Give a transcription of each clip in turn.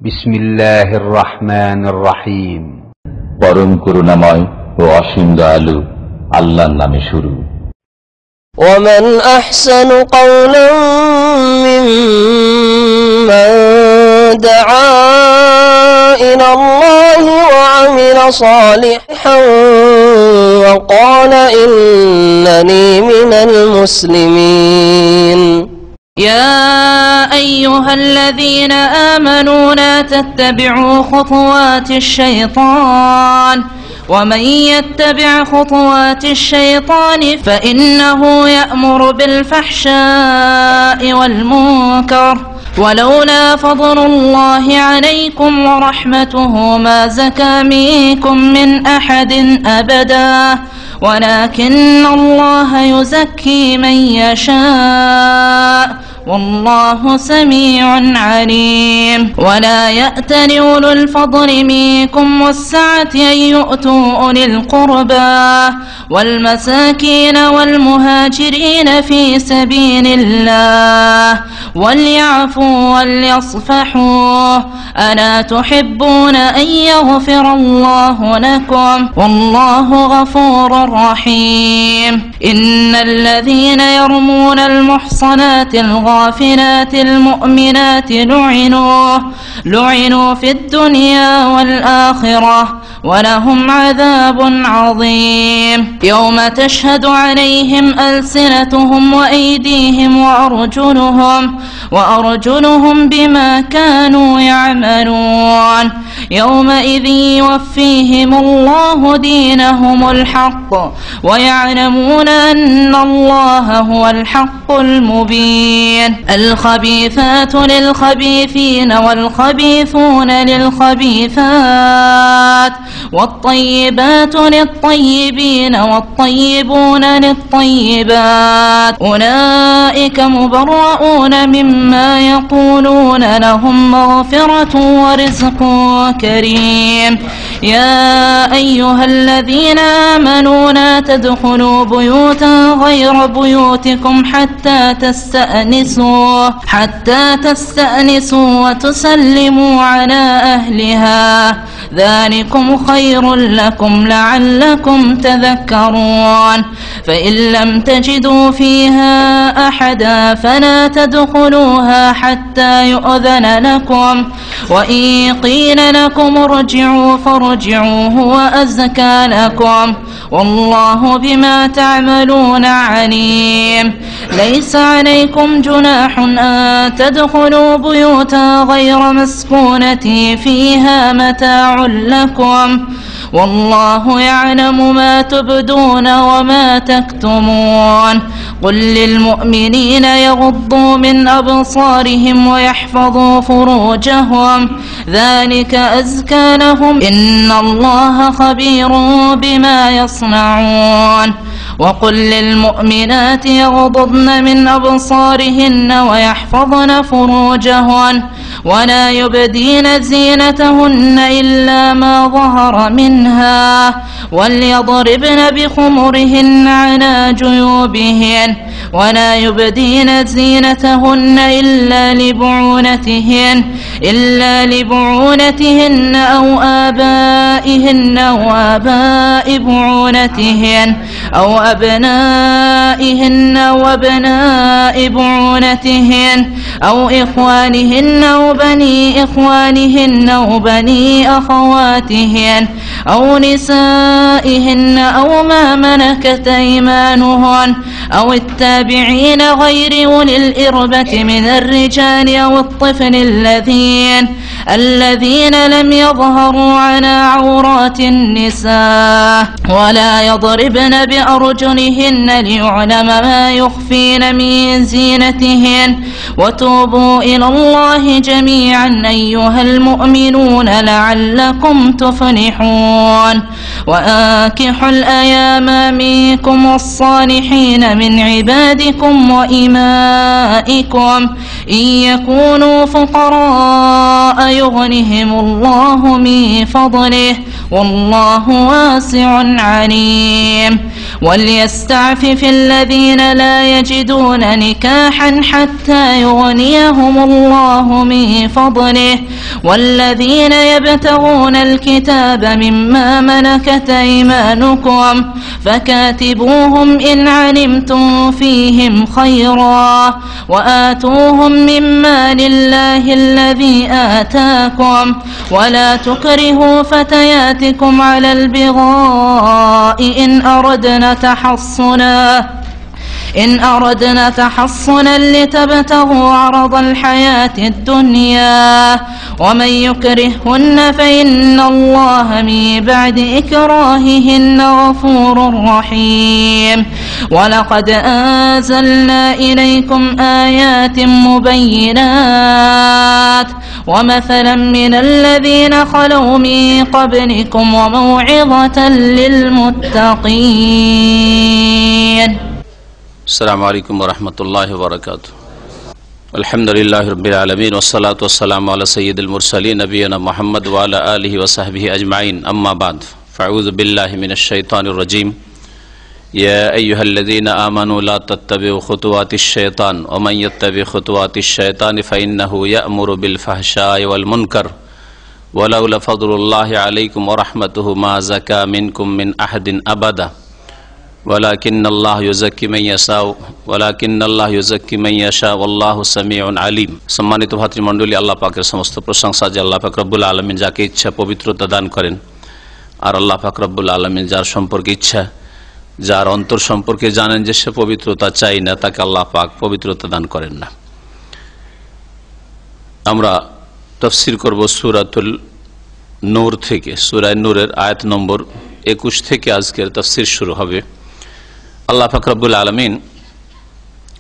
বিসমিল্লাহির রহমানির রহিম। পরম করুণাময় ও অসীম দয়ালু আল্লাহর নামে শুরু। ومن أحسن قولا ممن دعا إلى الله وعمل صالحا وقال إنني من المسلمين. يا أيها الذين آمنوا لا تتبعوا خطوات الشيطان ومن يتبع خطوات الشيطان فإنه يأمر بالفحشاء والمنكر ولولا فضل الله عليكم ورحمته ما زكى منكم من أحد أبدا ولكن الله يزكي من يشاء والله سميع عليم. ولا يأتل أولو الفضل منكم والسعة أن يؤتوا أولي القربى والمساكين والمهاجرين في سبيل الله وليعفوا وليصفحوا ألا تحبون أن يغفر الله لكم والله غفور رحيم. إن الذين يرمون المحصنات الغافلات المؤمنات لعنوا في الدنيا والآخرة ولهم عذاب عظيم. يوم تشهد عليهم ألسنتهم وأيديهم وأرجلهم بما كانوا يعملون يومئذ يوفيهم الله دينهم الحق ويعلمون أن الله هو الحق المبين. الخبيثات للخبيثين والخبيثون للخبيثات والطيبات للطيبين والطيبون للطيبات أولئك مبرؤون مما يقولون لهم مغفرة ورزق كريم. يا أيها الذين آمنوا لا تدخلوا بيوتا غير بيوتكم حتى تستأنسوا وتسلموا على أهلها ذلكم خير لكم لعلكم تذكرون. فإن لم تجدوا فيها أحدا فلا تدخلوها حتى يؤذن لكم وإن قيل لكم ارجعوا فارجعوا هو أزكى لكم والله بما تعملون عليم. ليس عليكم جناح أن تدخلوا بيوتا غير مسكونة فيها متاع لكم والله يعلم ما تبدون وما تكتمون. قل للمؤمنين يغضوا من أبصارهم ويحفظوا فروجهم ذلك أزكى لهم إن الله خبير بما يصنعون. وقل للمؤمنات يغضضن من أبصارهن ويحفظن فروجهن ولا يبدين زينتهن إلا ما ظهر منها وليضربن بخمرهن على جيوبهن ولا يبدين زينتهن إلا لبعولتهن أو آبائهن وآباء بعولتهن أو أبنائهن وأبناء بعولتهن أو إخوانهن وبني إخوانهن وبني أخواتهن أو نسائهن أو ما ملكت أيمانهن أو التابعين غير أولي الإربة من الرجال أو الطفل الذين لم يظهروا على عورات النساء ولا يضربن بأرجلهن ليعلم ما يخفين من زينتهن. وتوبوا إلى الله جميعا أيها المؤمنون لعلكم تفلحون. وأنكحوا الأيام منكم والصالحين من عبادكم وإمائكم إن يكونوا فقراء يغنهم الله من فضله والله واسع عليم وليستعفف الذين لا يجدون نكاحا حتى يغنيهم الله من فضله والذين يبتغون الكتاب مما ملكت أيمانكم فكاتبوهم إن علمتم فيهم خيرا وآتوهم مما لله الذي آتاكم ولا تكرهوا فتياتكم على البغاء إن أردنا تحصنا لتبتغوا عرض الحياة الدنيا ومن يكرهن فإن الله من بعد إكراههن غفور رحيم ولقد أنزلنا إليكم آيات مبينات ومثلا من الذين خلوا من قبلكم وموعظة للمتقين. السلام عليكم ورحمة الله وبركاته. الحمد لله رب العالمين والصلاة والسلام على سيد المرسلين نبينا محمد وعلى آله وصحبه أجمعين. أما بعد فأعوذ بالله من الشيطان الرجيم. يا أيها الذين آمنوا لا تتبعوا خطوات الشيطان ومن يتبع خطوات الشيطان فإنه يأمر بالفحشاء والمنكر ولولا فضل الله عليكم ورحمته ما زكى منكم من أحد أبدا ولكن الله يزكي من يشاء والله سميع عليم. সম্মানিত ভাতৃমণ্ডলী, আল্লাহ পাকের সমস্ত প্রশংসা যে আল্লাহ পাক রব্বুল আলামিন যাকে ইচ্ছা পবিত্রতা দান করেন, আর আল্লাহ পাক রব্বুল আলামিন যার সম্পর্কে ইচ্ছা, যার অন্তর সম্পর্কে জানেন যে সে পবিত্রতা চাই না, তাকে আল্লাহ পাক পবিত্রতা দান করেন না। আমরা তাফসীর করব সূরাতুল নূর থেকে, সূরা নূরের আয়াত নম্বর 21 থেকে আজকের তাফসীর শুরু হবে। আল্লাহ পাক রব্বুল আলামিন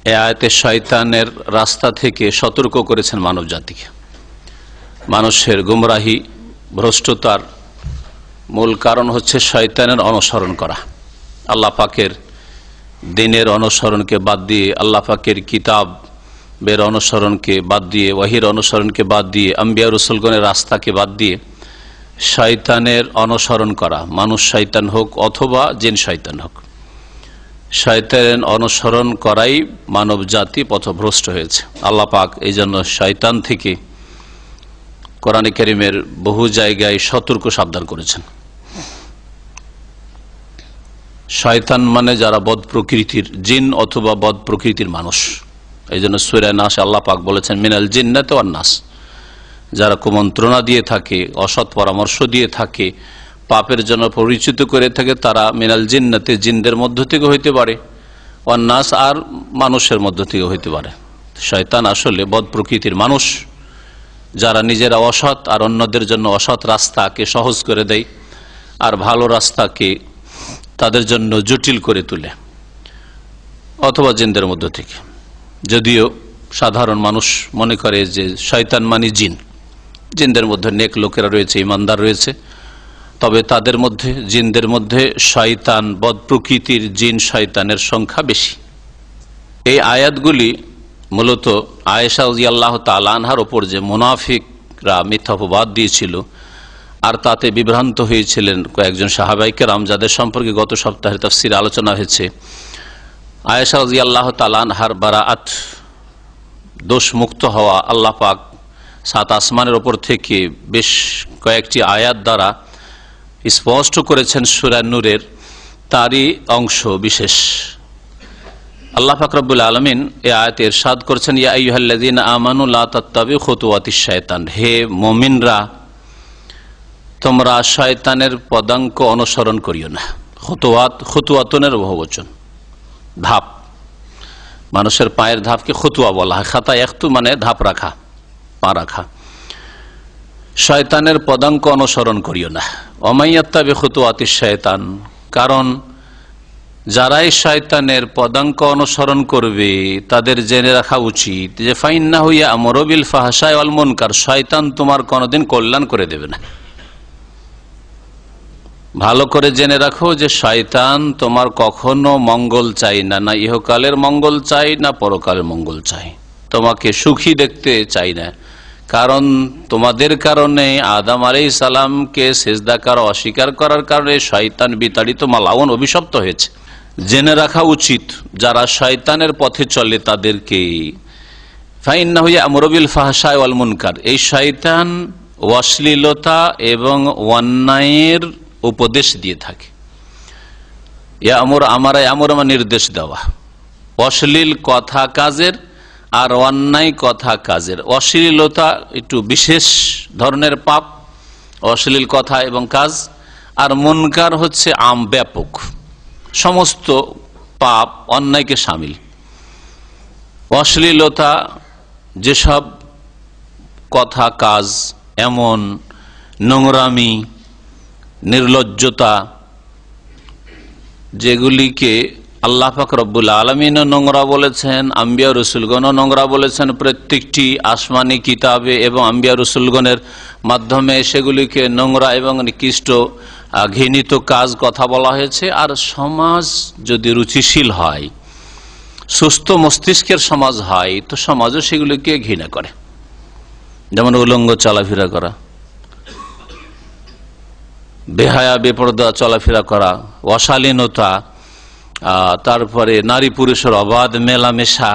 এই আয়াতে শয়তানের রাস্তা থেকে সতর্ক করেছেন মানব জাতিকে। মানুষের গুমরাহি, ভ্রষ্টতার মূল কারণ হচ্ছে শয়তানের অনুসরণ করা। আল্লাহ পাকের দ্বীনের অনুসরণকে বাদ দিয়ে, আল্লাহ পাকের কিতাবের অনুসরণকে বাদ দিয়ে, ওয়াহির অনুসরণকে বাদ দিয়ে, আম্বিয়া রাসূলগণের রাস্তাকে বাদ দিয়ে শয়তানের অনুসরণ করা, মানুষ শয়তান হোক অথবা জিন শয়তান হোক, শয়তানের অনুসরণ করাই মানব জাতি পথভ্রষ্ট হয়েছে। আল্লাহ পাক এই জন্য শয়তান থেকে কোরআনে কারীমের বহু জায়গায় সতর্ক সাবধান করেছেন। শয়তান মানে যারা বদ প্রকৃতির জিন অথবা বদ প্রকৃতির মানুষ। এই জন্য সূরা নাস আল্লাহ পাক বলেছেন মিনাল জিন্নাতি ওয়ান নাস, যারা কুমন্ত্রণা দিয়ে থাকে, অসৎ পরামর্শ দিয়ে থাকে, পাপের জন্য পরিচিত করে থাকে, তারা মিনাল জিন্নাতে জিনদের মধ্য থেকে হইতে পারে, ওয়ান নাস আর মানুষের মধ্য থেকে হইতে পারে। শয়তান আসলে বদ প্রকৃতির মানুষ, যারা নিজেরা অসৎ আর অন্যদের জন্য অসৎ রাস্তাকে সহজ করে দেয় আর ভালো রাস্তাকে তাদের জন্য জটিল করে তোলে, অথবা জিনদের মধ্য থেকে। যদিও সাধারণ মানুষ মনে করে যে শয়তান মানে জিন, জিনদের মধ্যে নেক লোকেরা রয়েছে, ইমানদার রয়েছে, তবে তাদের মধ্যে, জিনদের মধ্যে শয়তান, বদ প্রকৃতির জিন শয়তানের সংখ্যা বেশি। এই আয়াতগুলি মূলত আয়েশা রাদিয়াল্লাহু তাআলা আনহার ওপর যে মুনাফিকরা মিথ্যাপবাদ দিয়েছিল আর তাতে বিভ্রান্ত হয়েছিলেন কয়েকজন সাহাবায়ে কেরাম, যাদের সম্পর্কে গত সপ্তাহের তাফসীরে আলোচনা হয়েছে। আয়েশা রাদিয়াল্লাহু তাআলা আনহার বারাআত, দোষ মুক্ত হওয়া, আল্লাহ পাক সাত আসমানের ওপর থেকে বেশ কয়েকটি আয়াত দ্বারা স্পষ্ট করেছেন সূরা নূরের, তারই অংশ বিশেষ। আল্লাহ পাক রব্বুল আলামিন এই আয়াতে ইরশাদ করেছেন ইয়া আইয়ুহাল্লাযীনা আমানু লা তাত্তাবিউ খুতুওয়াতিশ শায়তান, হে মুমিনরা তোমরা শয়তানের পদাঙ্ক অনুসরণ করিও না। খুতুওয়াত, খুতুওয়াতুনের বহুবচন, ধাপ, মানুষের পায়ের ধাপকে খুতুয়া বলা হয়। খাতা একটু মানে ধাপ রাখা, পা রাখা। শয়তানের পদাঙ্ক অনুসরণ করিও না। ওমাইয়াত্তাবি খুতুওয়াতিশ শায়তান, কারণ যারাই শয়তানের পদাঙ্ক অনুসরণ করবে তাদের জেনে রাখা উচিত যে ফাইন্নাহু ইয়া'মুরু বিল ফাহশাই ওয়াল মুনকার, শয়তান তোমার কোনোদিন কল্যাণ করে দেবে না। ভালো করে জেনে রাখো যে শয়তান তোমার কখনো মঙ্গল চাই না, না ইহকালের মঙ্গল চাই না পরকালের মঙ্গল চাই, তোমাকে সুখী দেখতে চাই না, কারণ তোমাদের কারণে আদম আলাইহিস সালামকে সিজদা করা অস্বীকার করার কারণে শয়তান বিতাড়িত মালাউন অভিশপ্ত হয়েছে। জেনে রাখা উচিত যারা শয়তানের পথে চলে তাদেরকে, ফাইন্নাহু ইয়া'মুরু বিল ফাহশাই ওয়াল মুনকার, এই শয়তান অশ্লীলতা এবং অন্যায়ের উপদেশ দিয়ে থাকে। ইয়া'মুরু মানে নির্দেশ দেওয়া, অশ্লীল কথা কাজের আর অন্যায় কথা কাজের। অশ্লীলতা একটু বিশেষ ধরনের পাপ, অশ্লীল কথা এবং কাজ, আর মুনকার হচ্ছে ব্যাপক সমস্ত পাপ অন্যায়কে শামিল। অশ্লীলতা যেসব কথা কাজ, এমন নোংরামি, নির্লজ্জতা, যেগুলিকে আল্লাহ পাক রব্বুল আলামিনও নোংরা বলেছেন, আম্বিয়া রসুলগণও নোংরা বলেছেন। প্রত্যেকটি আসমানি কিতাবে এবং আম্বিয়া রসুলগণের মাধ্যমে সেগুলিকে নোংরা এবং নিকৃষ্ট ঘৃণিত কাজ কথা বলা হয়েছে। আর সমাজ যদি রুচিশীল হয়, সুস্থ মস্তিষ্কের সমাজ হয়, তো সমাজও সেগুলিকে ঘৃণা করে। যেমন উলঙ্গ চলাফেরা করা, বেহায়া বেপরদা চলাফেরা করা, অশালীনতা, তারপরে নারী পুরুষের অবাধ মেলামেশা,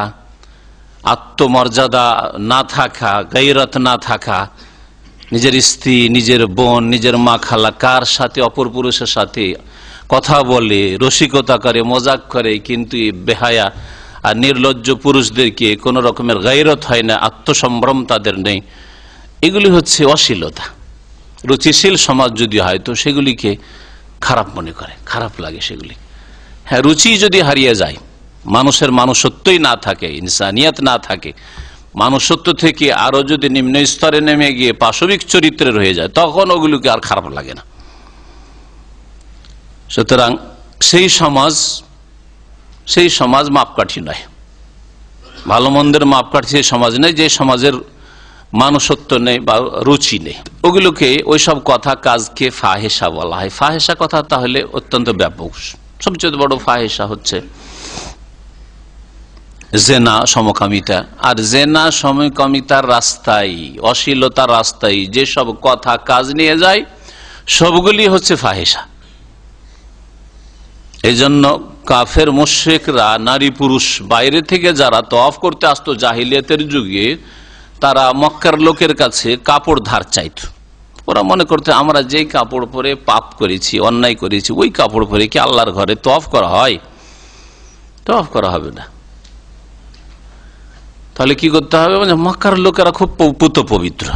আত্মমর্যাদা না থাকা, গায়রত না থাকা, নিজের স্ত্রী, নিজের বোন, নিজের মা খালা কার সাথে অপর পুরুষের সাথে কথা বলে, রসিকতা করে, মজাক করে, কিন্তু বেহায়া আর নির্লজ্জ পুরুষদেরকে কোন রকমের গায়রত হয় না, আত্মসম্ভ্রম তাদের নেই। এগুলি হচ্ছে অশ্লীলতা। রুচিশীল সমাজ যদি হয় তো সেগুলিকে খারাপ মনে করে, খারাপ লাগে সেগুলি। হ্যাঁ, রুচি যদি হারিয়ে যায়, মানুষের মানুষত্বই না থাকে, ইনসানিয়ত না থাকে, মানুষত্ব থেকে আরো যদি নিম্ন স্তরে নেমে গিয়ে পাশবিক চরিত্রের হয়ে যায়, তখন ওগুলোকে আর খারাপ লাগে না। সুতরাং সেই সমাজ মাপকাঠি নয়, ভালো মন্দের মাপকাঠি সেই সমাজ নেই যে সমাজের মানুষত্ব নেই বা রুচি নেই। ওগুলোকে ওইসব কথা কাজকে ফাহেসা বলা হয়। ফাহেসা কথা তাহলে অত্যন্ত ব্যাপক। সবচেয়ে বড় ফাহেসা হচ্ছে জেনা, সমকামিতা। আর জেনা সমকামিতার রাস্তায়, অশ্লীলতার রাস্তায় যেসব কথা কাজ নিয়ে যায় সবগুলি হচ্ছে ফাহেসা। এই জন্য কাফের মুশরিকরা, নারী পুরুষ বাইরে থেকে যারা তওয়াফ করতে আসতো জাহিলিয়াতের যুগে, তারা মক্কার লোকের কাছে কাপড় ধার চাইত। ওরা মনে করতে আমরা যেই কাপড় পরে পাপ করেছি, অন্যায় করেছি, ওই কাপড় পরে কি আল্লাহর ঘরে তওয়াফ করা হয়? তওয়াফ করা হবে না। তাহলে কি করতে হবে? মানে মক্কার লোকেরা খুব পুত পবিত্র,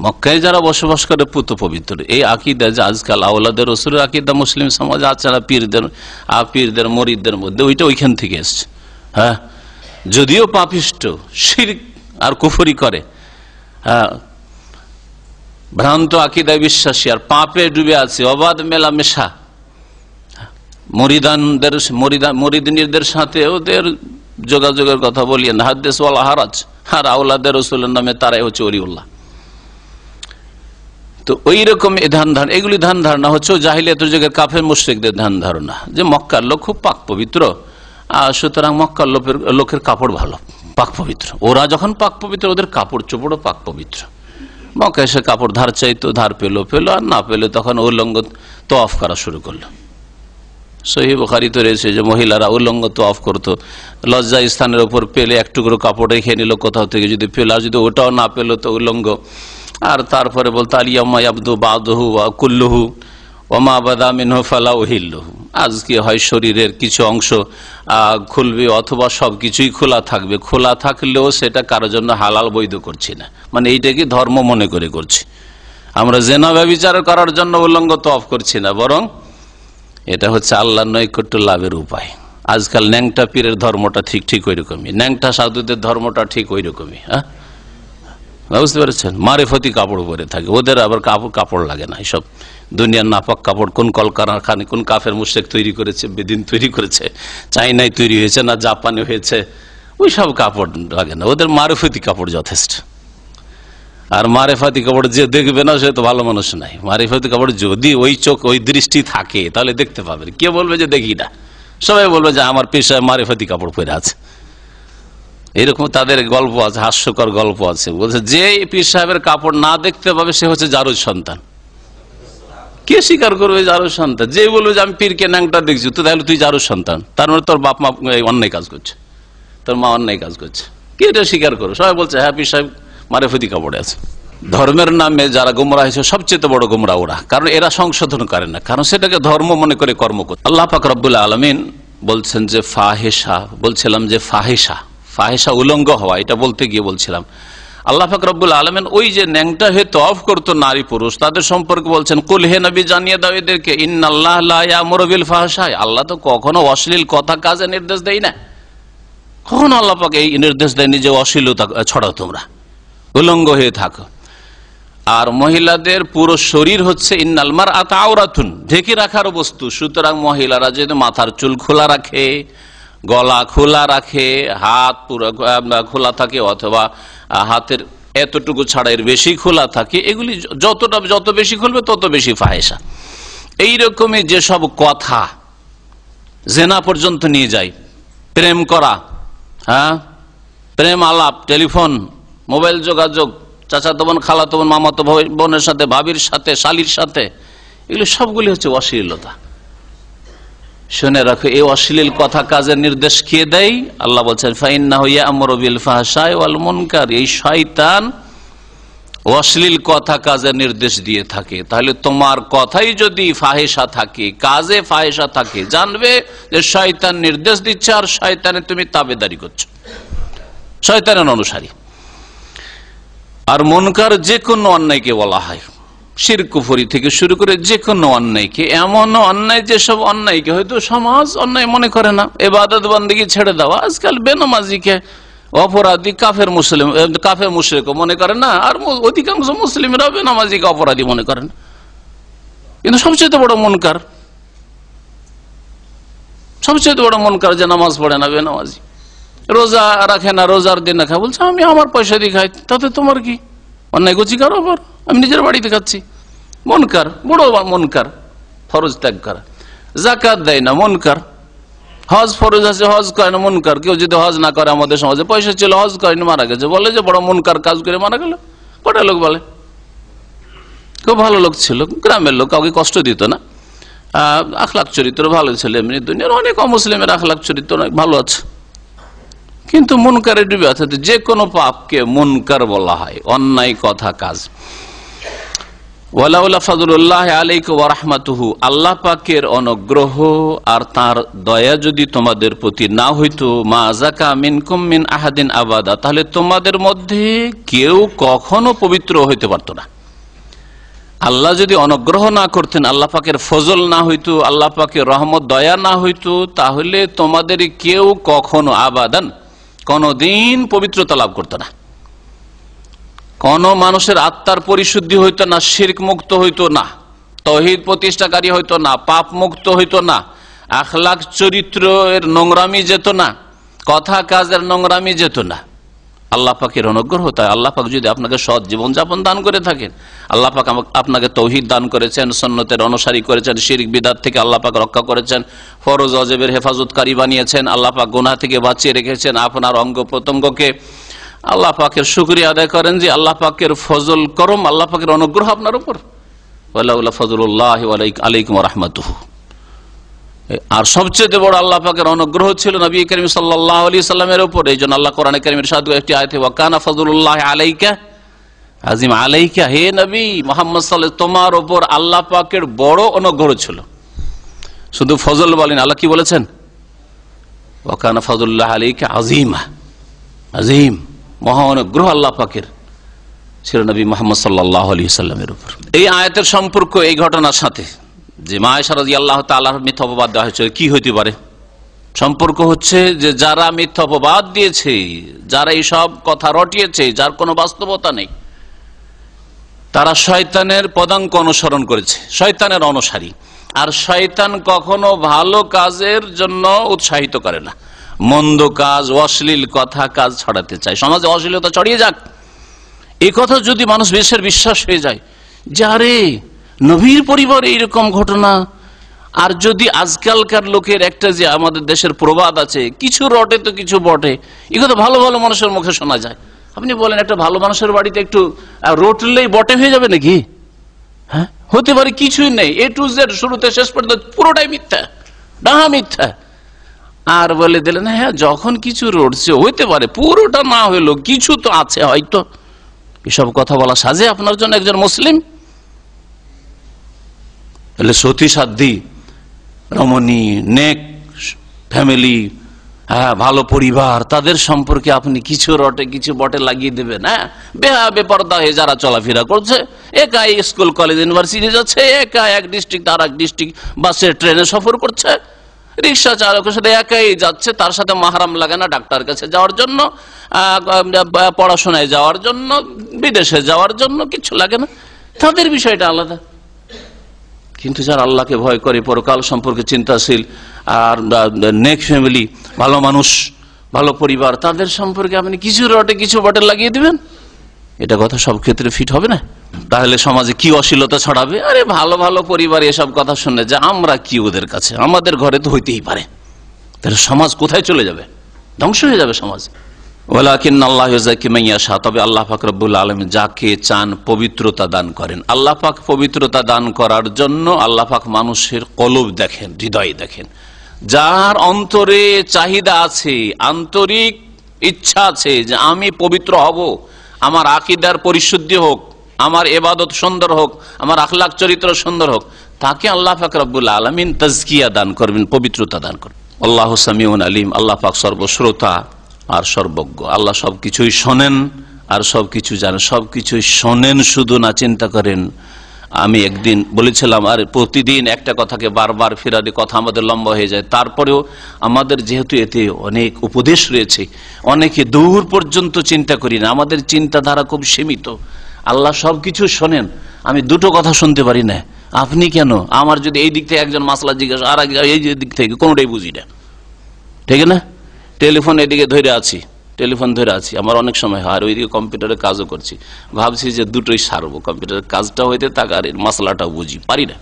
মক্কায় যারা বসবাস করে পুত পবিত্র। এই আকিদা যে আজকাল আওলাদের রসুলের আকিদা মুসলিম সমাজ আছে না, পীরদের মরিদদের মধ্যে, ওইটা ওইখান থেকে এসছে। হ্যাঁ, যদিও পাপিষ্ট, শিরক আর কুফরি করে, হ্যাঁ, ভ্রান্ত আকিদায় বিশ্বাসী আর পাপে ডুবে আছে, অবাধ মেলামেশা, মরিদিনীদের সাথে ওদের যোগাযোগের কথা বলিয়ে না, হাদিস ওয়ালা হারাজ। আর আওলাদের রসুলের নামে তারাই হচ্ছে ওলিউল্লাহ। তো ওই রকম এগুলি ধ্যান ধারণা হচ্ছে জাহিলিয়াতের যুগের কাফের মুশরিকদের ধ্যান ধারণা, যে মক্কার লোক খুব পাক পবিত্র, সুতরাং মক্কার লোকের কাপড় ভালো, পাক পবিত্র। ওরা যখন পাক পবিত্র, ওদের কাপড় চোপড়ও পাক পবিত্র। মক্কায় এসে কাপড় ধার চাইতো, ধার পেলো, আর না পেলে তখন উলঙ্গ তওয়াফ করা শুরু করলো। সহিহ বুখারীতে রয়েছে যে মহিলারা উলঙ্গ তওয়াফ করতো, লজ্জা স্থানের উপর পেলে এক টুকরো কাপড় রেখে নিল কোথাও থেকে, যদি পেল, আর যদি ওটাও না পেলো তো উলঙ্গ। আর তারপরে বলতো আলিয়াম্মা ইয়াবদু বাদুহু ওয়া কুল্লুহু ওয়া মা বাদা মিনহু ফালা উহিল্লুহু। আজকে হয় শরীরের কিছু অংশ খুলবে অথবা সবকিছুই খোলা থাকবে, খোলা থাকলেও সেটা কারোর জন্য হালাল বৈধ করছি না, মানে এইটাকে ধর্ম মনে করে করছি। আমরা জেনা ব্যভিচার করার জন্য উলঙ্গ তওয়াফ করছি না, বরং এটা হচ্ছে আল্লাহর নৈকট্য লাভের উপায়। আজকাল ন্যাংটা পীরের ধর্মটা ঠিক ওই রকমই, ন্যাংটা সাধুদের ধর্মটা ঠিক ওই রকমই। হ্যাঁ, বুঝতে পেরেছেন? মারেফতি কাপড় পরে থাকে, ওদের আবার কাপড় লাগে না। এইসব দুনিয়ার নাপাক কাপড় কোন কলকারখানা, কোন কাফের মুশরিক তৈরি করেছে, বেদিন তৈরি করেছে, চাইনায় তৈরি হয়েছে না জাপানে হয়েছে, ওই সব কাপড় লাগে না, ওদের মারেফতি কাপড় যথেষ্ট। আর মারেফতি কাপড় যে দেখবে না সে তো ভালো মানুষ নাই। মারেফতি কাপড় যদি ওই চোখ, ওই দৃষ্টি থাকে তাহলে দেখতে পাবেন। কে বলবে যে দেখি না? সবাই বলবে যে আমার পেশায় মারেফতি কাপড় পরে আছে। এরকম তাদের গল্প আছে, হাস্যকর গল্প আছে। বলছে যে পীর সাহেবের কাপড় না দেখতে পাবে সে হচ্ছে জারুর সন্তান। কে স্বীকার করবে জারুর সন্তান? যে বলবে যে আমি পীরকে ন্যাংটা দেখছি, তো তাহলে তুই জারুর সন্তান, তার মানে তোর বাপ মা অন্যায় কাজ করছে, তোর মা অন্যায় কাজ করছে। কে এটা স্বীকার করো? সবাই বলছে হ্যাঁ পীর সাহেব মারেফতি কাপড়ে আছে। ধর্মের নামে যারা গোমরাহ হয়েছে সবচেয়ে বড় গোমরাহ ওরা, কারণ এরা সংশোধন করে না, কারণ সেটাকে ধর্ম মনে করে কর্ম করে। আল্লাহ পাক রব্বুল আলামিন বলছেন যে ফাহেসা, বলছিলাম যে ফাহেসা উলঙ্গ হওয়া, এটা বলতে গিয়ে বলছিলাম আল্লাহ পাক রব্বুল আলামিন ওই যে ন্যাংটা হয়ে তওয়াফ করতো নারী পুরুষ, তাদের সম্পর্কে বলছেন কুল হে নবী জানিয়ে দাও এদেরকে ইন্নাল্লাহ লা ইয়ামুরু বিল ফাহশা, আল্লাহ তো কখনো অশ্লীল কথা কাজে নির্দেশ দেয় না। কখনো আল্লাহ পাক এই নির্দেশ দেয়নি যে অশ্লীলতা ছড়াও, তোমরা উলঙ্গ হয়ে থাকো। আর মহিলাদের পুরো শরীর হচ্ছে ইন্নাল মারআতু আওরাতুন, ঢেকে রাখার বস্তু। সুতরাং মহিলারা যদি মাথার চুল খোলা রাখে, গলা খোলা রাখে, হাত পুরো খোলা থাকে, অথবা হাতের এতটুকু ছাড়া এর বেশি খোলা থাকে, এগুলি যত বেশি খুলবে তত বেশি ফাহেসা। এইরকমই যেসব কথা জেনা পর্যন্ত নিয়ে যায়, প্রেম করা, হ্যাঁ প্রেম আলাপ, টেলিফোন, মোবাইল যোগাযোগ, চাচাতো বোন, খালাতো বোন, মামাতো বোনের সাথে, ভাবির সাথে, শালির সাথে, এগুলো সবগুলি হচ্ছে অশ্লীলতা। শুনে রাখো, এই অশ্লীল কথা কাজের নির্দেশ কে দেয়? আল্লাহ বলছেন ফাইন্নাহু ইয়া'মুরু বিল ফাহশাই ওয়াল মুনকার, এই শয়তান অশ্লীল কথা কাজের নির্দেশ দিয়ে থাকে। তাহলে তোমার কথাই যদি ফাহেসা থাকে, কাজে ফাহেসা থাকে, জানবে যে শয়তান নির্দেশ দিচ্ছে আর শয়তানের তুমি তাবেদারি করছো, শয়তানের অনুসারী। আর মুনকার যে কোনো অন্যায়কে বলা হয়, শিরক কুফরি থেকে শুরু করে যে কোনো অন্যায়কে, এমন অন্যায় যেসব অন্যায়কে হয়তো সমাজ অন্যায় মনে করে না, ইবাদত বন্দেগী ছেড়ে দেওয়া। আজকাল বেনামাজিকে অপরাধী কাফের মুশরিক মনে করে না, আর অধিকাংশ মুসলিমরা বেনামাজিকে অপরাধী মনে করেন। কিন্তু সবচেয়ে বড় মুনকার, সবচেয়ে বড় মুনকার যে নামাজ পড়ে না, বেনামাজি, রোজা রাখে না, রোজার দিন না খায়, বলছে আমি আমার পয়সা দিয়ে খাই, তাতে তোমার কি? অন্যায় করছি কারো ওপর, আমি নিজের বাড়িতে খাচ্ছি, মুনকার, বড় মুনকার। ফরজ ত্যাগ করা, যাকাত দেয় না, মুনকার। হজ ফরজ আছে, হজ করে না, মুনকার। কেউ যদি হজ না করে, আমাদের সমাজে পয়সা ছিল, হজ করেনি, মারা গেছে, বলে যে বড় মুনকার কাজ করে মারা গেল। কটা লোক বলে, খুব ভালো লোক ছিল, গ্রামের লোক, কাউকে কষ্ট দিত না, আখলাক চরিত্র ভালো ছিল। এমনি দুনিয়ার অনেক অমুসলিমের আখলাক চরিত্র অনেক ভালো আছে, কিন্তু মুনকারে ডুবে আছে। যে কোনো পাপকে মুনকার বলা হয়, অন্যায় কথা কাজ। ওয়ালাউলা ফাযলুল্লাহি আলাইকুম ওয়া রাহমাতুহু, আল্লাহ পাকের অনুগ্রহ আর তার দয়া যদি তোমাদের প্রতি না হইতো, মা যাকা মিনকুম মিন আহাদিন আবাদা, তাহলে তোমাদের মধ্যে কেউ কখনো পবিত্র হইতে পারত না। আল্লাহ যদি অনুগ্রহ না করতেন, আল্লাহ পাকের ফজল না হইতো, আল্লাহ পাকের রহমত দয়া না হইতো, তাহলে তোমাদের কেউ কখনো আবাদান কোনদিন পবিত্রতা লাভ করতো না। কোন মানুষের আত্মার পরিশুদ্ধি হইতো না, শিরক মুক্ত হইতো না, তাওহীদ প্রতিষ্ঠাকারী হইতো না, পাপ মুক্ত হইতো না, আখলাক চরিত্রের নোংরামি যেত না, কথা কাজের নোংরামি যেত না। আল্লাহ পাকের অনুগ্রহ। তাই আল্লাহ পাক যদি আপনাকে সৎ জীবন যাপন দান করে থাকেন, আল্লাহ পাক আপনাকে তাওহীদ দান করেছেন, সুন্নতের অনুসারী করেছেন, শিরক বিদআত থেকে আল্লাহ পাক রক্ষা করেছেন, ফরজ ওয়াজিবের হেফাজতকারী বানিয়েছেন, আল্লাহ পাক গুনাহ থেকে বাঁচিয়ে রেখেছেন আপনার অঙ্গ প্রত্যঙ্গকে, আল্লাহ পাকের শুকরিয়া আদায় করেন যে আল্লাহ পাকের ফজল করম, আল্লাহ পাকের অনুগ্রহ আপনার উপর। ওয়ালাউলা ফাযলুল্লাহি আলাইকুম ওয়া রাহমাতুহু। আর সবচেয়ে বড় আল্লাহ পাকের অনুগ্রহ ছিল নবী করিম সাল্লাল্লাহু আলাইহি সাল্লামের উপর। এইজন্য আল্লাহ কোরআনে কারীমের সাথে একটি আয়াতে ওয়া কানা ফাযলুল্লাহি আলাইকা আজিম, আলাইকা হে নবী মুহাম্মদ সাল্লাল্লাহু আলাইহি তোমার উপর আল্লাহ পাকের বড় অনুগ্রহ ছিল। শুধু ফজল বলেন, আল্লাহ কি বলেছেন? ওয়া কানা ফাযলুল্লাহি আলাইকা আযীমা, আযীম মহা অনুগ্রহ আল্লাহ পাকের ছিল নবী মুহাম্মদ সাল্লাল্লাহু আলাইহি সাল্লামের উপর। এই আয়াতের সম্পর্ক এই ঘটনার সাথে যে মা আয়েশা রাদিয়াল্লাহু তাআলার মিথ্যা অপবাদ দেওয়া হয়েছে, কি হইতে পারে? সম্পর্ক হচ্ছে যে যারা মিথ্যা অপবাদ দিয়েছে, যারা এইসব কথা রটিয়েছে, যার কোনো বাস্তবতা নেই, তারা শয়তানের পদাঙ্ক অনুসরণ করেছে, শয়তানের অনুসারী। আর শয়তান কখনো ভালো কাজের জন্য উৎসাহিত করে না, মন্দ কাজ, অশ্লীল কথা কাজ ছড়াতে চায়, সমাজে অশ্লীলতা ছড়িয়ে যাক, এই কথা যদি মানুষ বেশের বিশ্বাস হয়ে যায় যে আরে নবীর পরিবারে এইরকম ঘটনা, আর যদি আজকালকার লোকের একটা যে আমাদের দেশের প্রবাদ আছে, কিছু রটে তো কিছু বটে, এগুলো তো ভালো ভালো মানুষের মুখে শোনা যায়। আপনি বলেন একটা ভালো মানুষের বাড়িতে একটু রটলেই বটে হয়ে যাবে নাকি? হ্যাঁ, হতে পারে কিছুই নেই, এ টু জেড শুরুতে শেষ পর্যন্ত পুরোটাই মিথ্যা, ডাহা মিথ্যা। আর বলে দিলেন হ্যাঁ যখন কিছু রটছে হইতে পারে, পুরোটা না হইলো কিছু তো আছে হয়তো। এসব কথা বলা সাজে আপনার জন্য একজন মুসলিম? তাহলে সতী সাধ্বী রমণী, নেক ফ্যামিলি, হ্যাঁ ভালো পরিবার, তাদের সম্পর্কে আপনি কিছু রটে কিছু বটে লাগিয়ে দেবেন? হ্যাঁ, বেহা বেপরদা হয়ে যারা চলাফেরা করছে, একাই স্কুল কলেজ ইউনিভার্সিটি যাচ্ছে, একা এক ডিস্ট্রিক্ট আর এক ডিস্ট্রিক্ট বাসে ট্রেনে সফর করছে, রিক্সা চালকের সাথে একাই যাচ্ছে, তার সাথে মাহরাম লাগে না, ডাক্তার কাছে যাওয়ার জন্য, পড়াশোনায় যাওয়ার জন্য, বিদেশে যাওয়ার জন্য কিছু লাগে না, তাদের বিষয়টা আলাদা। কিন্তু যারা আল্লাহকে ভয় করে, পরকাল সম্পর্কে চিন্তাশীল, আর নেক ফ্যামিলি, ভালো মানুষ, ভালো পরিবার, তাদের সম্পর্কে আপনি কিছু রটে কিছু বটে লাগিয়ে দিবেন? এটা কথা সব ক্ষেত্রে ফিট হবে না। তাহলে সমাজে কি অশ্লীলতা ছড়াবে? আরে ভালো ভালো পরিবার এসব কথা শুনে যে আমরা কি ওদের কাছে, আমাদের ঘরে তো হইতেই পারে। তাহলে সমাজ কোথায় চলে যাবে? ধ্বংস হয়ে যাবে সমাজ। ওয়ালাকিন্নাল্লাহু ইয়াযাক্কি মান ইয়াশা, তবে আল্লাহ পাক রব্বুল আলামিন যাকে চান পবিত্রতা দান করেন। আল্লাহ পাক পবিত্রতা দান করার জন্য আল্লাহ পাক মানুষের কলব দেখেন, হৃদয় দেখেন। যার অন্তরে চাহিদা আছে, আন্তরিক ইচ্ছা আছে যে আমি পবিত্র হব, আমার আকীদার পরিশুদ্ধি হোক, আমার ইবাদত সুন্দর হোক, আমার আখলাক চরিত্র সুন্দর হোক, তাকে আল্লাহ পাক রব্বুল আলামিন তাজকিয়া দান করবেন, পবিত্রতা দান করবেন। আল্লাহু সামিউন আলিম, আল্লাহ পাক সর্বশ্রোতা আর সর্বজ্ঞ। আল্লাহ সবকিছুই শোনেন আর সবকিছু জানেন। সবকিছুই শোনেন শুধু না, চিন্তা করেন। আমি একদিন বলেছিলাম, আর প্রতিদিন একটা কথাকে বারবার ফেরালে কথা আমাদের লম্বা হয়ে যায়। তারপরেও আমাদের যেহেতু এতে অনেক উপদেশ রয়েছে, অনেকে দূর পর্যন্ত চিন্তা করি না, আমাদের চিন্তাধারা খুব সীমিত। আল্লাহ সবকিছু শোনেন, আমি দুটো কথা শুনতে পারি না। আপনি কেন? আমার যদি এই দিক থেকে একজন মাসলা জিজ্ঞাসা, আর এই দিক থেকে কোনোটাই বুঝি না, ঠিক না? টেলিফোন এদিকে ধরে আছি, টেলিফোন ধরে আছি, আমার অনেক সময় হয়, আর ওইদিকে কম্পিউটারে কাজও করছি, ভাবছি যে দুটোই সারবো, কম্পিউটারের কাজটাও হইতে থাক আর মশলাটাও বুঝি, পারি না।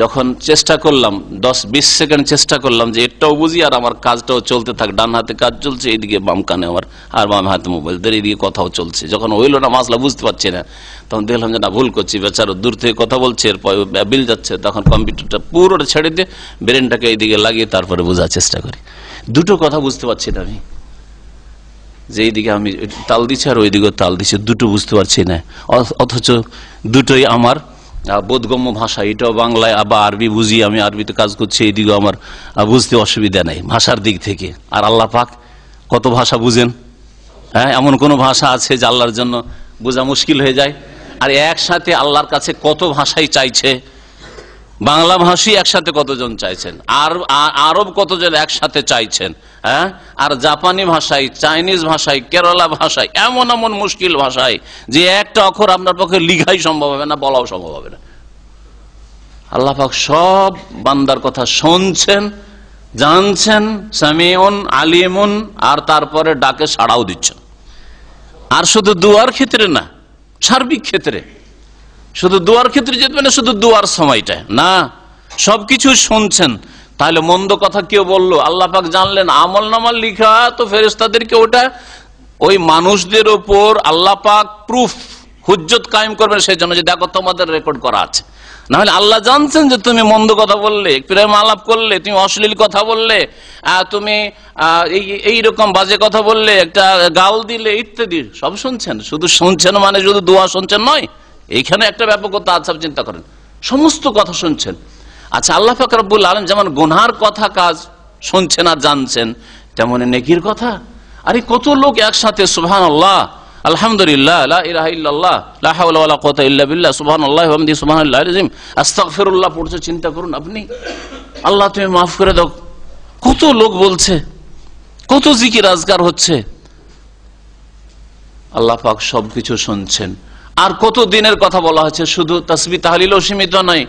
যখন চেষ্টা করলাম 10-20 সেকেন্ড চেষ্টা করলাম যে এটাও বুঝি আর আমার কাজটাও চলতে থাক, ডান হাতে কাজ চলছে, এইদিকে বাম কানে আমার, আর বাম হাতে মোবাইল, এইদিকে কথাও চলছে। যখন হইলো না, মাসলা বুঝতে পারছি না, তখন দেখলাম যে না, ভুল করছি, বেচারো দূর থেকে কথা বলছে, এরপর বিল যাচ্ছে, তখন কম্পিউটারটা পুরোটা ছেড়ে দিয়ে ব্রেনটাকে এইদিকে লাগিয়ে তারপরে বোঝার চেষ্টা করি। দুটো কথা বুঝতে পারছি না আমি, যে এইদিকে আমি তাল দিচ্ছি আর ওইদিকে তাল দিচ্ছি, দুটো বুঝতে পারছি না। অথচ দুটোই আমার বোধগম্য ভাষা, এটাও বাংলায় বা আরবি বুঝি, আমি আরবিতে কাজ করছি, এইদিকেও আমার বুঝতে অসুবিধা নেই ভাষার দিক থেকে। আর আল্লাহ পাক কত ভাষা বুঝেন? হ্যাঁ, এমন কোন ভাষা আছে যে আল্লাহর জন্য বোঝা মুশকিল হয়ে যায়? আর একসাথে আল্লাহর কাছে কত ভাষাই চাইছে, বাংলা ভাষী একসাথে কতজন চাইছেন, আর আরব কতজন একসাথে চাইছেন, হ্যাঁ, আর জাপানি ভাষায়, চাইনিজ ভাষায়, কেরালা ভাষায়, এমন এমন মুশকিল ভাষায় যে একটা অক্ষর আপনার পক্ষে লিখাই সম্ভব হবে না, বলাও সম্ভব হবে না। আল্লাহ পাক সব বান্দার কথা শুনছেন, জানছেন, সামিউন আলিমুন, আর তারপরে ডাকে সাড়াও দিচ্ছেন। আর শুধু দুয়ার ক্ষেত্রে না, সার্বিক ক্ষেত্রে, শুধু দুয়ার ক্ষেত্রে যেতে না, শুধু দুয়ার সময়টা না, সবকিছু শুনছেন। তাহলে মন্দ কথা কেউ বললো, আল্লাহ পাক জানলেন, আমল নামার লিখা তো ফেরেশতাদেরকে ওটা ওই মানুষদের ওপর আল্লাহ পাক প্রুফ, হুজ্জত কায়েম করবেন, সেই জন্য যে দেখো তোমাদের রেকর্ড করা আছে। না হলে আল্লাহ জানছেন যে তুমি মন্দ কথা বললে, প্রেম আলাপ করলে, তুমি অশ্লীল কথা বললে, তুমি এইরকম বাজে কথা বললে, একটা গাল দিলে, ইত্যাদি সব শুনছেন। শুধু শুনছেন মানে শুধু দোয়া শুনছেন নয়, এইখানে একটা ব্যাপকতা আছে, চিন্তা করেন, সমস্ত কথা শুনছেন। আচ্ছা, আল্লাহ পাক রব্বুল আলামিন যেমন গুনহার কথা কাজ শুনছেন আর জানছেন, তেমন নেকির কথা। আরে কত লোক একসাথে সুবহানাল্লাহ, আলহামদুলিল্লাহ, লা ইলাহা ইল্লাল্লাহ, লা হাওলা ওয়ালা কুওয়াতা ইল্লা বিল্লাহ, সুবহানাল্লাহি ওয়া বিহামদিহি সুবহানাল্লাহিল আযীম, আস্তাগফিরুল্লাহ পড়ছে। চিন্তা করুন আপনি, আল্লাহ তুমি মাফ করে দাও, কত লোক বলছে, কত জিকির আজকার হচ্ছে। আল্লাহ পাক সবকিছু শুনছেন। আর কত দিনের কথা বলা হয়েছে, শুধু তাসবিহ তাহলিলও সীমিত নয়,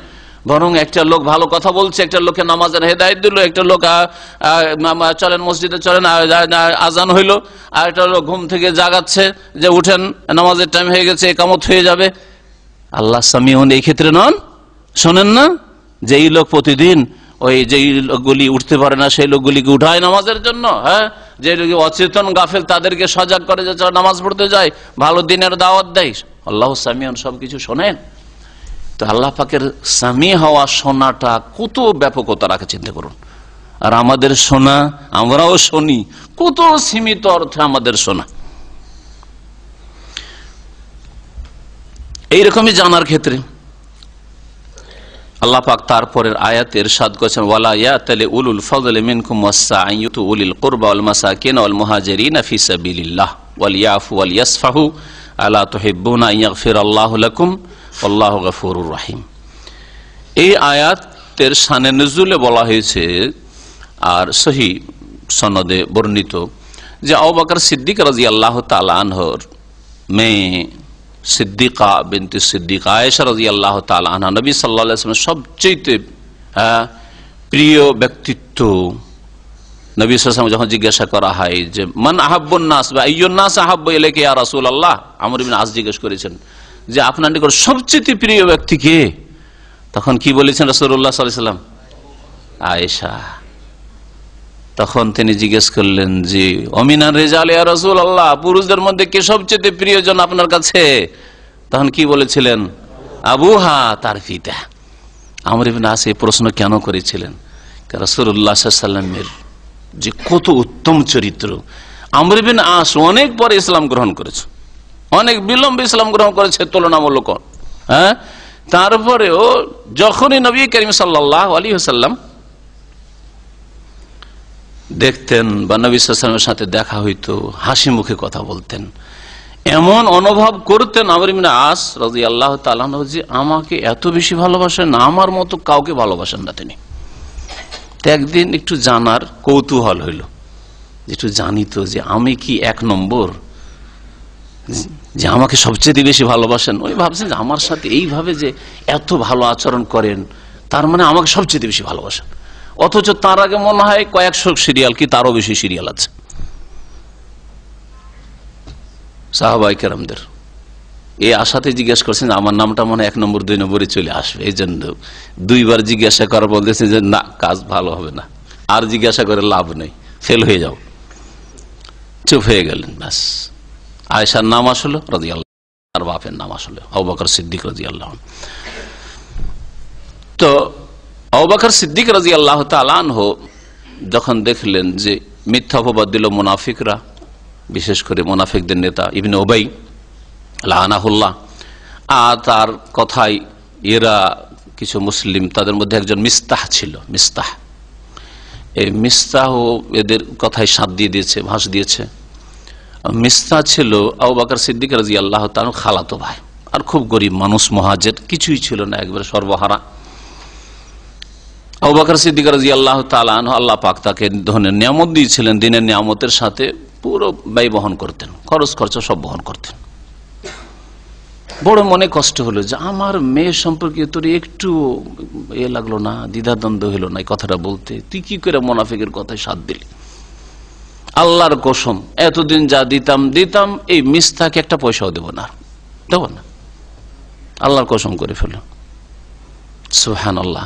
বরং একটা লোক ভালো কথা বলছে, একটা লোককে নামাজের হেদায়েত দিল, একটা লোক চলেন মসজিদে চলেন, আজান হইলো, আর একটা লোক ঘুম থেকে জাগাচ্ছে যে উঠেন, নামাজের টাইম হয়ে গেছে, একামত হয়ে যাবে। আল্লাহ সামিউন এই ক্ষেত্রে নন, শোনেন না, যেই লোক প্রতিদিন ওই যেই লোকগুলি উঠতে পারে না সেই লোকগুলিকে উঠায় নামাজের জন্য, হ্যাঁ, যে লোক অচেতন গাফেল তাদেরকে সজাগ করে যে নামাজ পড়তে যায়, ভালো দিনের দাওয়াত দেয়। আল্লাহ সামিউন, সবকিছু শোনেন। তো আল্লাহ পাকের সামি হওয়া শোনাটা কত ব্যাপকতা রাখে চিন্তা করুন। আর আমাদের শোনা, আমরাও শুনি, কত সীমিত অর্থে আমাদের শোনা। এইরকমই জানার ক্ষেত্রে আল্লাহ পাক তারপরের আয়াতে ইরশাদ করেছেন, ওয়ালা ইয়াতালি উলুল ফাযলি মিনকুম ওয়াসসাআ ইউতু উলিল কুরবা ওয়াল মাসাকিন ওয়াল মুহাজিরিনা ফি সাবিলিল্লাহ ওয়াল ইয়াফু ওয়াল ইয়াসফাহু আলা তুহিব্বুনা আন ইয়াগফিরাল্লাহু লাকুম আল্লাহু গফুরুর রহিম। এই আয়াতের শানে নুজুলে বলা হয়েছে আর সহি সনদে বর্ণিত যে আবু বকর সিদ্দিক রাদিয়াল্লাহু তাআলা আনহুর মেয়ে সিদ্দিকা বিনতে সিদ্দিক আয়েশা রাদিয়াল্লাহু তাআলা আনহা নবী সাল্লাল্লাহু আলাইহি ওয়াসাল্লামের সবচেয়ে প্রিয় ব্যক্তিত্ব। নবী সাল্লাল্লাহু আলাইহি ওয়াসাল্লাম যখন জিজ্ঞাসা করা হয় যে মান আহাব্বুন নাস বা আইয়ুন নাস আহাব্বু ইলাইকা ইয়া রাসূলুল্লাহ, আমর ইবনে আস জিজ্ঞেস করেছেন যে আপনার নিকট সবচেয়ে প্রিয় ব্যক্তি কে? তখন কি বলেছেন রাসূলুল্লাহ সাল্লাল্লাহু আলাইহি ওয়াসাল্লাম? আয়েশা। তখন তিনি জিজ্ঞেস করলেন যে অমিনার রিজাল ইয়া রাসূলুল্লাহ, পুরুষদের মধ্যে কে সবচেয়ে প্রিয়জন আপনার কাছে? তখন কি বলেছিলেন? আবুহা, তার পিতা। আমর ইবনে আস এই প্রশ্ন কেন করেছিলেন? রাসূলুল্লাহ সাল্লাল্লাহু আলাইহি ওয়াসাল্লামের যে কত উত্তম চরিত্র। আমর ইবনে আস অনেক পরে ইসলাম গ্রহণ করেছে, অনেক বিলম্বে ইসলাম গ্রহণ করেছে তুলনামূলক, হ্যাঁ। তারপরেও যখনই নবী করিম সাল্লাল্লাহু আলাইহি ওয়াসাল্লাম দেখতেন বা নবী সাল্লাল্লাহু আলাইহি ওয়াসাল্লামের সাথে দেখা হইতো, হাসি মুখে কথা বলতেন, এমন অনুভব করতেন আমর ইবনে আস রাদিয়াল্লাহু তাআলা আনহু যে আমাকে এত বেশি ভালোবাসেন, আমার মতো কাউকে ভালোবাসেন না তিনি। একদিন একটু জানার কৌতূহল হইল, একটু জানি তো যে আমি কি এক নম্বর, যে আমাকে সবচেয়ে বেশি ভালোবাসেন। ওই ভাবছেন যে আমার সাথে এইভাবে যে এত ভালো আচরণ করেন, তার মানে আমাকে সবচেয়ে বেশি ভালোবাসেন। অথচ তার আগে মনে হয় কয়েকশো সিরিয়াল কি তারও বেশি সিরিয়াল আছে সাহাবায়ে কেরামদের। এই আশাতে জিজ্ঞেস করছেন আমার নামটা মনে হয় 1 নম্বর 2 নম্বরে চলে আসবে, এই জন্য 2বার জিজ্ঞাসা করার বলতেছে যে না, কাজ ভালো হবে না, আর জিজ্ঞাসা করে লাভ নেই, ফেল হয়ে যাও। চুপ হয়ে গেলেন। ব্যাস, আয়েশার নাম আসলো রাদিয়াল্লাহু, আর বাপের নাম আসলো আবু বকর সিদ্দিক রাদিয়াল্লাহু। তো আবু বকর সিদ্দিক রাদিয়াল্লাহু তাআলা আনহু যখন দেখলেন যে মিথ্যা অপবাদ দিল মুনাফিকরা, বিশেষ করে মুনাফিকদের নেতা ইবনে উবাই লাআনাহুল্লাহ, আর তার কথাই এরা কিছু মুসলিম, তাদের মধ্যে একজন মিস্তাহ ছিল, মিস্তাহ, এই মিস্তাহ এদের কথায় সাথ দিয়ে দিয়েছে, ভাঁজ দিয়েছে। মিস্তাহ ছিল আবু বকর সিদ্দিক রাদিয়াল্লাহু তাআলা খালাতো ভাই, আর খুব গরিব মানুষ, মুহাজির, কিছুই ছিল না, একবারে সর্বহারা। আবু বকর সিদ্দিক রাদিয়াল্লাহু তাআলা আনহু, আল্লাহ পাক তাকে ধনের নিয়ামত দিয়েছিলেন, দিনের নিয়ামতের সাথে পুরো ব্যয় বহন করতেন, খরচ খরচা সব বহন করতেন। বড় মনে কষ্ট হলো যে আমার মেয়ে সম্পর্কে তোর একটু লাগলো না, দ্বিধাদ্বন্দ্ব হলো না এই কথাটা বলতে, তুই কি করে মুনাফিকের কথায় সাথ দিলি? আল্লাহর কসম, এতদিন যা দিতাম এই মিস্তাকে একটা পয়সাও দেব না, আল্লাহর কসম করে ফেলো। সুবহানাল্লাহ।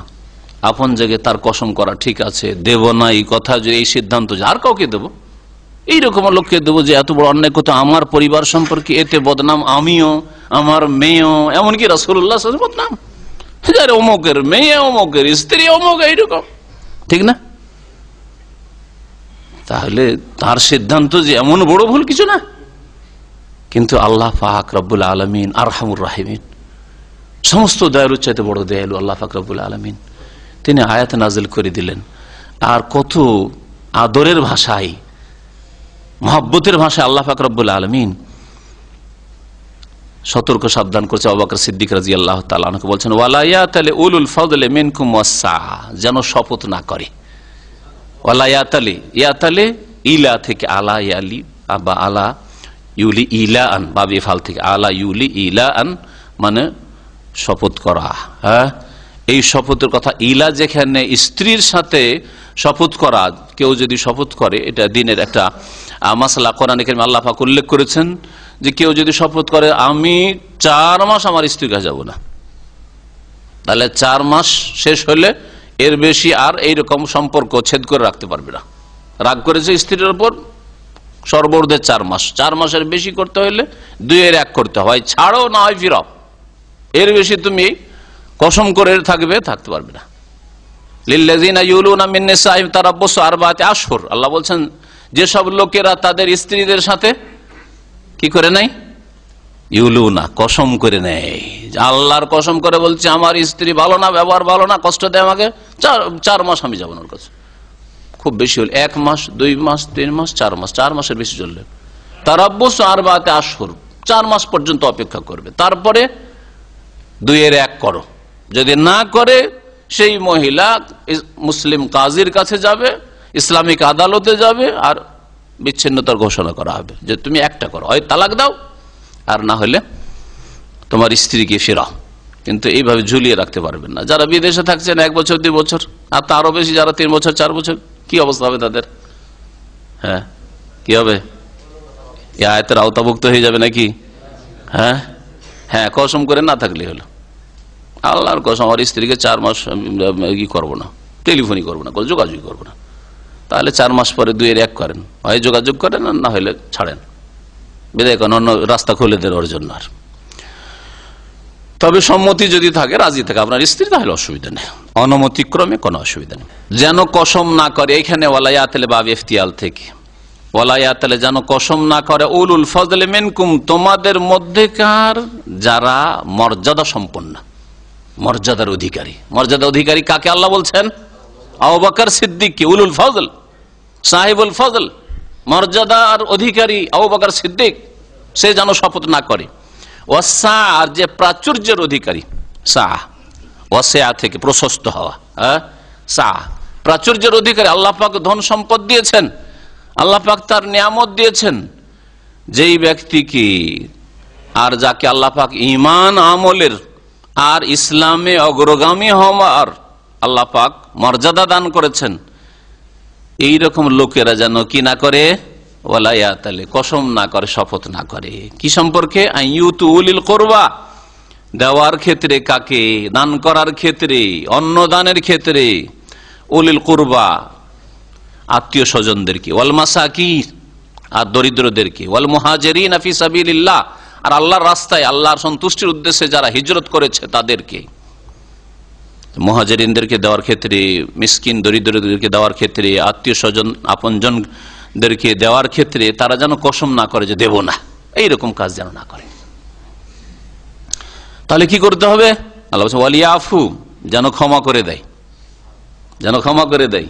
আপন জায়গায় তার কসম করা ঠিক আছে, দেব না এই কথা, যে এই সিদ্ধান্ত যে আর কাউকে দেবো, এইরকম লোককে দেবো যে এত বড় অন্যায় কথা, আমার পরিবার সম্পর্কে এতে বদনাম আমিও, আমার মেয়েও, এমনকি রাসূলুল্লাহ সাল্লাল্লাহু আলাইহি ওয়াসাল্লাম বদনাম, অমুকের মেয়ে, অমুকের স্ত্রী, অমুক, এইরকম, ঠিক না? তাহলে তার সিদ্ধান্ত যে এমন বড় ভুল কিছু না। কিন্তু আল্লাহ পাক রব্বুল আলামিন আরহামুর রাহিমিন, সমস্ত দয়ালুর চাইতে বড় দয়ালু আল্লাহ পাক রব্বুল আলামিন, তিনি আয়াত নাজিল করে দিলেন। আর কত আদরের ভাষায়, মহব্বতের ভাষায় আল্লাহ পাক রব্বুল আলামিন সতর্ক সাবধান করছে আবু বকর সিদ্দিক রাদিয়াল্লাহু তাআলা আনহু, বলছেন ওয়ালা ইয়াতালি উলুল ফাদলি মিনকুম ওয়াসসা, যেন শপথ না করে। ওয়ালা ইয়াতালি, ইয়াতালি ইলা থেকে আলা ইয়ালি, বা আলা ইউলি ইলা আন, বাবে ফাল থেকে আলা ইউলি ইলা আন, মানে শপথ করা। হ্যাঁ, এই শপথের কথা, ইলা যেখানে স্ত্রীর সাথে শপথ করা, কেউ যদি শপথ করে, এটা দিনের একটা মাসলা, কোরআনে কারিমে আল্লাহ পাক উল্লেখ করেছেন যে কেউ যদি শপথ করে আমি 4 মাস আমার স্ত্রীর কাছে যাব না, তাহলে 4 মাস শেষ হলে এর বেশি আর এইরকম সম্পর্ক ছেদ করে রাখতে পারবে না। রাগ করেছে স্ত্রীর উপর, সর্বর্ধে 4 মাস, 4 মাসের বেশি করতে হলে 2-1 করতে হয়, ছাড়ো না হয় ফিরাও। এর বেশি তুমি কসম করে থাকতে পারবে না। লিল্লাযিনা ইউলুনা মিন নিসাইহিম তারাব্বুসু আরবাআতি আশহুর, আল্লাহ বলছেন যেসব লোকেরা তাদের স্ত্রীদের সাথে কি করে নেয়, ইউলুনা কসম করে নেয়, আল্লাহর কসম করে বলছে আমার স্ত্রী ভালো না, ব্যবহার ভালো না, কষ্ট দেয় আমাকে, 4 মাস আমি যাবো না ওর কাছে। খুব বেশি হলে 1 মাস, 2 মাস, 3 মাস, 4 মাস, 4 মাসের বেশি চললে তারাব্বুসু আরবাআতি আশহুর, 4 মাস পর্যন্ত অপেক্ষা করবে, তারপরে 2-1 করো। যদি না করে সেই মহিলা মুসলিম কাজীর কাছে যাবে, ইসলামিক আদালতে যাবে, আর বিচ্ছিন্নতার ঘোষণা করা হবে যে তুমি একটা করো, হয় তালাক দাও আর না হলে তোমার স্ত্রীকে ফেরাও। কিন্তু এইভাবে ঝুলিয়ে রাখতে পারবেন না। যারা বিদেশে থাকছেন 1 বছর 2 বছর, আর তারও বেশি যারা 3 বছর 4 বছর, কি অবস্থা হবে তাদের? হ্যাঁ, কি হবে? এই আয়াতের আওতাভুক্ত হয়ে যাবে নাকি? হ্যাঁ হ্যাঁ, কসম করে না থাকলে হলো, আল্লাহর কসম আমার স্ত্রীকে 4 মাস কি করবো না, টেলিফোনই করবো না, যোগাযোগ করবো না। তাহলে 4 মাস পরে 2-1 করেন, হয় যোগাযোগ করেন আর না হলে ছাড়েন, বিদায় করেন, অন্য রাস্তা খুলে দেন ওর জন্য। আর তবে সম্মতি যদি থাকে, রাজি থাকে আপনার স্ত্রী, তাহলে অসুবিধা নেই, অনুমতিক্রমে কোনো অসুবিধা নেই। যেন কসম না করে, এখানে ওয়ালায়াতলে বাব ইফতিয়াল থেকে ওয়ালায়াতলে যেন কসম না করে উলুল ফজলে মিনকুম, তোমাদের মধ্যেকার যারা মর্যাদা সম্পন্ন, মর্যাদার অধিকারী। মর্যাদা অধিকারী কাকে আল্লাহ বলছেন? আবু বকর সিদ্দিককে উলুল ফজল, সাহিবুল ফজল, মর্যাদার অধিকারী আবু বকর সিদ্দিক, সে যেন শপথ না করে। ওয়াসা, আর যে প্রাচুর্যের অধিকারী, সাহ ওয়াসা থেকে প্রশস্ত হওয়া, সাহ প্রাচুর্যের অধিকারী, আল্লাহ পাক ধন সম্পদ দিয়েছেন, আল্লাহ পাক তার নিয়ামত দিয়েছেন, যেই ব্যক্তিকে আর যাকে আল্লাহ পাক ঈমান আমলের আর ইসলামে অগ্রগামী হওয়ার আল্লাহ পাক মর্যাদা দান করেছেন, এইরকম লোকেরা যেন কি না করে, ওয়ালায়াতালে কসম না করে, শপথ না করে। কি সম্পর্কে? আইয়ুতু উলিল কুরবা, দেওয়ার ক্ষেত্রে, কাকে দান করার ক্ষেত্রে, অন্ন দানের ক্ষেত্রে, উলিল কুরবা আত্মীয় স্বজনদেরকে, ওয়াল মাসাকিন আর দরিদ্রদেরকে, ওয়াল মুহাজিরিন ফি সাবিলিল্লাহ আর আল্লাহর রাস্তায় আল্লাহর সন্তুষ্টির উদ্দেশ্যে যারা হিজরত করেছে তাদেরকে, মুহাজিরিনদেরকে দেওয়ার ক্ষেত্রে, মিসকিন দরিদ্রদেরকে দেওয়ার ক্ষেত্রে, আত্মীয় স্বজন আপনজনদেরকে দেওয়ার ক্ষেত্রে তারা যেন কসম না করে যে দেব না, এইরকম কাজ যেন না করে। তাহলে কি করতে হবে? আল্লাহ বলছে ওয়ালিয়াফু, যেন ক্ষমা করে দেয়, যেন ক্ষমা করে দেয়।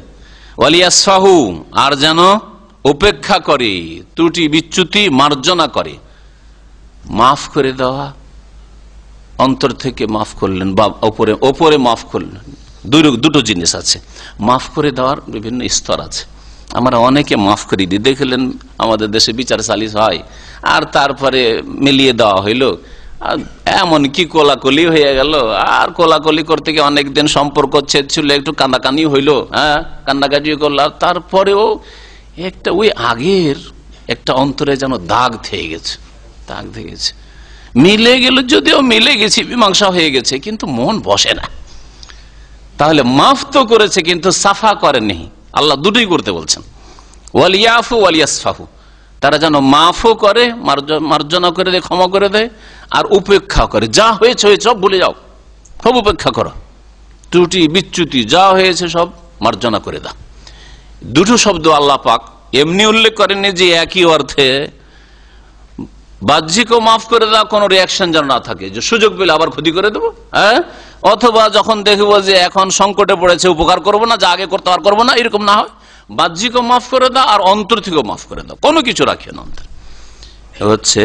ওয়ালিয়াসফাহু, আর যেন উপেক্ষা করে, ত্রুটি বিচ্যুতি মার্জনা করে। মাফ করে দেওয়া, অন্তর থেকে মাফ করলেন বা ওপরে মাফ করলেন, দুটো জিনিস আছে। মাফ করে দেওয়ার বিভিন্ন স্তর আছে। আমরা অনেকে মাফ করে দিই, দেখলেন আমাদের দেশে বিচার সালিস হয় আর তারপরে মিলিয়ে দেওয়া হইলো, এমন কি কোলাকুলি হয়ে গেল, আর কোলাকুলি করতে গিয়ে অনেকদিন সম্পর্ক ছেদ ছিল, একটু কান্দাকানি হইলো, হ্যাঁ কান্দাকাটি করলো, তারপরেও একটা ওই আগের একটা অন্তরে যেন দাগ থেকে গেছে, দাগ থেকে গেছে, মিলে গেল, যদিও মিলে গেছি, মীমাংসা হয়ে গেছে, কিন্তু মন বসে না। তাহলে মাফ তো করেছে কিন্তু সাফা করেনি। আল্লাহ দুটোই করতে বলছেন, ওয়ালিয়াফু ওয়ালিয়াসফাহু, তারা যেন মাফও করে, মার্জনা করে দেয়, ক্ষমা করে দেয়, আর উপেক্ষা করে, যা হয়েছে হয়েছে সব ভুলে যাও, সব উপেক্ষা করো, ত্রুটি বিচ্যুতি যা হয়েছে সব মার্জনা করে দাও। দুটো শব্দ আল্লাহ পাক এমনি উল্লেখ করেননি যে একই অর্থে বাহ্যিকও মাফ করে দাও, কোন রিয়াকশন যেন না থাকে যে সুযোগ পেলে আবার ক্ষতি করে দেবো, হ্যাঁ, অথবা যখন দেখবো যে এখন সংকটে পড়েছে উপকার করবো না, যা আগে করতে আর করবো না, এরকম না হয়। বাহ্যিকও মাফ করে দাও আর অন্তর থেকেও মাফ করে দাও, কোনো কিছু রাখিও না অন্তর। হচ্ছে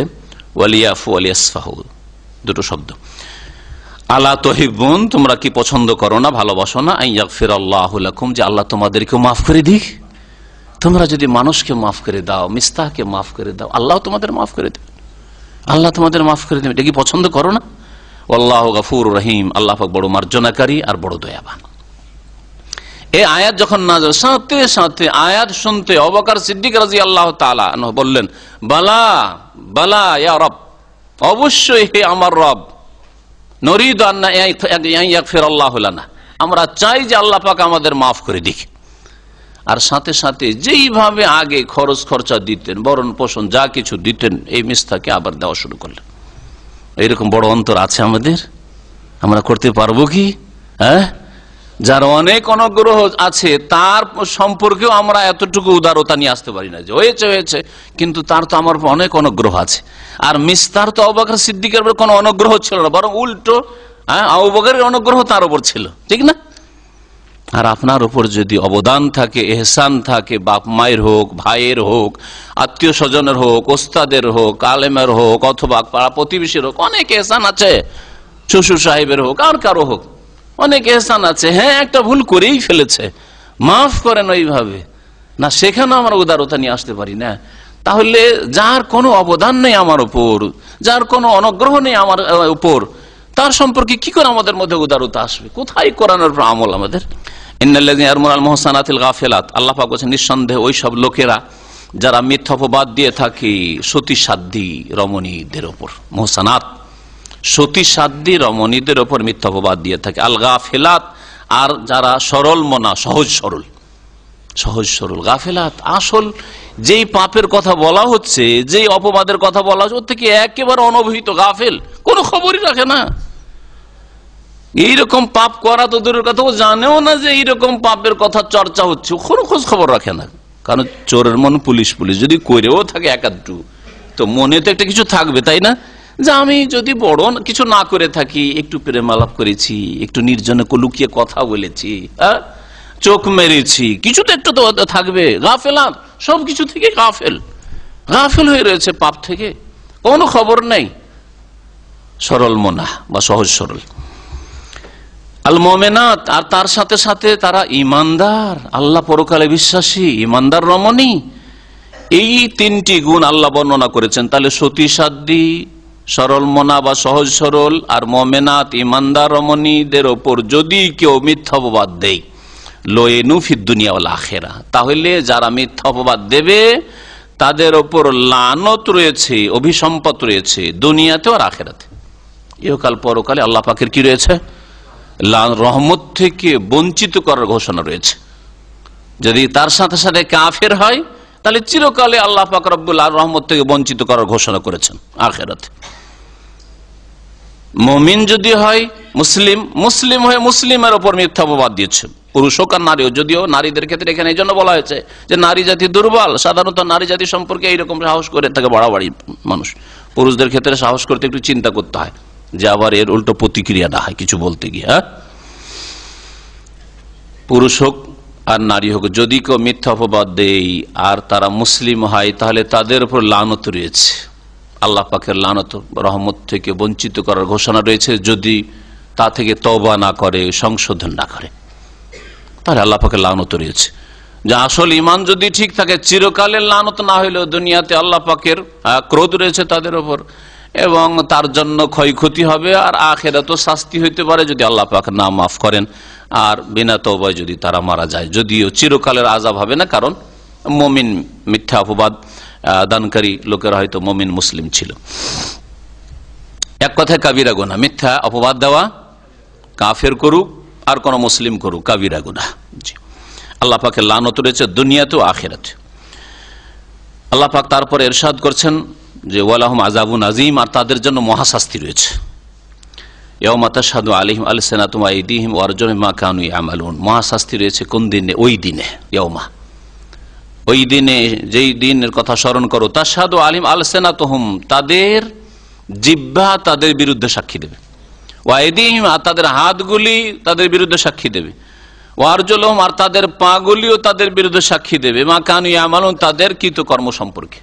ওয়ালিয়াফু ওয়ালিয়াসফাহু, দুটো শব্দ। আলা তুহিব্বুন, তোমরা কি পছন্দ করো না, ভালোবাসো না, আন ইয়াগফিরাল্লাহু লাকুম, যে আল্লাহ তোমাদেরকে মাফ করে দিক। তোমরা যদি মানুষকে মাফ করে দাও, মিস্তাহকে মাফ করে দাও, আল্লাহ তোমাদের মাফ করে দেবে, আল্লাহ তোমাদের মাফ করে দেবে। এটা কি পছন্দ করো না? আল্লাহু গফুরুর রহিম, আল্লাহ পাক বড় মার্জনাকারী আর বড় দয়াবান। এই আয়াত যখন নাযিল, সাথে সাথে আয়াত শুনতে আবু বকর সিদ্দিক রাদিয়াল্লাহু তাআলা আনহু বললেন, বালা বালা ইয়া রব, অবশ্যই হে আমার রব, নরিদু আন ইয়াগফিরাল্লাহু লানা, আমরা চাই যে আল্লাহ পাক আমাদের মাফ করে দিক। আর সাথে সাথে যেইভাবে আগে খরচ খরচা দিতেন, ভরণ পোষণ যা কিছু দিতেন, এই মিস্তাকে আবার দেওয়া শুরু করলেন। এইরকম বড় অন্তর আছে আমাদের? আমরা করতে পারবো কি? হ্যাঁ, যার অনেক অনুগ্রহ আছে তার সম্পর্কেও আমরা এতটুকু উদারতা নিয়ে আসতে পারি না, যে হয়েছে হয়েছে, কিন্তু তার তো আমার অনেক অনুগ্রহ আছে। আর মিস্তার তো আবু বকর সিদ্দিকের উপর কোনো অনুগ্রহ ছিল না, বরং উল্টো, আবু বকরের অনুগ্রহ তার উপর ছিল, ঠিক না? আর আপনার উপর যদি অবদান থাকে, এহসান থাকে, বাপ মায়ের হোক, ভাইয়ের হোক, আত্মীয় স্বজনের হোক, ওস্তাদের হোক, আলেমের হোক, অথবা পাড়া প্রতিবেশীর হোক, অনেক এহসান আছে, শ্বশুর সাহেবের হোক, আর কারো হোক, অনেক এহসান আছে। হ্যাঁ, একটা ভুল করেই ফেলেছে, মাফ করেন ওইভাবে না, সেখানে আমরা উদারতা নিয়ে আসতে পারি না। তাহলে যার কোনো অবদান নেই আমার উপর, যার কোনো অনুগ্রহ নেই আমার উপর, তার সম্পর্কে কি করে আমাদের মধ্যে উদারতা আসবে? কোথায় কোরআনের আমল আমাদের? ইন্নাল্লাযীনা ইয়ারমুনাল মুহসানাতিল গাফিলাত, আল্লাহ পাক বলেছেন নিঃসন্দেহে ওই সব লোকেরা যারা মিথ্যা অপবাদ দিয়ে থাকে সতীসাধ্যী রমণীদের উপর। মুহসানাত, সতীসাধ্যী রমণীদের উপর মিথ্যা অপবাদ দিয়ে থাকে। আল গাফিলাত, আর যারা সরল মনা, সহজ সরল, সহজ সরল। গাফিলাত আসল যেই পাপের কথা বলা হচ্ছে, যেই অপবাদের কথা বলা হচ্ছে, ওর থেকে একেবারে অনভিহিত, গাফেল, কোনো খবরই রাখে না। এইরকম পাপ করা তো দূরের কথা, ও জানেও না যে এইরকম পাপের কথা চর্চা হচ্ছে, কোনো খোঁজ খবর রাখে না। কারণ চোরের মন পুলিশ পুলিশ, যদি করেও থাকে একাধটু, তো মনে তো একটা কিছু থাকবে, তাই না? যে আমি যদি বড় কিছু না করে থাকি, একটু প্রেম আলাপ করেছি, একটু নির্জনে লুকিয়ে কথা বলেছি, চোখ মেরেছি, কিছু তো একটু তো থাকবে। গাফেলাত, সবকিছু থেকে গাফেল, গাফেল হয়ে রয়েছে পাপ থেকে, কোনো খবর নেই। সরল মনা বা সহজ সরল। আল মুমিনাত, আর তার সাথে সাথে তারা ইমানদার, আল্লাহ পরকালে বিশ্বাসী, ইমানদার রমণী। এই তিনটি গুণ আল্লাহ বর্ণনা করেছেন। তাহলে সতীসাধ্যী, সরল মনা বা সহজ সরল, আর মুমিনাত ইমানদার রমণীদের ওপর যদি কেউ মিথ্যা অপবাদ দেয়, লয়েনু ফিদ দুনিয়া ওয়াল আখিরা, তাহলে যারা মিথ্যা অপবাদ দেবে তাদের ওপর লানত রয়েছে, অভিসম্পদ রয়েছে, দুনিয়াতে আর আখিরাতে, ইহকাল পরকালে আল্লাহ পাকের কি রয়েছে? রহমত থেকে বঞ্চিত করার ঘোষণা রয়েছে। যদি তার সাথে সাথে কাফের হয়, তাহলে চিরকালে আল্লাহ পাক রব্বুল আলামিন রহমত থেকে বঞ্চিত করার ঘোষণা করেছেন আখিরাতে। মুমিন যদি হয়, মুসলিম, মুসলিম হয়ে মুসলিমের উপর মিথ্যা অপবাদ দিয়েছে, পুরুষ হোক আর নারী হোক। যদিও নারীদের ক্ষেত্রে এখানে এই জন্য বলা হয়েছে যে নারী জাতি দুর্বল, সাধারণত নারী জাতি সম্পর্কে এইরকম সাহস করে থাকে বাড়াবাড়ি মানুষ। পুরুষদের ক্ষেত্রে সাহস করতে একটু চিন্তা করতে হয়, যে আবার এর উল্টো প্রতিক্রিয়া না হয় কিছু বলতে গিয়ে। হ্যাঁ, পুরুষ হোক আর নারী হোক, যদি কেউ মিথ্যা অপবাদ দেয় আর তারা মুসলিম হয়, তাহলে তাদের উপর লানত রয়েছে, আল্লাহ পাকের লানত, রহমত থেকে বঞ্চিত করার ঘোষণা রয়েছে। যদি তা থেকে তওবা না করে, সংশোধন না করে, তাহলে আল্লাহ পাকের লানত রয়েছে। যে আসল ইমান যদি ঠিক থাকে, চিরকালের লানত না হইলেও দুনিয়াতে আল্লাহ পাকের ক্রোধ রয়েছে তাদের উপর, এবং তার জন্য ক্ষয়ক্ষতি হবে, আর আখিরাতেও শাস্তি হইতে পারে যদি আল্লাহ পাক না মাফ করেন, আর বিনা তওবায় যদি তারা মারা যায়। যদিও চিরকালের আযাব হবে না, কারণ মুমিন, মিথ্যা অপবাদ দানকারী লোকেরা হয়তো মুমিন মুসলিম ছিল। এক কথায় কাবিরা গুনাহ, মিথ্যা অপবাদ দেওয়া, কাফের করুক আর কোন মুসলিম করুক, কাবিরা গুনাহ। জি, আল্লাহ পাকের লানত রয়েছে দুনিয়াতে ও আখিরাতে। আল্লাহ পাক তারপরে ইরশাদ করছেন যে ওয়ালাহুম আযাবুন আযীম, আর তাদের জন্য মহাশাস্তি রয়েছে। ইয়াওমা তাশহাদু আলাইহিম আলসিনাতুহুম ওয়া আইদিহিম ওয়া আরজুলুহুম বিমা কানু ইয়ামালুন। মহাশাস্তি রয়েছে কোন দিনে? ওই দিনে, ইয়াওমা, ওই দিনে, যেই দিনের কথা স্মরণ করো। তাশহাদু আলাইহিম আলসিনাতুহুম, তাদের জিহ্বা তাদের বিরুদ্ধে সাক্ষী দেবে, ওয়া আইদিহিম, আর তাদের হাতগুলি তাদের বিরুদ্ধে সাক্ষী দেবে, ওয়া আরজুলুহুম, আর তাদের পাগুলিও তাদের বিরুদ্ধে সাক্ষী দেবে, বিমা কানু ইয়ামালুন, তাদের কৃতকর্ম সম্পর্কে,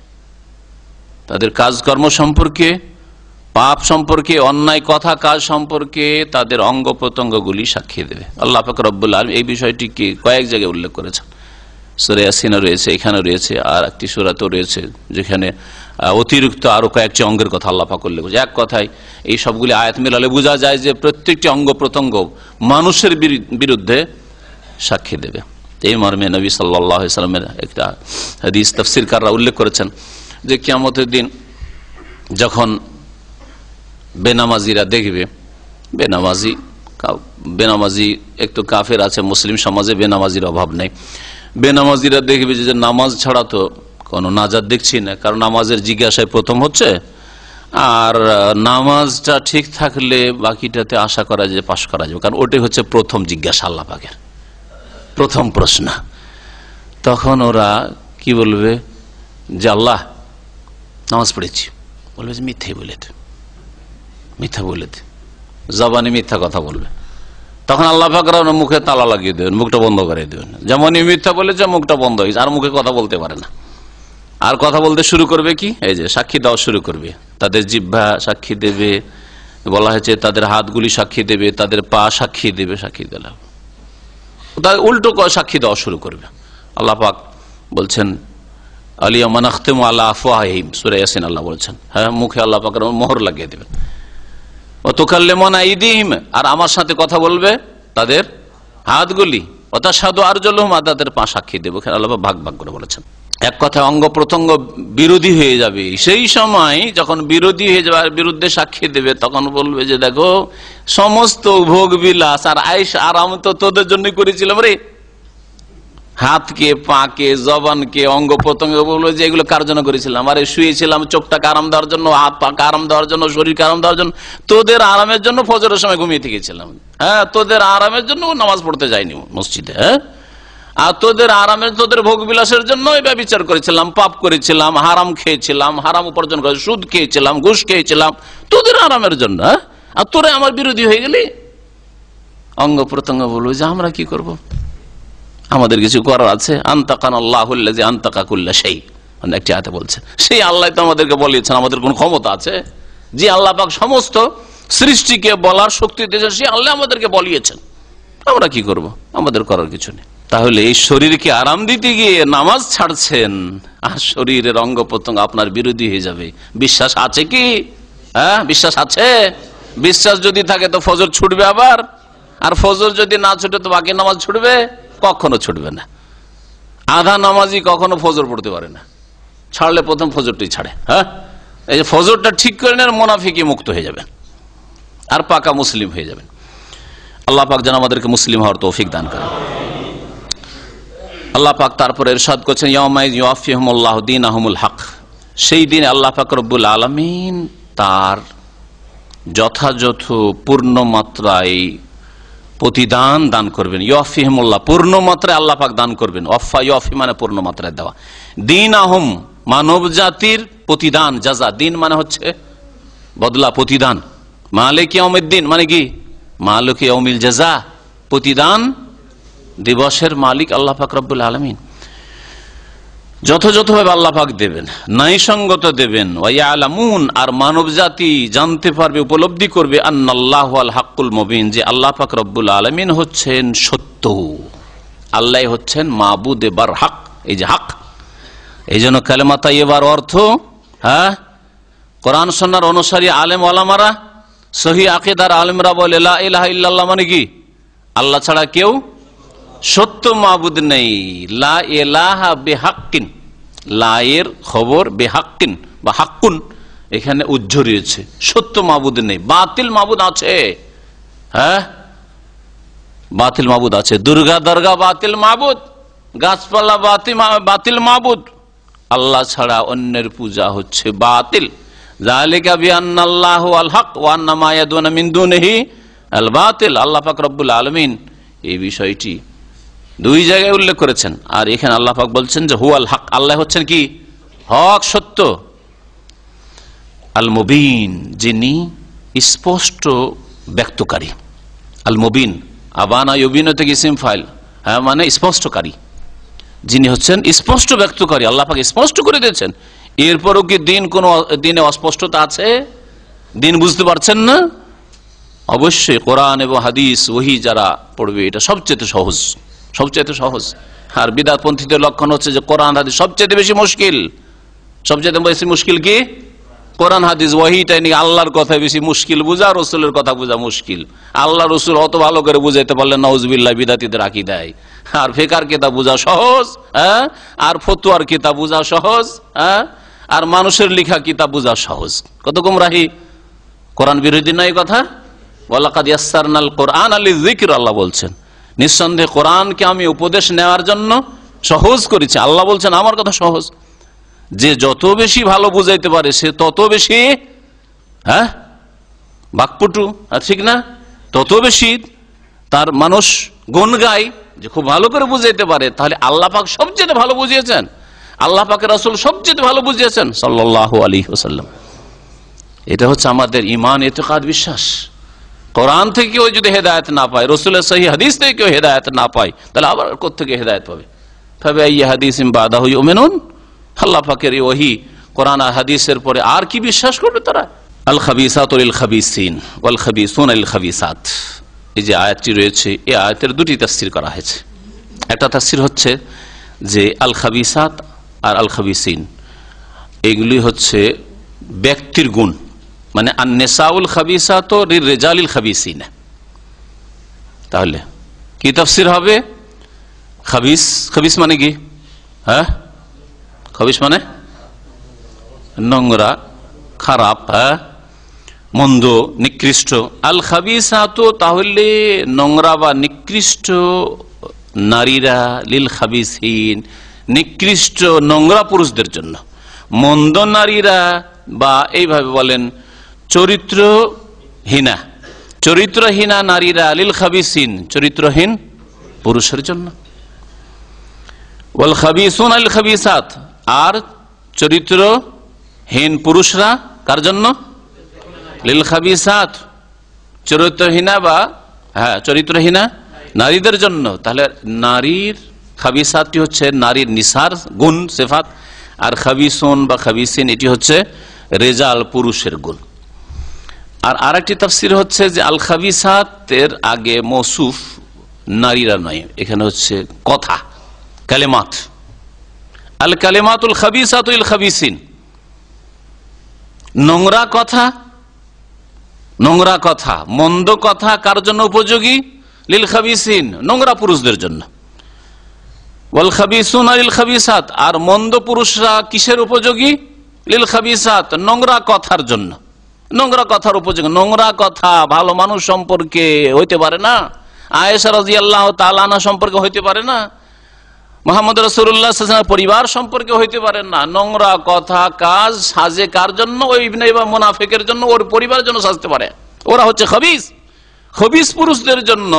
তাদের কাজকর্ম সম্পর্কে, পাপ সম্পর্কে, অন্যায় কথা কাজ সম্পর্কে তাদের অঙ্গ প্রত্যঙ্গগুলি সাক্ষী দেবে। আল্লাহ পাক রব্বুল আলামিন এই বিষয়টিকে কয়েক জায়গায় উল্লেখ করেছেন। সূরা ইয়াসিনে রয়েছে, এখানে রয়েছে, আর একটি সূরাতেও রয়েছে, যেখানে অতিরিক্ত আরো কয়েকটি অঙ্গের কথা আল্লাহ পাক উল্লেখ করেছে। এক কথায় এই সবগুলি আয়াত মিলালে বোঝা যায় যে প্রত্যেকটি অঙ্গ প্রত্যঙ্গ মানুষের বিরুদ্ধে সাক্ষী দেবে। এই মর্মে নবী সাল্লাল্লাহু আলাইহি ওয়াসাল্লামের একটা হাদিস তাফসীরকাররা উল্লেখ করেছেন যে কিয়ামতের দিন যখন বেনামাজিরা দেখবে বেনামাজি বেনামাজি একটু কাফের আছে, মুসলিম সমাজে বেনামাজির অভাব নেই। বেনামাজিরা দেখবে যে নামাজ ছাড়া তো কোনো নাজাত দেখছি না, কারণ নামাজের জিজ্ঞাসায় প্রথম হচ্ছে, আর নামাজটা ঠিক থাকলে বাকিটাতে আশা করা যায় পাশ করা যাবে, কারণ ওটাই হচ্ছে প্রথম জিজ্ঞাসা আল্লাহ পাকের, প্রথম প্রশ্ন। তখন ওরা কি বলবে যে আল্লাহ নামাজ পড়েছি, বলবে যে মিথ্যে বলে দে, মিথ্যা বলে দে, জবানে মিথ্যা কথা বলবে। তখন আল্লাহ পাক মুখে তালা লাগিয়ে দেবেন, মুখটা বন্ধ করে দেবেন, যেমনই মিথ্যা বলেছে মুখটা বন্ধ হয়েছে, আর মুখে কথা বলতে পারে না। আর কথা বলতে শুরু করবে কি, এই যে সাক্ষী দেওয়া শুরু করবে, তাদের জিহ্বা সাক্ষী দেবে, বলা হয়েছে তাদের হাতগুলি সাক্ষী দেবে, তাদের পা সাক্ষী দেবে, সাক্ষী দিলাম তাদের উল্টো সাক্ষী দেওয়া শুরু করবে। আল্লাহ পাক বলছেন আলিয়ামান আখতিমু আলা আফওয়াহিহিম, সূরা ইয়াসিন আল্লাহ বলছেন, হ্যাঁ মুখে আল্লাহ পাকের মোহর লাগিয়ে দেবেন। ওয়া তুকাল্লিমুনা আইদিহিম, আর আমার সাথে কথা বলবে তাদের হাতগুলি, ওয়া তাশহাদু আরজুলুহুম, আর তাদের পা সাক্ষী দেবে। আল্লাহ পাক ভাগ ভাগ করে বলেছেন। এক কথা অঙ্গ প্রত্যঙ্গ বিরোধী হয়ে যাবে, সেই সময় যখন বিরোধী হয়ে যাবে আর বিরুদ্ধে সাক্ষী দেবে, তখন বলবে যে দেখো সমস্ত ভোগ বিলাস আর আয়েশ আরাম তো তোদের জন্য করেছিলাম রে। হাতকে, পাকে, জবানকে, অঙ্গ প্রত্যঙ্গ বলবে যে এগুলো কার জন্য করেছিলাম, আরে শুয়েছিলাম চোখটাকে আরাম দেওয়ার জন্য, হাত পাকে আরাম দেওয়ার জন্য, শরীরকে আরাম দেওয়ার জন্য, তোদের আরামের জন্য ফজরের সময় ঘুমিয়ে থেকেছিলাম, হ্যাঁ তোদের আরামের জন্য নামাজ পড়তে যাইনি মসজিদে, হ্যাঁ আর তোদের আরামের তোদের ভোগ বিলাসের জন্য ব্যভিচার করেছিলাম, পাপ করেছিলাম, হারাম খেয়েছিলাম, হারাম উপার্জন করে সুদ খেয়েছিলাম, ঘুষ খেয়েছিলাম, তোদের আরামের জন্য, আর তোরা আমার বিরোধী হয়ে গেলি। অঙ্গ প্রত্যঙ্গ বলবো যে আমরা কি করব, আমাদের কিছু করার আছে। আনতাকান আল্লাহুল্লাযী আনতাকা কুল্লা শাই, একটি আয়াতে বলছে, সেই আল্লাহ তো আমাদেরকে বলিয়েছেন, আমাদের কোন ক্ষমতা আছে? যে আল্লাহ পাক সমস্ত সৃষ্টিকে বলার শক্তি দিয়েছেন, সেই আল্লাহ আমাদেরকে বলিয়েছেন, আমরা কি করব, আমাদের করার কিছু নেই। তাহলে এই শরীরকে আরাম দিতে গিয়ে নামাজ ছাড়ছেন, আর শরীরের অঙ্গ প্রত্যঙ্গ আপনার বিরোধী হয়ে যাবে। বিশ্বাস আছে কি? হ্যাঁ বিশ্বাস আছে। বিশ্বাস যদি থাকে তো ফজর ছুটবে আবার, আর ফজর যদি না ছুটে তো বাকি নামাজ ছুটবে? কখনো ছুটবে না। আধা নামাজি কখনো ফজর পড়তে পারে না, ছাড়লে প্রথম ফজরটাই ছাড়ে। হ্যাঁ এই যে ফজরটা ঠিক করে নেন, মুনাফিকি মুক্ত হয়ে যাবেন আর পাকা মুসলিম হয়ে যাবেন। আল্লাহ পাক যেন আমাদেরকে মুসলিম হওয়ার তৌফিক দান করেন। আল্লাহ পাক তারপরে ইরশাদ করছেন ইয়াউমাইয ইউওয়াফিহুমুল্লাহু দীনাহুমুল হক, সেই দিন আল্লাহ পাক রব্বুল আলামিন তার যথাযথ পূর্ণ মাত্রায় প্রতিদান দান করবেন। ইউওয়াফিহুমুল্লাহ পূর্ণ মাত্রায় আল্লাহ পাক দান করবেন। ওয়াফা ইউওয়াফি মানে পূর্ণ মাত্রায় দেওয়া, দীনাহুম মানব জাতির প্রতিদান, জাযা, দিন মানে হচ্ছে বদলা, প্রতিদান। মালিক ইয়াউমিদ্দিন মানে কি? মালিক ইয়াউমিল জাযা, প্রতিদান দিবসের মালিক আল্লাহ পাক রব্বুল আলামিন। যথাযথভাবে আল্লাহ পাক দেবেন, ন্যায়সঙ্গত দেবেন। ওয়া ইয়ালামুন, আর মানব জাতি জানতে পারবে, উপলব্ধি করবে, আন্নাল্লাহু আল হাক্কুল মুবিন, যে আল্লাহ পাক রব্বুল আলামিন হচ্ছেন সত্য, আল্লাহ হচ্ছেন মাবুদে বার হক। এই যে হক, এই জন্য কালেমা তাইয়্যিবার অর্থ, হ্যাঁ কোরআন সুন্নাহর অনুসারী আলেম ওলামারা, সহি আকীদার আলেমরা বলে লা ইলাহা ইল্লাল্লাহ মানে কি? আল্লাহ ছাড়া কেউ সত্য মাবুদ নেই। লা ইলাহা বিহাক্কিন, লা এর খবর, বিহাক্কিন বা হাক্কুন এখানে উজ্জরিয়েছে, সত্য মাবুদ নেই, বাতিল মাবুদ আছে। হ্যাঁ বাতিল মাবুদ আছে, দুর্গা দরগা বাতিল মাবুদ, গাছপালা বাতিল মাবুদ, আল্লাহ ছাড়া অন্যের পূজা হচ্ছে বাতিল। যালিকা বিআন্নাল্লাহু আল হক ওয়া আন্না মা ইয়াদুনা মিন দুনিহি আল বাতিল। আল্লাহ পাক রব্বুল আলামিন এই বিষয়টি দুই জায়গায় উল্লেখ করেছেন, আর এখানে আল্লাহ পাক বলছেন যে হুয়াল হক, আল্লাহ হচ্ছেন কি? হক, সত্য। আল মুবিন, যিনি স্পষ্ট ব্যক্তকারী। আল মুবিন, আবানা ইউবিনু থেকে ইসম ফাইল, হ্যাঁ মানে স্পষ্টকারী, যিনি হচ্ছেন স্পষ্ট ব্যক্তকারী। আল্লাহ পাক স্পষ্ট করে দিয়েছেন। এরপরও কি কোন দিনে অস্পষ্টতা আছে? দিন বুঝতে পারছেন না? অবশ্যই কোরআন এবং হাদিস ওহী যারা পড়বে, এটা সবচেয়ে সহজ, সবচেয়ে সহজ। আর বিদআতপন্থীদের লক্ষণ হচ্ছে যে কোরআন হাদিস সবচেয়ে বেশি মুশকিল। সবচেয়ে বেশি মুশকিল কি? কোরআন হাদিস ওহীটাই নিয়ে আল্লাহর কথা বেশি মুশকিল বুঝা, রসুলের কথা বুঝা মুশকিল। আল্লাহ রসুল অত ভালো করে বুঝাইতে পারলেন নাউজুবিল্লাহ বিদাতীদের আকীদায়। আর ফিকহের কিতাব বুঝা সহজ, হ্যাঁ আর ফতোয়ার কিতাব বুঝা সহজ, হ্যাঁ আর মানুষের লেখা কিতাব বুঝা সহজ। কত গুমরাহি! কোরআন বিরোধী নয় কথা, ওয়ালাকাদ ইয়াসসারনাল কুরআন লিযিকর, আল্লাহ বলছেন নিঃসন্দেহে কোরআনকে আমি উপদেশ নেওয়ার জন্য সহজ করেছি। আল্লাহ বলছেন আমার কথা সহজ। যে যত বেশি ভালো বুঝাইতে পারে সে তত বেশি বাকপটু, ঠিক না? তত বেশি তার মানুষ গুণ গায় যে খুব ভালো করে বুঝাইতে পারে। তাহলে আল্লাহ পাক সবচেয়ে ভালো বুঝিয়েছেন, আল্লাহ পাকের রাসূল সবচেয়ে ভালো বুঝিয়েছেন সাল্লাল্লাহু আলাইহি ওয়াসাল্লাম। এটা হচ্ছে আমাদের ঈমান, ইতিকাদ, বিশ্বাস। কোরআন থেকে কেউ যদি হেদায়েত না পায়, রাসূলের সহিহ হাদিস থেকে কেউ হেদায়েত না পায়, তাহলে আবার কোত্থেকে হেদায়েত পাবে? ফাবিআইয়ি হাদিসিন বাদাহু ইউমিনুন, আল্লাহ পাকের এই ওহী কোরআন আর হাদিসের পরে আর কি বিশ্বাস করবে তারা? আল খাবিসাতু লিল খাবিসিন ওয়াল খাবিসুনা লিল খাবিসাত, এই যে আয়াতটি রয়েছে, এই আয়াতের দুটি তাফসীর করা হয়েছে। একটা তাফসীর হচ্ছে যে আল খাবিসাত আর আল খাবিসিন এগুলি হচ্ছে ব্যক্তির গুণ, মানে আন-নিসাউল খাবিসাতু লির-রিজালিল খাবিসিন। তাহলে কি তাফসীর হবে? খাবিস, খাবিস মানে কি? খাবিস মানে নোংরা, খারাপ, মন্দ, নিকৃষ্ট। আল খাবিসাতু তাহলে নোংরা বা নিকৃষ্ট নারীরা, লিল খাবিসিন নিকৃষ্ট নোংরা পুরুষদের জন্য, মন্দ নারীরা বা এইভাবে বলেন চরিত্রহীনা নারীরা, লিল খাবিসিন চরিত্রহীন পুরুষের জন্য। ওয়াল খাবিসুন আল খাবিসাত, আর চরিত্রহীন পুরুষরা কার জন্য? লিল খাবিসাত চরিত্রহীনা বা চরিত্রহীনা নারীদের জন্য। তাহলে নারীর খাবিসাতটি হচ্ছে নারীর নিসার গুণ, সিফাত, আর খাবিসুন বা খাবিসিন এটি হচ্ছে রেজাল, পুরুষের গুণ। আর আরেকটি তাফসীর হচ্ছে যে আল খাবিসাতের আগে মৌসুফ নারীরা নয়, এখানে হচ্ছে কথা, কালেমাত। আল কালেমাতুল খাবিসাতু লিল খাবিসিন, নোংরা কথা, নোংরা কথা, মন্দ কথা কার জন্য উপযোগী? লিল খাবিসিন নোংরা পুরুষদের জন্য। ওয়াল খাবিসুনা লিল খাবিসাত, আর মন্দ পুরুষরা কিসের উপযোগী? লিল খাবিসাত নোংরা কথার জন্য, নোংরা কথার উপযোগী। নোংরা কথা ভালো মানুষ সম্পর্কে হইতে পারে না, আয়েশা রাদিয়াল্লাহু তাআলা আনহা সম্পর্কে হইতে পারে না, মুহাম্মদ রাসূলুল্লাহ সাল্লাল্লাহু আলাইহি ওয়াসাল্লাম পরিবার সম্পর্কে হইতে পারে না। নোংরা কথা কাজ সাজে কার জন্য? ওই ইবনে বা মুনাফিকের জন্য, ওর পরিবারের জন্য সাজতে পারে। ওরা হচ্ছে খাবিস। খাবিস পুরুষদের জন্য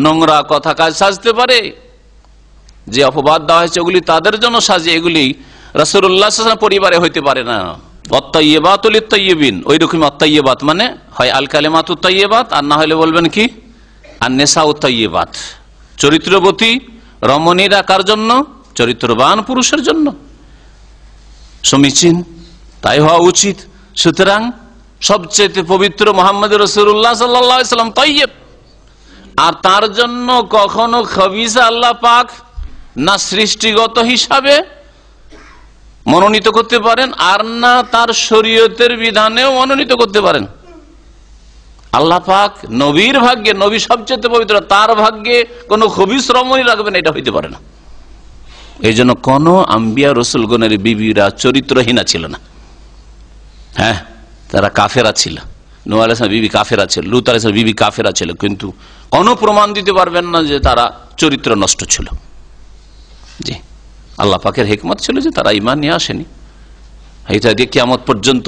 নোংরা কথা কাজ সাজতে পারে। যে অপবাদ দেওয়া হয়েছে ওগুলি তাদের জন্য সাজে, এগুলি রাসূলুল্লাহ সাল্লাল্লাহু আলাইহি ওয়াসাল্লাম পরিবারে হইতে পারে না। আত-তাইয়্যিবাতু লিত-তাইয়্যিবিন, ওই রকম আত-তাইয়্যিবাত মানে হয় আল কালিমাতুত তাইয়্যিবাত, আর না হলে বলবেন কি আন-নিসাউত তাইয়্যিবাত, চরিত্রবতী রমণীরা কার জন্য? চরিত্রবান পুরুষের জন্য। সমীচীন, তাই হওয়া উচিত। সুতরাং সবচেয়ে পবিত্র মুহাম্মদ রাসূলুল্লাহ সাল্লাল্লাহু আলাইহি ওয়াসাল্লাম তাইয়্যিব, আর তার জন্য কখনো খাবিসা আল্লাহ পাক না সৃষ্টিগত হিসাবে মনোনীত করতে পারেন, আর না তার শরীয়তের বিধানেও মনোনীত করতে পারেন। আল্লাহ পাক নবীর ভাগ্যে, নবী সবচেয়ে পবিত্র, তার ভাগ্যে কোনো খবিস রমণী রাখবেন, এটা হইতে পারে না। এই জন্য কোন আম্বিয়া রসুলগণের বিবিরা চরিত্রহীনা ছিল না। তারা কাফেরা ছিল। নূহ আলাইহিস সালাম বিবি কাফেরা ছিল, লূত আলাইহিস সালাম বিবি কাফেরা ছিল, কিন্তু কোনো প্রমাণ দিতে পারবেন না যে তারা চরিত্র নষ্ট ছিল। জি, আল্লাহ পাকের হিকমত ছিল যে তারা ঈমান নিয়ে আসেনি। এটা দিয়ে কিয়ামত পর্যন্ত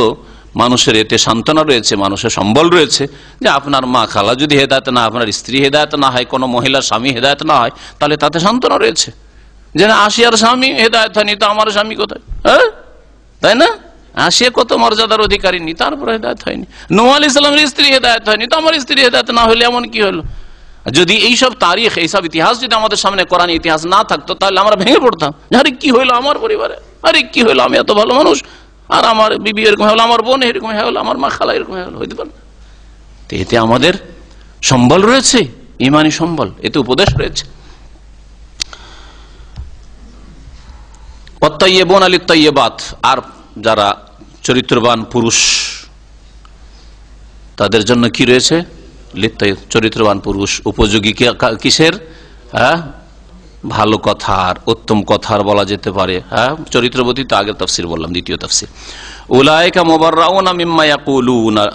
মানুষের এতে সান্ত্বনা রয়েছে, মানুষের সম্বল রয়েছে যে আপনার মা খালা যদি হেদায়েত না, আপনার স্ত্রী হেদায়েত না হয়, কোনো মহিলার স্বামী হেদায়েত না হয়, তাহলে তাতে সান্ত্বনা রয়েছে যে না, আসিয়ার স্বামী হেদায়েত হয়নি তো আমার স্বামী কোথায়? তাই না? আসিয়া কত মর্যাদার অধিকারী নি, তারপরে হেদায়েত হয়নি। নূহ আলাইহিস সালামের স্ত্রী হেদায়েত হয়নি তো আমার স্ত্রী হেদায়েত না হলে এমন কি হলো? যদি এইসব তারিখ, এইসব ইতিহাস যদি আমাদের সামনে কোরআন ইতিহাস না থাকতো, তাহলে আমরা ভেঙে পড়তাম। আরে কি হইলো আমার পরিবারে, আরে কি হইলো, আমি এত ভালো মানুষ, আর আমার বিবি এরকম হলো, আমার বোন এরকম হলো, আমার মা খালা এরকম হলো, হইতে পারে। এতে আমাদের সম্বল রয়েছে, ইমানি সম্বল, এতে উপদেশ রয়েছে। ওয়াত-তাইয়্যিবুনা লিত-তাইয়্যিবাত, আর যারা চরিত্রবান পুরুষ তাদের জন্য কি রয়েছে? চরিত্রবান পুরুষ উপযোগী কিসের? ভালো কথার, উত্তম কথার বলা যেতে পারে। চরিত্রবতী তো আগের তাফসীর বললাম, দ্বিতীয় তাফসীর। উলাইকা মুবাররাউনা মিম্মা ইয়াকুলুনা,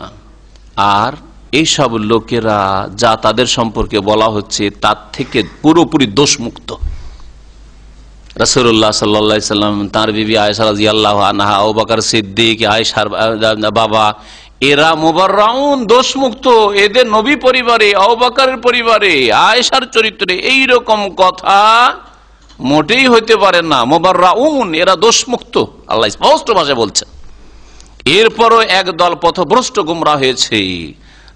আর এইসব লোকেরা যা তাদের সম্পর্কে বলা হচ্ছে তার থেকে পুরোপুরি দোষমুক্ত। রাসূলুল্লাহ সাল্লাল্লাহু আলাইহি সাল্লাম, তার বিবি আয়েশা রাদিয়াল্লাহু আনহা, আবু বকর সিদ্দিক, আয়েশার বাবা, এরা মুবাররাউন, দোষমুক্ত। এদের নবী পরিবারে, আবু বকরের পরিবারে, আয়েশার চরিত্রে এইরকম কথা মোটেই হইতে পারে না। মুবাররাউন, এরা দোষমুক্ত, আল্লাহ স্পষ্ট ভাষায় বলছেন। এরপরও একদল পথভ্রষ্ট গুমরাহ হয়েছে,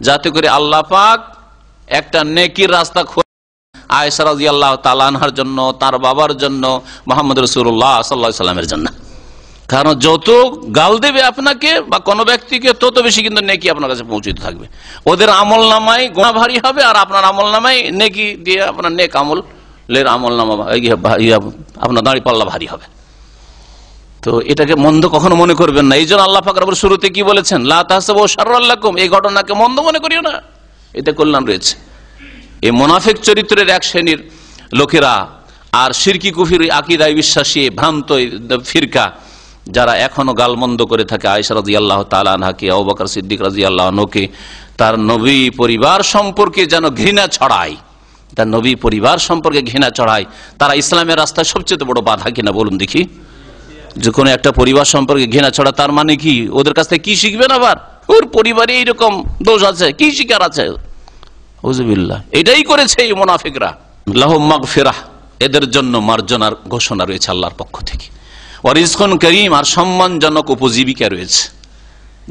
যাতে করে আল্লাহ পাক একটা নেকির রাস্তা আয়েশা রাদিয়াল্লাহু তাআলা আনহার জন্য, তার বাবার জন্য, মুহাম্মদ রাসূলুল্লাহ সাল্লাল্লাহু আলাইহি ওয়াসাল্লামের জন্য। কারণ যত গাল দেবে আপনাকে বা কোনো ব্যক্তিকে, তত বেশি কিন্তু নেকি আপনার কাছে পৌঁছতে থাকবে। ওদের আমল নামায় গুনাহ ভারী হবে, আর আপনার আমল নামায় নেকি দিয়ে আপনার নেক আমলের আমল নামা আপনার দাঁড়ি পাল্লা ভারী হবে। তো এটাকে মন্দ কখনো মনে করবেন না। এই জন্য আল্লাহ পাক রব্বুল শুরুতে কি বলেছেন, লা তাহসাবু শাররাল লাকুম, এই ঘটনাকে মন্দ মনে করিও না, এতে কল্যাণ রয়েছে। এই মুনাফিক চরিত্রের এক শ্রেণীর লোকেরা আর শিরকি কুফরি আকীদায় বিশ্বাসী ভ্রান্ত ফিরকা, যারা এখনো গালমন্দ করে থাকে আয়েশা রাদিয়াল্লাহু তাআলা আনহাকে, আবু বকর সিদ্দিক রাদিয়াল্লাহু আনহুকে, তার নবী পরিবার সম্পর্কে যেন ঘৃণা ছড়ায়, তার নবী পরিবার সম্পর্কে ঘৃণা ছড়ায়। তারা ইসলামের রাস্তায় সবচেয়ে বড় বাধা কিনা বলুন দেখি? যে কোনো একটা পরিবার সম্পর্কে ঘৃণা ছড়া, তার মানে কি? ওদের কাছ থেকে কি শিখবেন? আবার ওর পরিবারে এইরকম দোষ আছে, কি শিকার আছে? আউযুবিল্লাহ। এটাই করেছে এই মুনাফিকরা। লাহুম মাগফিরাহ, এদের জন্য মার্জনার ঘোষণা রয়েছে আল্লাহর পক্ষ থেকে। ওয়া রিজকুন কারীম, আর সম্মানজনক উপজীবিকা রয়েছে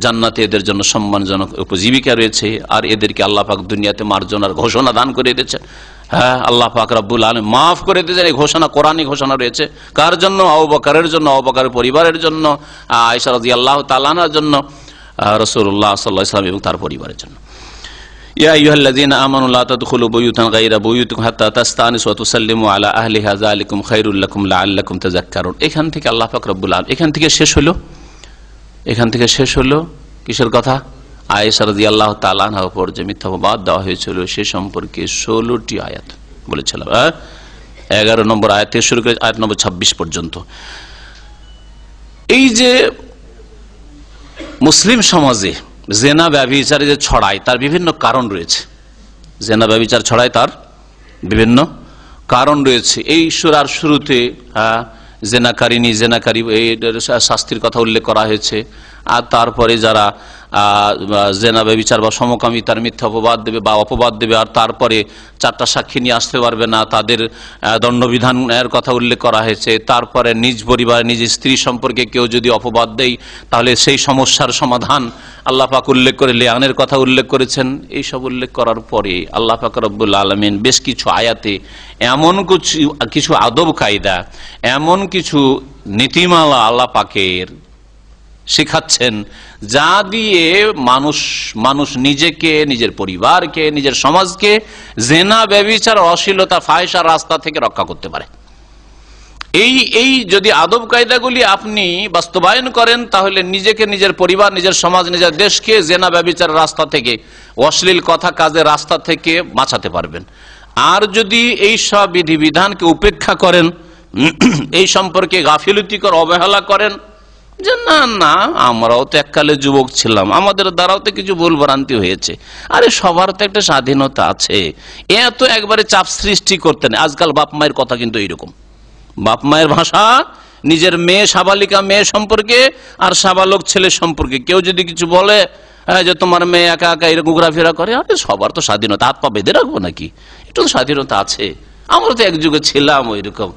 জান্নাতে, এদের জন্য সম্মানজনক উপজীবিকা রয়েছে। আর এদেরকে আল্লাহ পাক দুনিয়াতে মার্জনার ঘোষণা দান করে দিয়েছেন। হ্যাঁ, আল্লাহ পাক রব্বুল আলামিন মাফ করে দিয়েছেন। এই ঘোষণা কোরআনী ঘোষণা রয়েছে। কার জন্য? আবু বকরের জন্য, আবু বকরের পরিবারের জন্য, আয়েশা রাদিয়াল্লাহু তাআলা আনহার জন্য, রাসূলুল্লাহ সাল্লাল্লাহু আলাইহি ওয়াসাল্লাম এবং তার পরিবারের জন্য। ইয়া আইয়ুহাল্লাযীনা আমানু লা তাদখুলু বুয়ুতান গায়রা বুয়ুতিকুম হাত্তা তাস্তানিসু ওয়া তুসাল্লিমু আলা আহলিহা যালিকুম খায়রুল লাকুম লাআল্লাকুম তাযাক্কারুন। এখান থেকে আল্লাহ পাক রব্বুল আলামিন এখান থেকে শেষ হলো কিসের কথা? আয়েশা রাদিয়াল্লাহু তাআলা আনহার উপর যে মিথ্যাবাদ দেওয়া হয়েছিল সে সম্পর্কে 16টি আয়াত বলেছিলাম। 11 নম্বর আয়াত থেকে শুরু করে আয়াত নম্বর 26 পর্যন্ত। এই যে মুসলিম সমাজে জেনা ব্যভিচারে যে ছড়ায়, তার বিভিন্ন কারণ রয়েছে। জেনা ব্যভিচার ছড়ায়, তার বিভিন্ন কারণ রয়েছে। এই সূরার শুরুতে জেনাকারী শাস্তির কথা উল্লেখ করা হয়েছে। আর তারপরে যারা জেনা ব্যভিচার বা সমকামিতার মিথ্যা অপবাদ দেবে বা অপবাদ দেবে, আর তারপরে 4টা সাক্ষী নিয়ে আসতে পারবে না, তাদের দণ্ডবিধানের কথা উল্লেখ করা হয়েছে। তারপরে নিজ পরিবারে নিজ স্ত্রী সম্পর্কে কেউ যদি অপবাদ দেয়, তাহলে সেই সমস্যার সমাধান আল্লাহ পাক উল্লেখ করে লিয়ানের কথা উল্লেখ করেছেন। এই সব উল্লেখ করার পরে আল্লাহ পাক রব্বুল আলামিন বেশ কিছু আয়াতে এমন কিছু আদব কায়দা, এমন কিছু নীতিমালা আল্লাহ পাকের শেখাচ্ছেন, যা দিয়ে মানুষ নিজেকে, নিজের পরিবারকে, নিজের সমাজকে জেনা ব্যভিচার অশ্লীলতা ফাহিশার রাস্তা থেকে রক্ষা করতে পারে। এই যদি আদব কায়দাগুলি আপনি বাস্তবায়ন করেন, তাহলে নিজেকে, নিজের পরিবার, নিজের সমাজ, নিজের দেশকে জেনা ব্যভিচার রাস্তা থেকে, অশ্লীল কথা কাজের রাস্তা থেকে বাঁচাতে পারবেন। আর যদি এই সব বিধিবিধানকে উপেক্ষা করেন, এই সম্পর্কে গাফিলতিকর অবহেলা করেন, যে না না আমরাও তো এককালে যুবক ছিলাম, আমাদের দ্বারাও তো কিছু ভুল ভ্রান্তি হয়েছে, আরে সবার তো একটা স্বাধীনতা আছে, এত একবারে চাপ সৃষ্টি করতে নেই। আজকাল বাপ মায়ের কথা কিন্তু এইরকম, বাপ মায়ের ভাষা নিজের মেয়ে, সাবালিকা মেয়ে সম্পর্কে আর সাবালক ছেলে সম্পর্কে কেউ যদি কিছু বলে, যে তোমার মেয়ে একা একা এরকম ঘোরাফেরা করে, আরে সবার তো স্বাধীনতা, হাত পা বেঁধে রাখবো নাকি? একটু তো স্বাধীনতা আছে, আমরা তো এক যুগে ছিলাম ওইরকম।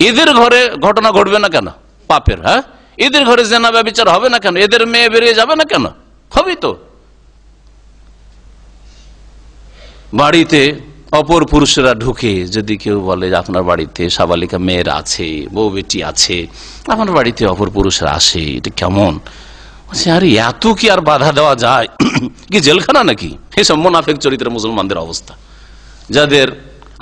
এদের ঘরে ঘটনা ঘটবে না কেন পাপের? হ্যাঁ, এদের ঘরে জেনা ব্যভিচার হবে না কেন? এদের মেয়ে বেরিয়ে যাবে না কেন? হবে তো। বাড়িতে অপর পুরুষরা ঢুকে যদি কেউ বলে যে আপনার বাড়িতে সাবালিকা মেয়েরা আছে, বউ বেটি আছে, আপনার বাড়িতে অপর পুরুষরা আসে, এটা কেমন? আরে এত কি আর বাধা দেওয়া যায়? কি জেলখানা নাকি? এসব মুনাফিক চরিত্রের মুসলমানদের অবস্থা, যাদের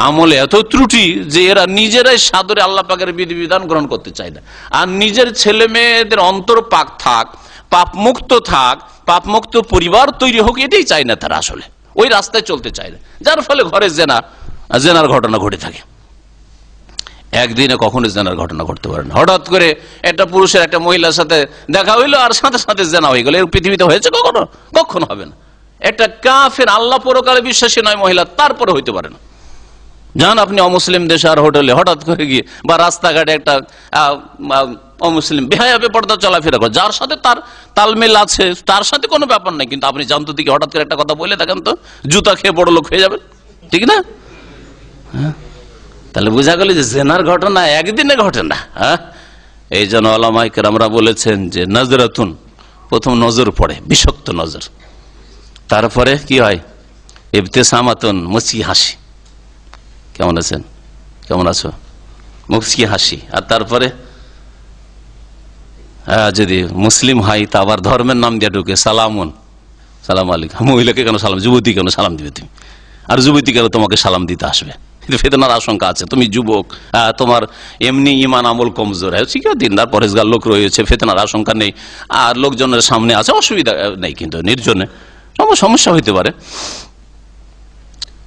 আমলে এত ত্রুটি যে এরা নিজেরাই সাদরে আল্লাহ পাকের বিধিবিধান গ্রহণ করতে চায় না, আর নিজের ছেলে মেয়েদের অন্তর পাক থাক, পাপ মুক্ত থাক, পাপ মুক্ত পরিবার তৈরি হোক, এটাই চায় না তারা। আসলে ওই রাস্তায় চলতে চায় না, যার ফলে ঘরে জেনার ঘটনা ঘটে থাকে। একদিনে কখনো জেনার ঘটনা ঘটতে পারে না। হঠাৎ করে একটা পুরুষের একটা মহিলার সাথে দেখা হইলো, আর সাথে সাথে জেনা হয়ে গেল। এর পৃথিবীতে হয়েছে কখনো? কখনো হবে না। একটা কাফের, আল্লাহ পরকালে বিশ্বাসী নয় মহিলা, তারপরে হইতে পারে না। যান আপনি অমুসলিম দেশে আর হোটেলে হঠাৎ করে গিয়ে বা রাস্তাঘাটে একটা অমুসলিম বেহায়া বেপরদা চলাফেরা করে, যার সাথে তার তালমেল আছে, তার সাথে কোনো ব্যাপার নাই, কিন্তু আপনি জানতো দিকে হঠাৎ করে একটা কথা বলে থাকেন তো জুতা খেয়ে বড় লোক হয়ে যাবেন, ঠিক না? তাহলে বোঝা গেল যে জেনার ঘটনা একদিনে ঘটে না। এই জন্য ওলামায়ে কেরামরা বলেছেন যে নজরাতুন, প্রথম নজর পড়ে, বিষাক্ত নজর, তারপরে কি হয় ইবতিসামাতুন, মুচকি হাসি, কেমন আছেন, কেমন আছো, মুচকি হাসি, আর তারপরে যদি মুসলিম হয় তা আবার ধর্মের নাম দিয়ে ঢুকে সালামুন, সালাম আলাইকুম। মহিলাকে কেন সালাম, যুবতী কেন সালাম দিবে তুমি, আর যুবতী কেন তোমাকে সালাম দিতে আসবে? ফিতনার আশঙ্কা আছে, তুমি যুবক, তোমার এমনি ইমান আমল কমজোর, দিনদার পরেজগার লোক রয়েছে, ফিতনার আশঙ্কা নেই, আর লোকজনের সামনে আছে, অসুবিধা নেই, কিন্তু নির্জনে সমস্যা হইতে পারে।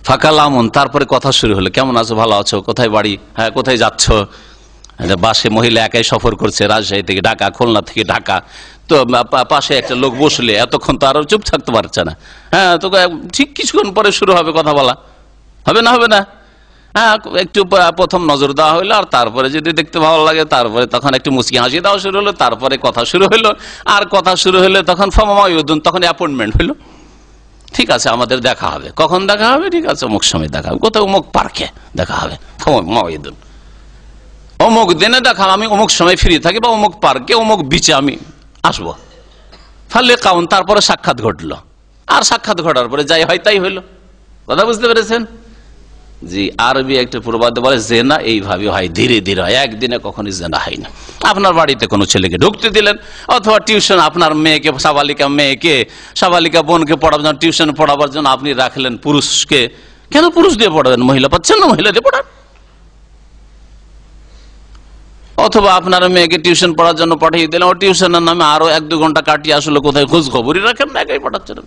ফাকালামুন, তারপরে কথা শুরু হলো, কেমন আছো, ভালো আছো, কোথায় বাড়ি, হ্যাঁ কোথায় যাচ্ছ? বাসে মহিলা একাই সফর করছে, রাজশাহী থেকে ঢাকা, খুলনা থেকে ঢাকা, তো পাশে একটা লোক বসলে এতক্ষণ তো আরো চুপ থাকতে পারছে না, হ্যাঁ তো ঠিক কিছুক্ষণ পরে শুরু হবে কথা বলা, হবে না? হবে না? হ্যাঁ, একটু প্রথম নজর দেওয়া হইলো, আর তারপরে যদি দেখতে ভালো লাগে তারপরে তখন একটু মুচকি হাসি দেওয়া শুরু হলো, তারপরে কথা শুরু হলো, আর কথা শুরু হলে তখন ফামাউদুন, তখন অ্যাপয়েন্টমেন্ট হইলো, ঠিক আছে আমাদের দেখা হবে, কখন দেখা হবে, ঠিক আছে অমুক সময় দেখা হবে, কোথাও অমুক পার্কে দেখা হবে, ফামাউদুন, অমুক দিনে দেখা, আমি অমুক সময় ফ্রি থাকি, বা অমুক পার্কে অমুক বিচে আমি আসবো, ফালে কাউন, তারপরে সাক্ষাৎ ঘটলো, আর সাক্ষাৎ ঘটার পরে যাই হয় তাই হইলো। কথা বুঝতে পেরেছেন? জি, আরবি একটা প্রবাদে বলে জেনা এইভাবে হয়, ধীরে ধীরে হয়, একদিনে কখনই জেনা হয় না। আপনার বাড়িতে কোনো ছেলেকে ঢুকতে দিলেন, অথবা টিউশন আপনার মেয়েকে, সাবালিকা বোনকে পড়াবার জন্য, টিউশন পড়াবার জন্য আপনি রাখলেন পুরুষকে, কেন পুরুষ দিয়ে পড়াবেন, মহিলা পাচ্ছেন না, মহিলা দিয়ে পড়ান। অথবা আপনার মেয়েকে টিউশন পড়ার জন্য পাঠিয়ে দিলেন, ও টিউশনের নামে আরো 1-2 ঘন্টা কাটিয়ে আসলে কোথায় খোঁজ খবরই রাখেন না, একাই পড়াচ্ছেন।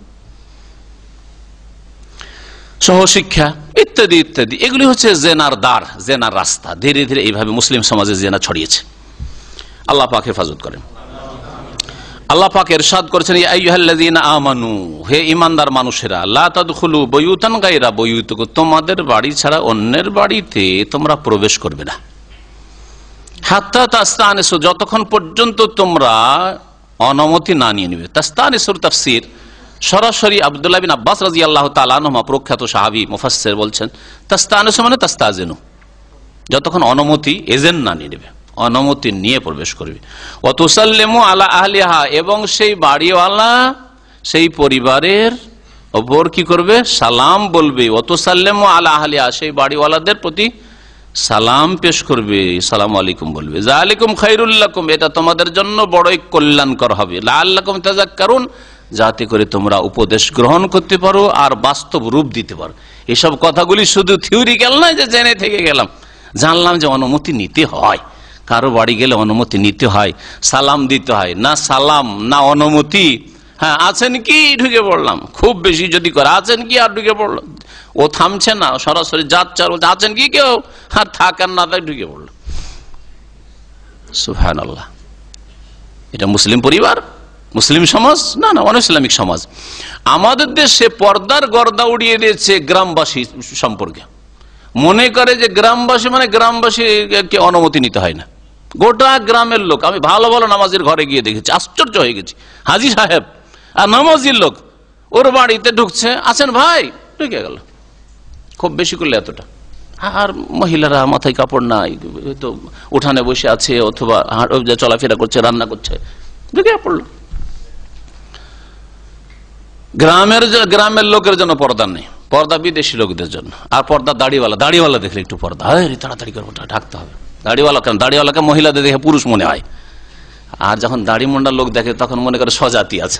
সহশিক্ষা ইত্যাদি ইত্যাদি, এগুলি হচ্ছে জেনার দ্বার, জেনার রাস্তা। ধীরে ধীরে এইভাবে মুসলিম সমাজে জেনা ছড়িয়েছে। আল্লাহ পাক হেফাজত করেন। আল্লাহ পাক ইরশাদ করেছেন, ইয়া আইয়ুহাল্লাযীনা আমানু, হে ঈমানদার মানুষেরা, লা তাদখুলু বুয়ুতান গায়রা বুয়ুতিকুম, তোমাদের বাড়ি ছাড়া অন্যের বাড়িতে তোমরা প্রবেশ করবে না। হাত্তা তাস্তানিসু, যতক্ষণ পর্যন্ত তোমরা অনুমতি না নিয়ে নেবে। তাস্তানিসুর তাফসীর সরাসরি আব্দুল্লাহ বিন আব্বাস রাদিয়াল্লাহু তাআলা আনহুমা, প্রখ্যাত সাহাবী মুফাসসির, বলছেন তাস্তানিসু মানে তাস্তাজিনু, যতক্ষণ অনুমতি এজেন্ট না নিয়ে নেবে, অনুমতি নিয়ে প্রবেশ করবে। ওয়া তুসাল্লিমু আলা আহলিহা, এবং সেই বাড়িওয়ালা সেই পরিবারের ওপর কি করবে, সালাম বলবে। ওয়া তুসাল্লিমু আলা আহলিহা, সেই বাড়িওয়ালাদের প্রতি সালাম পেশ করবে, সালামু আলাইকুম বলবে। যালিকুম খায়রুল লাকুম, এটা তোমাদের জন্য বড়ই কল্যাণকর হবে। লাআল্লাকুম তাযাক্কারুন, যাতে করে তোমরা উপদেশ গ্রহণ করতে পারো আর বাস্তব রূপ দিতে পারো। এসব কথাগুলি শুধু থিওরিক্যাল নয় যে জেনে থেকে গেলাম, জানলাম যে অনুমতি নিতে হয়, কারো বাড়ি গেলে অনুমতি নিতে হয়, সালাম দিতে হয়, না সালাম না অনুমতি, হ্যাঁ আছেন কি ঢুকে পড়লাম, খুব বেশি যদি করে আছেন কি আর ঢুকে পড়লাম, ও থামছে না, সরাসরি যাচ্ছে আর বলছে আছেন কি কেউ, আর থাকার না তাই ঢুকে পড়ল। সুবহানাল্লাহ, এটা মুসলিম পরিবার, মুসলিম সমাজ না, না অন ইসলামিক সমাজ। আমাদের দেশে পর্দার গর্দা উড়িয়ে দিয়েছে গ্রামবাসী সম্পর্কে, মনে করে যে গ্রামবাসী মানে গ্রামবাসীকে অনুমতি নিতে হয় না। গোটা গ্রামের লোক, আমি ভালো ভালো নামাজির ঘরে গিয়ে দেখেছি, আশ্চর্য হয়ে গেছি, হাজী সাহেব আর নামাজির লোক ওর বাড়িতে ঢুকছে, আছেন ভাই, ঢুকে গেল, খুব বেশি করলে এতটা। আর মহিলারা মাথায় কাপড় নাই, তো উঠানে বসে আছে অথবা চলাফেরা করছে, রান্না করছে, ঢুকে পড়লো। গ্রামের লোকের জন্য পর্দা নেই, পর্দা বিদেশি লোকদের জন্য। আর পর্দা দাড়িওয়ালা দেখলে একটু পর্দা, তাড়াতাড়ি করবো, ঢাকতে হবে। দাড়িওয়ালা কেন, দাড়িওয়ালাকে মহিলাদের দেখে পুরুষ মনে হয়, আর যখন দাড়ি মুন্ডা লোক দেখে তখন মনে করে স্বজাতি আছে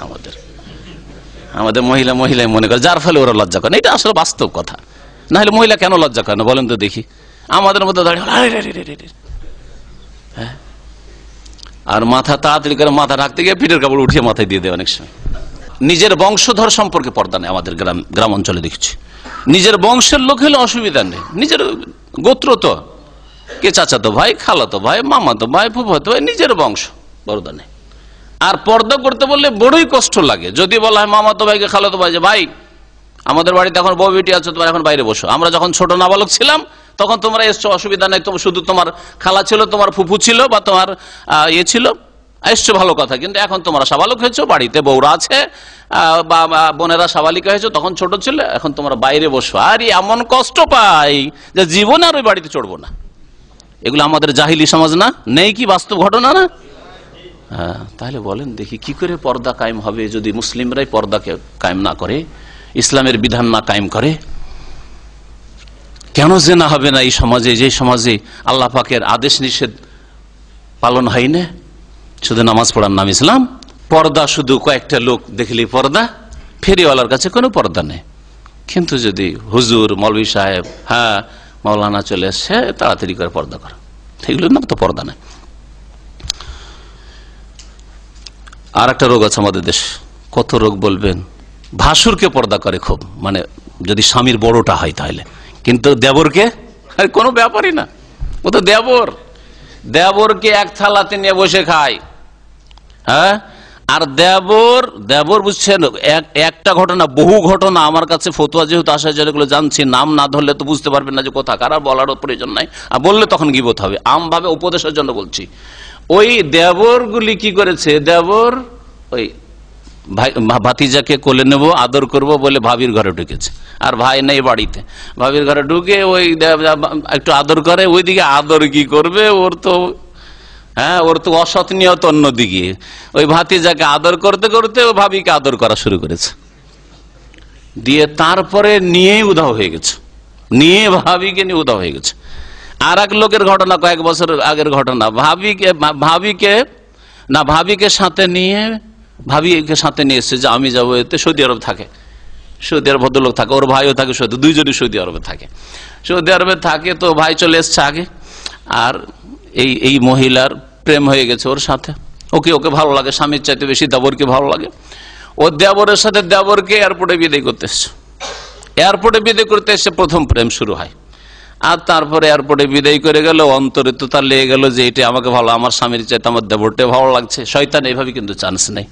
আমাদের মহিলাই মনে করে, যার ফলে ওরা লজ্জা করে। এটা আসলে বাস্তব কথা, না হলে মহিলা কেন লজ্জা করে না বলেন তো দেখি। আমাদের মধ্যে দাড়িওয়ালা হ্যাঁ, আর মাথা তাড়াতাড়ি করে মাথা ঢাকতে গিয়ে পিঠের কাপড় উঠিয়ে মাথায় দিয়ে দেয় অনেক সময়। নিজের বংশধর সম্পর্কে পর্দা নেই আমাদের গ্রাম অঞ্চলে দেখছি। নিজের বংশের লোক হলে অসুবিধা নেই, নিজের গোত্র তো, কে চাচাতো ভাই, খালাতো ভাই, মামাতো ভাই, ফুফাতো ভাই, নিজের বংশ, পর্দা নেই। আর পর্দা করতে বললে বড়ই কষ্ট লাগে। যদি বলা হয় মামাতো ভাইকে, খালাতো ভাই, যে ভাই আমাদের বাড়িতে এখন বউ বেটি আছে, তোমরা এখন বাইরে বসো, আমরা যখন ছোট নাবালক ছিলাম তখন তোমরা এসছো, অসুবিধা নাই, শুধু তোমার খালা ছিল, তোমার ফুফু ছিল, বা তোমার ইয়ে ছিল, এসছো ভালো কথা, কিন্তু এখন তোমরা সাবালক হয়েছো, বাড়িতে বউরা আছে, বা বোনেরা সাবালিকা হয়েছো, তখন ছোট ছিল, এখন তোমরা বাইরে বসো। আর এমন কষ্ট পাই যে জীবনে আর ওই বাড়িতে চড়বো না। এগুলো আমাদের জাহিলি সমাজ না, নেই কি বাস্তব ঘটনা না? হ্যাঁ, তাহলে বলেন দেখি কি করে পর্দা কায়েম হবে যদি মুসলিমরাই পর্দাকে কায়েম না করে, ইসলামের বিধান না কায়েম করে? কেন যে না হবে না এই সমাজে, যে সমাজে আল্লাহ পাকের আদেশ নিষেধ পালন হয় না? শুধু নামাজ পড়ার নাম ইসলাম, পর্দা শুধু কয়েকটা লোক দেখলেই পর্দা, ফেরিওয়ালার কাছে কোনো পর্দা নেই। কিন্তু যদি হুজুর, মৌলভী সাহেব, হ্যাঁ মৌলানা চলে এসছে, তাড়াতাড়ি করে পর্দা করো, সেগুলোর নাম তো পর্দা নেই। আর একটা রোগ আছে আমাদের দেশ, কত রোগ বলবেন, ভাসুরকে পর্দা করে খুব, মানে যদি স্বামীর বড়টা হয় তাহলে, কিন্তু দেবরকে কোনো ব্যাপারই না, ও তো দেবর, দেবরকে এক থালাতে নিয়ে বসে খায়। হ্যাঁ, আর দেবর বুঝছেন, একটা ঘটনা, বহু ঘটনা আমার কাছে ফতুয়া যেহেতু আসা, যেগুলো জানছি, নাম না ধরলে তো বুঝতে পারবেন না যে কোথা কার, বলারও প্রয়োজন নাই, আর বললে তখন গীবত হবে। আমভাবে উপদেশের জন্য বলছি। ওই দেবরগুলি কি করেছে, দেবর ওই ভাতিজাকে কোলে নেব, আদর করব বলে ভাবির ঘরে ঢুকেছে, আর ভাই নেই বাড়িতে, ভাবির ঘরে ঢুকে ওই একটু আদর করে, ওইদিকে আদর কি করবে, ওর তো অসৎ নিয়ত অন্যদিকে, ওই ভাতিজাকে আদর করতে করতে ও ভাবিকে আদর করা শুরু করেছে, দিয়ে তারপরে নিয়ে উধাও হয়ে গেছে, নিয়ে ভাবিকে নিয়ে উধাও হয়ে গেছে। আর এক লোকের ঘটনা, কয়েক বছর আগের ঘটনা, ভাবিকে সাথে নিয়ে এসছে যে আমি যাবো, এতে সৌদি আরব থাকে, সৌদি আরব ভদ্রলোক থাকে, ওর ভাইও থাকে সৌদি, দুইজনই সৌদি আরবে থাকে, সৌদি আরবে থাকে। তো ভাই চলে এসছে আগে, আর এই মহিলার প্রেম হয়ে গেছে ওর সাথে, ওকে ভালো লাগে, স্বামীর চাইতে বেশি দেবরকে ভালো লাগে। ও দেবরের সাথে দেবরকে এয়ারপোর্টে বিদায় করতে এসছে, এয়ারপোর্টে বিদায় করতে এসে প্রথম প্রেম শুরু হয়। আর তারপরে এয়ারপোর্টে বিদায় করে গেল, অন্তরে তো তার লেগে গেল যে এটা আমাকে ভালো, আমার স্বামীর চাইতে আমার দেবরটা ভালো লাগছে। শয়তান এইভাবে কিন্তু চান্স নেই।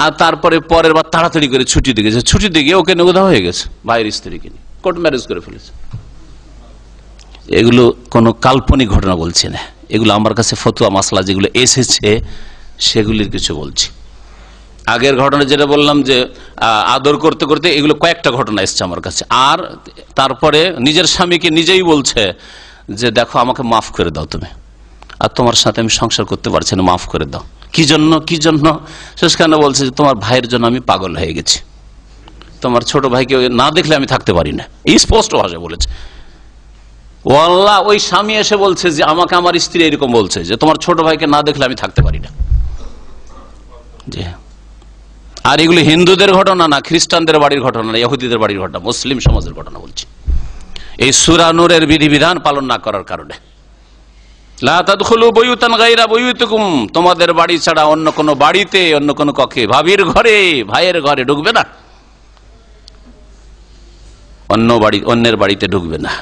আর তারপরে পরের বার তাড়াতাড়ি করে ছুটি দিয়ে গেছে, ছুটি দিয়ে গিয়ে ওকে নিয়ে হয়ে গেছে, ভাইয়ের স্ত্রীকে নিয়ে কোর্ট ম্যারেজ করে ফেলেছে। এগুলো কোনো কাল্পনিক ঘটনা বলছি না, এগুলো আমার কাছে ফতুয়া মাসলা যেগুলো এসেছে সেগুলির কিছু বলছি। আগের ঘটনা যেটা বললাম যে আদর করতে করতে, এগুলো কয়েকটা ঘটনা এসছে আমার কাছে। আর তারপরে নিজের স্বামীকে নিজেই বলছে যে দেখো আমাকে মাফ করে দাও তুমি, আর তোমার সাথে আমি সংসার করতে পারছি না, মাফ করে দাও। কি জন্য? শেষখানে বলছে যে তোমার ভাইয়ের জন্য আমি পাগল হয়ে গেছি, তোমার ছোট ভাইকে না দেখলে আমি থাকতে পারি না, এই স্পষ্ট ভাষায় বলেছে। ও আল্লাহ, ওই স্বামী এসে বলছে যে আমাকে আমার স্ত্রী এরকম বলছে যে তোমার ছোট ভাইকে না দেখলে আমি থাকতে পারি না। জি, আর এগুলো হিন্দুদের ঘটনা না, খ্রিস্টানদের বাড়ির ঘটনা না, ইহুদিদের বাড়ির ঘটনা, মুসলিম সমাজের ঘটনা বলছি। এই সূরা নূরের বিধিবিধান পালন না করার কারণে, লা তাদখুলু বুয়ুতান গায়রা বুয়ুতিকুম, তোমাদের বাড়ি ছাড়া অন্য কোনো বাড়িতে, অন্য কোনো কক্ষে, ভাবির ঘরে, ভাইয়ের ঘরে ঢুকবে না, অন্যের বাড়িতে ঢুকবে না।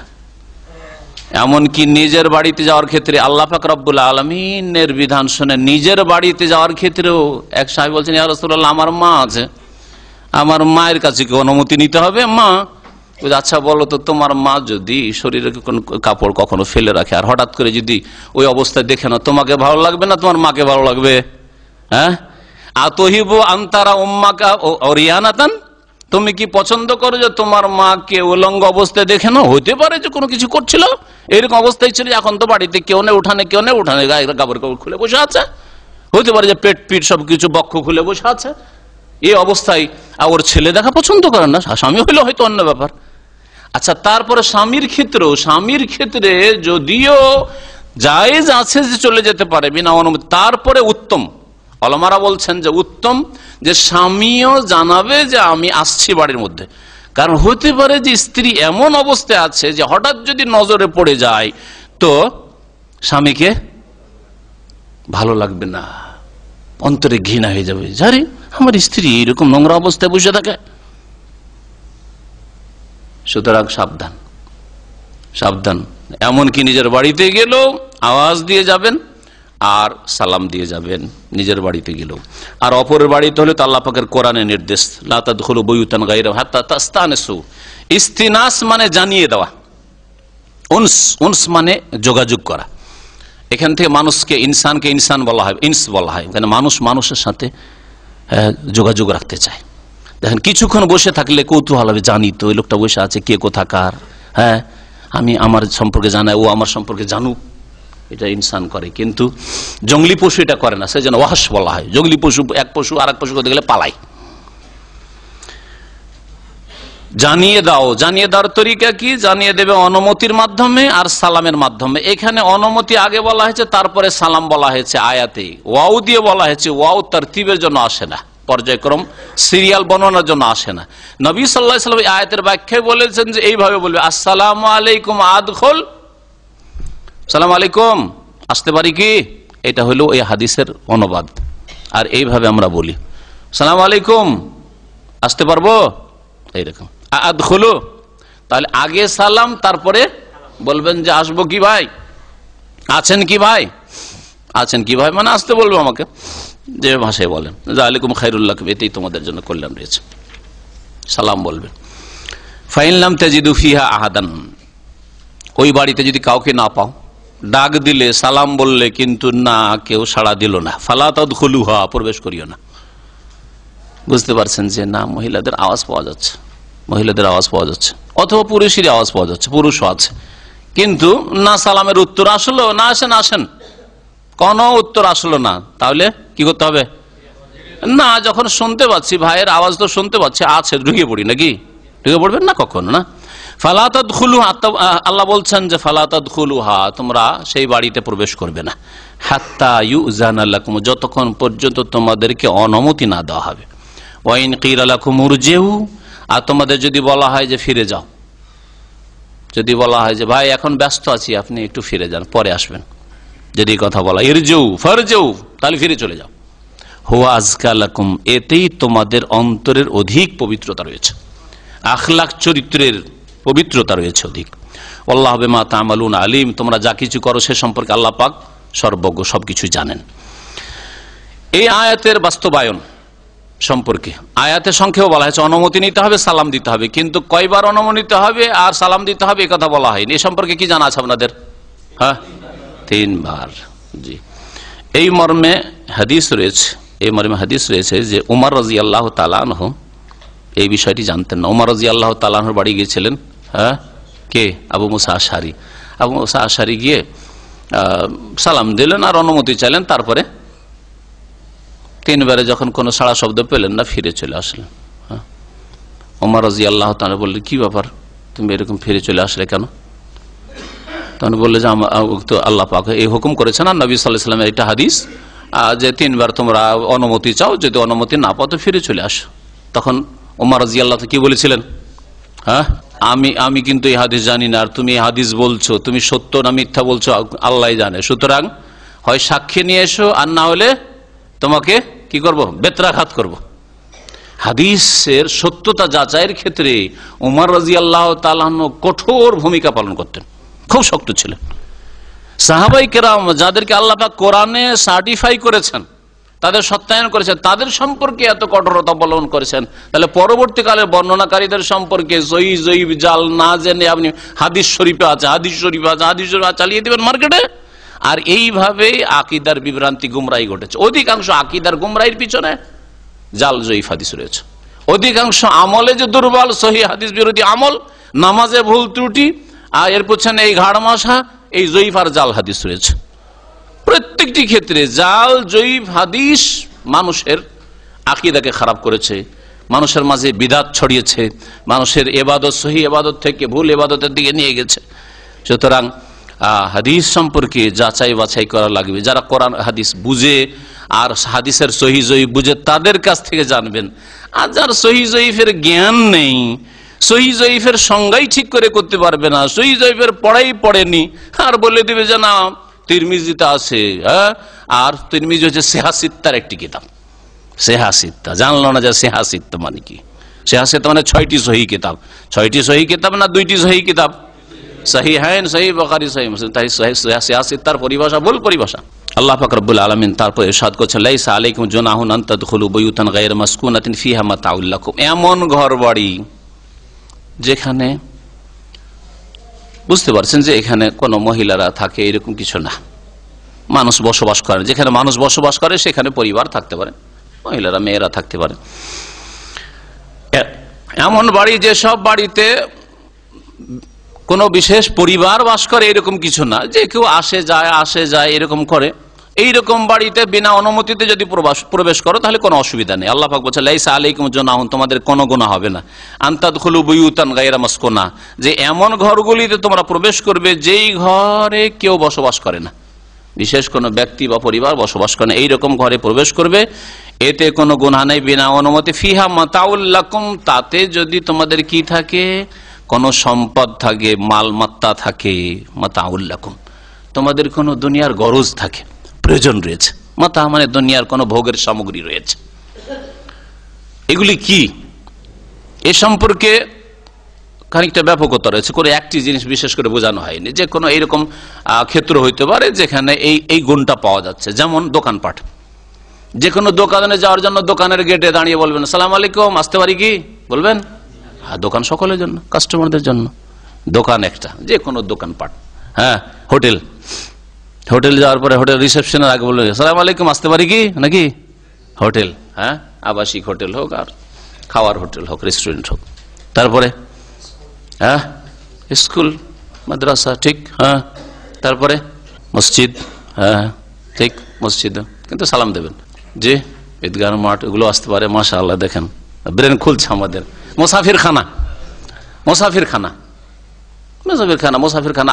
এমনকি নিজের বাড়িতে যাওয়ার ক্ষেত্রে আল্লাহ পাক রব্বুল আলামিনের বিধান শুনে নিজের বাড়িতে যাওয়ার ক্ষেত্রেও এক সাহেব বলছেন, ইয়া রাসূলুল্লাহ, আমার মা আছে, আমার মায়ের কাছে কি অনুমতি নিতে হবে? মা, আচ্ছা বলো তো, তোমার মা যদি শরীরে কোন কাপড় কখনো ফেলে রাখে, আর হঠাৎ করে যদি ওই অবস্থায় দেখে না, তোমাকে ভালো লাগবে না তোমার মাকে ভালো লাগবে? হ্যাঁ, আতহিবু আনতারা উম্মাকা ওরিয়ানাতান, তুমি কি পছন্দ করো যে তোমার মাকে উলঙ্গ অবস্থায় দেখে না? হইতে পারে যে কোনো কিছু করছিল, এরকম অবস্থায় ছিল, এখন তো বাড়িতে কেউ নেই, উঠানে গায়ে কাপড় খুলে বসে আছে, হইতে পারে যে পেট পিঠ সবকিছু বক্ষ খুলে বসে আছে, এই অবস্থায় ওর ছেলে দেখা পছন্দ করে না, স্বামী হইলে হয়তো অন্য ব্যাপার। আচ্ছা, তারপরে স্বামীর ক্ষেত্রে যদিও জায়েজ আছে যে চলে যেতে পারে বিনা অনুমতি, তারপরে উত্তম, ওলামারা বলছেন যে উত্তম যে স্বামীও জানাবে যে আমি আসছি বাড়ির মধ্যে, কারণ হতে পারে যে স্ত্রী এমন অবস্থায় আছে যে হঠাৎ যদি নজরে পড়ে যায় তো স্বামীকে ভালো লাগবে না, অন্তরে ঘৃণা হয়ে যাবে, জানি আমার স্ত্রী এরকম নোংরা অবস্থায় বসে থাকে। সুতরাং সাবধান, এমনকি নিজের বাড়িতে গেলেও আওয়াজ দিয়ে যাবেন, আর সালাম দিয়ে যাবেন নিজের বাড়িতে গেলেও। আর অপরের বাড়িতে হলে তো আল্লাহ পাকের কোরআনের নির্দেশ, লা তাদখুলু বুয়ুতান গায়রা হাত্তা তাস্তানিসু। ইস্তিনাস মানে জানিয়ে দেওয়া, উনস মানে যোগাযোগ করা। এখান থেকে মানুষকে, ইনসানকে ইনসান বলা হয়, ইনস বলা হয়, কারণ মানুষ মানুষের সাথে যোগাযোগ রাখতে চায়। দেখেন কিছুক্ষণ বসে থাকলে কৌতূহল হবে, জানি তো ওই লোকটা বসে আছে, কে কোথাকার, হ্যাঁ আমি আমার সম্পর্কে জানাই, ও আমার সম্পর্কে জানুক, এটা ইনসান করে। কিন্তু জঙ্গলি পশু এটা করে না, সেই জন্য ওয়াহশ বলা হয়। জঙ্গলি পশু এক পশু আর এক পশু করতে গেলে পালায়। জানিয়ে দাও, জানিয়ে দেওয়ার তরিকা কি? জানিয়ে দেবে অনুমতির মাধ্যমে আর সালামের মাধ্যমে। এখানে অনুমতি আগে বলা হয়েছে, তারপরে সালাম বলা হয়েছে আয়াতে। ওয়াও দিয়ে বলা হয়েছে, ওয়াও তারতিবের জন্য আসে না, পর্যায়ক্রম সিরিয়াল বর্ণনার জন্য আসে না। নবী সাল্লাল্লাহু আলাইহি ওয়াসাল্লাম আয়াতের ব্যাখ্যায় বলেছেন যে এইভাবে বলবে, আসসালামু আলাইকুম আদখুল, সালাম আলাইকুম, আসতে পারি কি? এটা হলো এই হাদিসের অনুবাদ। আর এইভাবে আমরা বলি সালাম আলাইকুম, আসতে পারবো, এইরকম। আদখুলু, তাহলে আগে সালাম, তারপরে বলবেন যে আসবো কি ভাই, আছেন কি ভাই, আছেন কি ভাই মানে আসতে বলবো আমাকে, যে ভাষায় বলেন যালিকুম খায়রুল লাকুম, এতেই তোমাদের জন্য কল্যাণ রয়েছে, সালাম বলবেন। ফাইন লাম তাজিদু ফিহা আহাদান, ওই বাড়িতে যদি কাউকে না পাও, ডাক দিলে সালাম বললে কিন্তু না কেউ সাড়া দিল না, ফালা তাদখুলুহা, প্রবেশ করিও না। বুঝতে পারছেন যে না মহিলাদের আওয়াজ পাওয়া যাচ্ছে, মহিলাদের আওয়াজ পাওয়া যাচ্ছে, অথবা পুরুষেরই আওয়াজ পাওয়া যাচ্ছে, পুরুষও আছে, কিন্তু না সালামের উত্তর আসলো না, আসেন আসেন, কোন উত্তর আসলো না, তাহলে কি করতে হবে? না, যখন শুনতে পাচ্ছি ভাইয়ের আওয়াজ তো শুনতে পাচ্ছি, আছে, ঢুকে পড়ি নাকি? ঢুকে পড়বেন না কখনো না। ফালা তাদখুলুহা, আল্লাহ বলছেন যে ফালা তাদখুলুহা, তোমরা সেই বাড়িতে প্রবেশ করবে না, হাত্তা ইউযানা লাকুম, যতক্ষণ পর্যন্ত তোমাদেরকে অনুমতি না দেওয়া হবে। ওয়াইন কিলা লাকুম উরজিউ, আর তোমাদের যদি বলা হয় যে ফিরে যাও, যদি বলা হয় যে ভাই এখন ব্যস্ত আছি, আপনি একটু ফিরে যান, পরে আসবেন, যদি কথা বলা ইরজিউ ফারজিউ, তাহলে ফিরে চলে যাও। হুয়া আযকা লাকুম, এতেই তোমাদের অন্তরের অধিক পবিত্রতা রয়েছে, আখলাক চরিত্রের পবিত্রতা রয়েছে অধিক। আল্লাহু বিমা তা'মালুন আলিম, তোমরা যা কিছু করো সে সম্পর্কে আল্লাহ পাক সর্বজ্ঞ, সবকিছু জানেন। এই আয়াতের বাস্তবায়ন সম্পর্কে আয়াতের সংক্ষেপে বলা হয়েছে অনুমতি নিতে হবে, সালাম দিতে হবে, কিন্তু কয়বার অনুমতি নিতে হবে আর সালাম দিতে হবে এ কথা বলা হয়নি। এ সম্পর্কে কি জানা আছে আপনাদের? হ্যাঁ, 3 বার। জি, এই মর্মে হাদিস রয়েছে, এই মর্মে হাদিস রয়েছে যে উমর রাদিয়াল্লাহু তাআলা আনহু এই বিষয়টি জানতেন না। উমর রাদিয়াল্লাহু তাআলা আনহুর বাড়ি গিয়েছিলেন, হ্যাঁ, কে? আবু মুসা আশআরী। আবু মুসা আশআরী গিয়ে সালাম দিলেন আর অনুমতি চাইলেন, তারপরে 3 বারে যখন কোনো সাড়া শব্দ পেলেন না, ফিরে চলে আসলেন। ওমর রাদিয়াল্লাহু তাআলা বললেন, কি ব্যাপার, তুমি এরকম ফিরে চলে আসলে কেন? তখন বললে যে তো আল্লাহ পাক এই হুকুম করেছেন, আর নবী সাল্লাল্লাহু আলাইহি ওয়াসাল্লামের একটা হাদিস যে 3 বার তোমরা অনুমতি চাও, যদি অনুমতি না পাও তো ফিরে চলে আসো। তখন ওমর রাদিয়াল্লাহু তাআলা কি বলেছিলেন? হ্যাঁ, আমি কিন্তু এই হাদিস জানি না, আর তুমি এই হাদিস বলছো, তুমি সত্য না মিথ্যা বলছো আল্লাহই জানে, সুতরাং হয় সাক্ষী নিয়ে এসো, আর না হলে তোমাকে কি করব? বেত্রাঘাত করব। হাদিসের সত্যতা যাচাইয়ের ক্ষেত্রে উমর রাদিয়াল্লাহু তাআলা কঠোর ভূমিকা পালন করতেন, খুব শক্ত ছিলেন। সাহাবাই কেরাম যাদেরকে আল্লাহ পাক কোরআনে সার্টিফাই করেছেন, তাদের সত্যায়ন করেছেন, তাদের সম্পর্কে এত কঠোরতা অবলম্বন করেছেন, তাহলে পরবর্তীকালে বর্ণনাকারীদের সম্পর্কে সহিহ জয়ীফ জাল না জেনে আপনি হাদিস শরীফে আছে, হাদিস শরীফে আছে, হাদিস শরীফ চালিয়ে দিবেন মার্কেটে। আর এইভাবেই আকীদার বিভ্রান্তি, গুমরাহি ঘটেছে। অধিকাংশ আকীদার গুমরাহির পিছনে জাল জয়ীফ হাদিস রয়েছে। অধিকাংশ আমলে যে দুর্বল, সহিহ হাদিস বিরোধী আমল, নামাজে ভুল ত্রুটি, আর এর পিছনে এই ঘাড় মশা, এই জয়ীফ আর জাল হাদিস রয়েছে। প্রত্যেকটি ক্ষেত্রে জাল জয়ীফ হাদিস মানুষের আকীদাকে খারাপ করেছে, মানুষের মাঝে বিদআত ছড়িয়েছে, মানুষের ইবাদত, সহিহ ইবাদত থেকে ভুল ইবাদতের দিকে নিয়ে গেছে। সুতরাং হাদিস সম্পর্কে যাচাই বাছাই করা লাগবে। যারা কোরআন হাদিস বুঝে আর হাদিসের সহিহ জয়ীফ বুঝে, তাদের কাছ থেকে জানবেন। আর যার সহিহ জয়ীফের জ্ঞান নেই, সহিহ জয়ীফের সংজ্ঞাই ঠিক করে করতে পারবে না, সহিহ জয়ীফের পড়াই পড়েনি, আর বলে দিবে যে না তিরমিজিতে আছে, হ্যাঁ, আর তিরমিজি হচ্ছে সিহাসিত্তার একটি কিতাব। সিহাসিত্তা জানলো না যে সিহাসিত্তা মানে কি। সিহাসিত্তা মানে 6টি সহিহ কিতাব। 6টি সহিহ কিতাব না 2টি সহিহ কিতাব, সহিহাইন, সহিহ বুখারী, সহিহ মুসলিম। তাই সিহাসিত্তার পরিভাষা ভুল পরিভাষা। আল্লাহ পাক রব্বুল আলামিন তারপর ইরশাদ করেছেন, লাইসা আলাইকুম জুনাহুন আন তাদখুলু বুয়ুতান গায়রা মাসকুনাতিন ফিহা মাতাউল লাকুম। এমন ঘর বাড়ি যেখানে বুঝতে পারছেন যে এখানে কোনো মহিলারা থাকে, এরকম কিছু না, মানুষ বসবাস করে। যেখানে মানুষ বসবাস করে সেখানে পরিবার থাকতে পারে, মহিলারা মেয়েরা থাকতে পারে। এমন বাড়ি যেসব বাড়িতে কোনো বিশেষ পরিবার বাস করে এরকম কিছু না, যে কেউ আসে যায় এরকম করে, এইরকম বাড়িতে বিনা অনুমতিতে যদি প্রবেশ করো তাহলে কোনো অসুবিধা নেই। আল্লাহ পাক বলছে, লাইসা আলাইকুম জুনাহুন, তোমাদের কোনো গুনাহ হবে না, আন তাদখুলু বুয়ুতান গায়রা মাসকুনা, যে এমন ঘরগুলিতে তোমরা প্রবেশ করবে যেই ঘরে কেউ বসবাস করে না, বিশেষ কোনো ব্যক্তি বা পরিবার বসবাস করে না, এইরকম ঘরে প্রবেশ করবে, এতে কোনো গুনাহ নেই বিনা অনুমতি। ফিহা মাতাউল লাকুম, তাতে যদি তোমাদের কি থাকে, কোনো সম্পদ থাকে, মালমাত্তা থাকে, মাতাউল লাকুম, তোমাদের কোনো দুনিয়ার গরজ থাকে, প্রয়োজন রয়েছে। মাতা মানে দুনিয়ার কোনো ভোগের সামগ্রী রয়েছে। এগুলি কি, এ সম্পর্কে খানিকটা ব্যাপকতা রয়েছে, করে একটি জিনিস বিশেষ করে বোঝানো হয়নি, যে কোনো এইরকম ক্ষেত্র হইতে পারে যেখানে এই গুণটা পাওয়া যাচ্ছে। যেমন দোকানপাট, যে কোনো দোকানে যাওয়ার জন্য দোকানের গেটে দাঁড়িয়ে বলবেন, আসসালামু আলাইকুম, আসতে পারি কি, বলবেন? হ্যাঁ, দোকান সকলের জন্য, কাস্টমারদের জন্য দোকান একটা, যে কোনো দোকানপাট। হ্যাঁ, হোটেল যাওয়ার পরে হোটেল রিসেপশনের আগে বলবেন, আসসালামু আলাইকুম, আসতে পারি কি, নাকি? হোটেল, হ্যাঁ, আবাসিক হোটেল হোক আর খাওয়ার হোটেল হোক, রেস্টুরেন্ট হোক। তারপরে হ্যাঁ, স্কুল, মাদ্রাসা, ঠিক। হ্যাঁ, তারপরে মসজিদ, হ্যাঁ ঠিক, মসজিদ কিন্তু সালাম দেবেন। যে ঈদগাহ মাঠ, এগুলো আসতে পারে। মাশাআল্লাহ, দেখেন ব্রেন খুলছে আমাদের। মুসাফিরখানা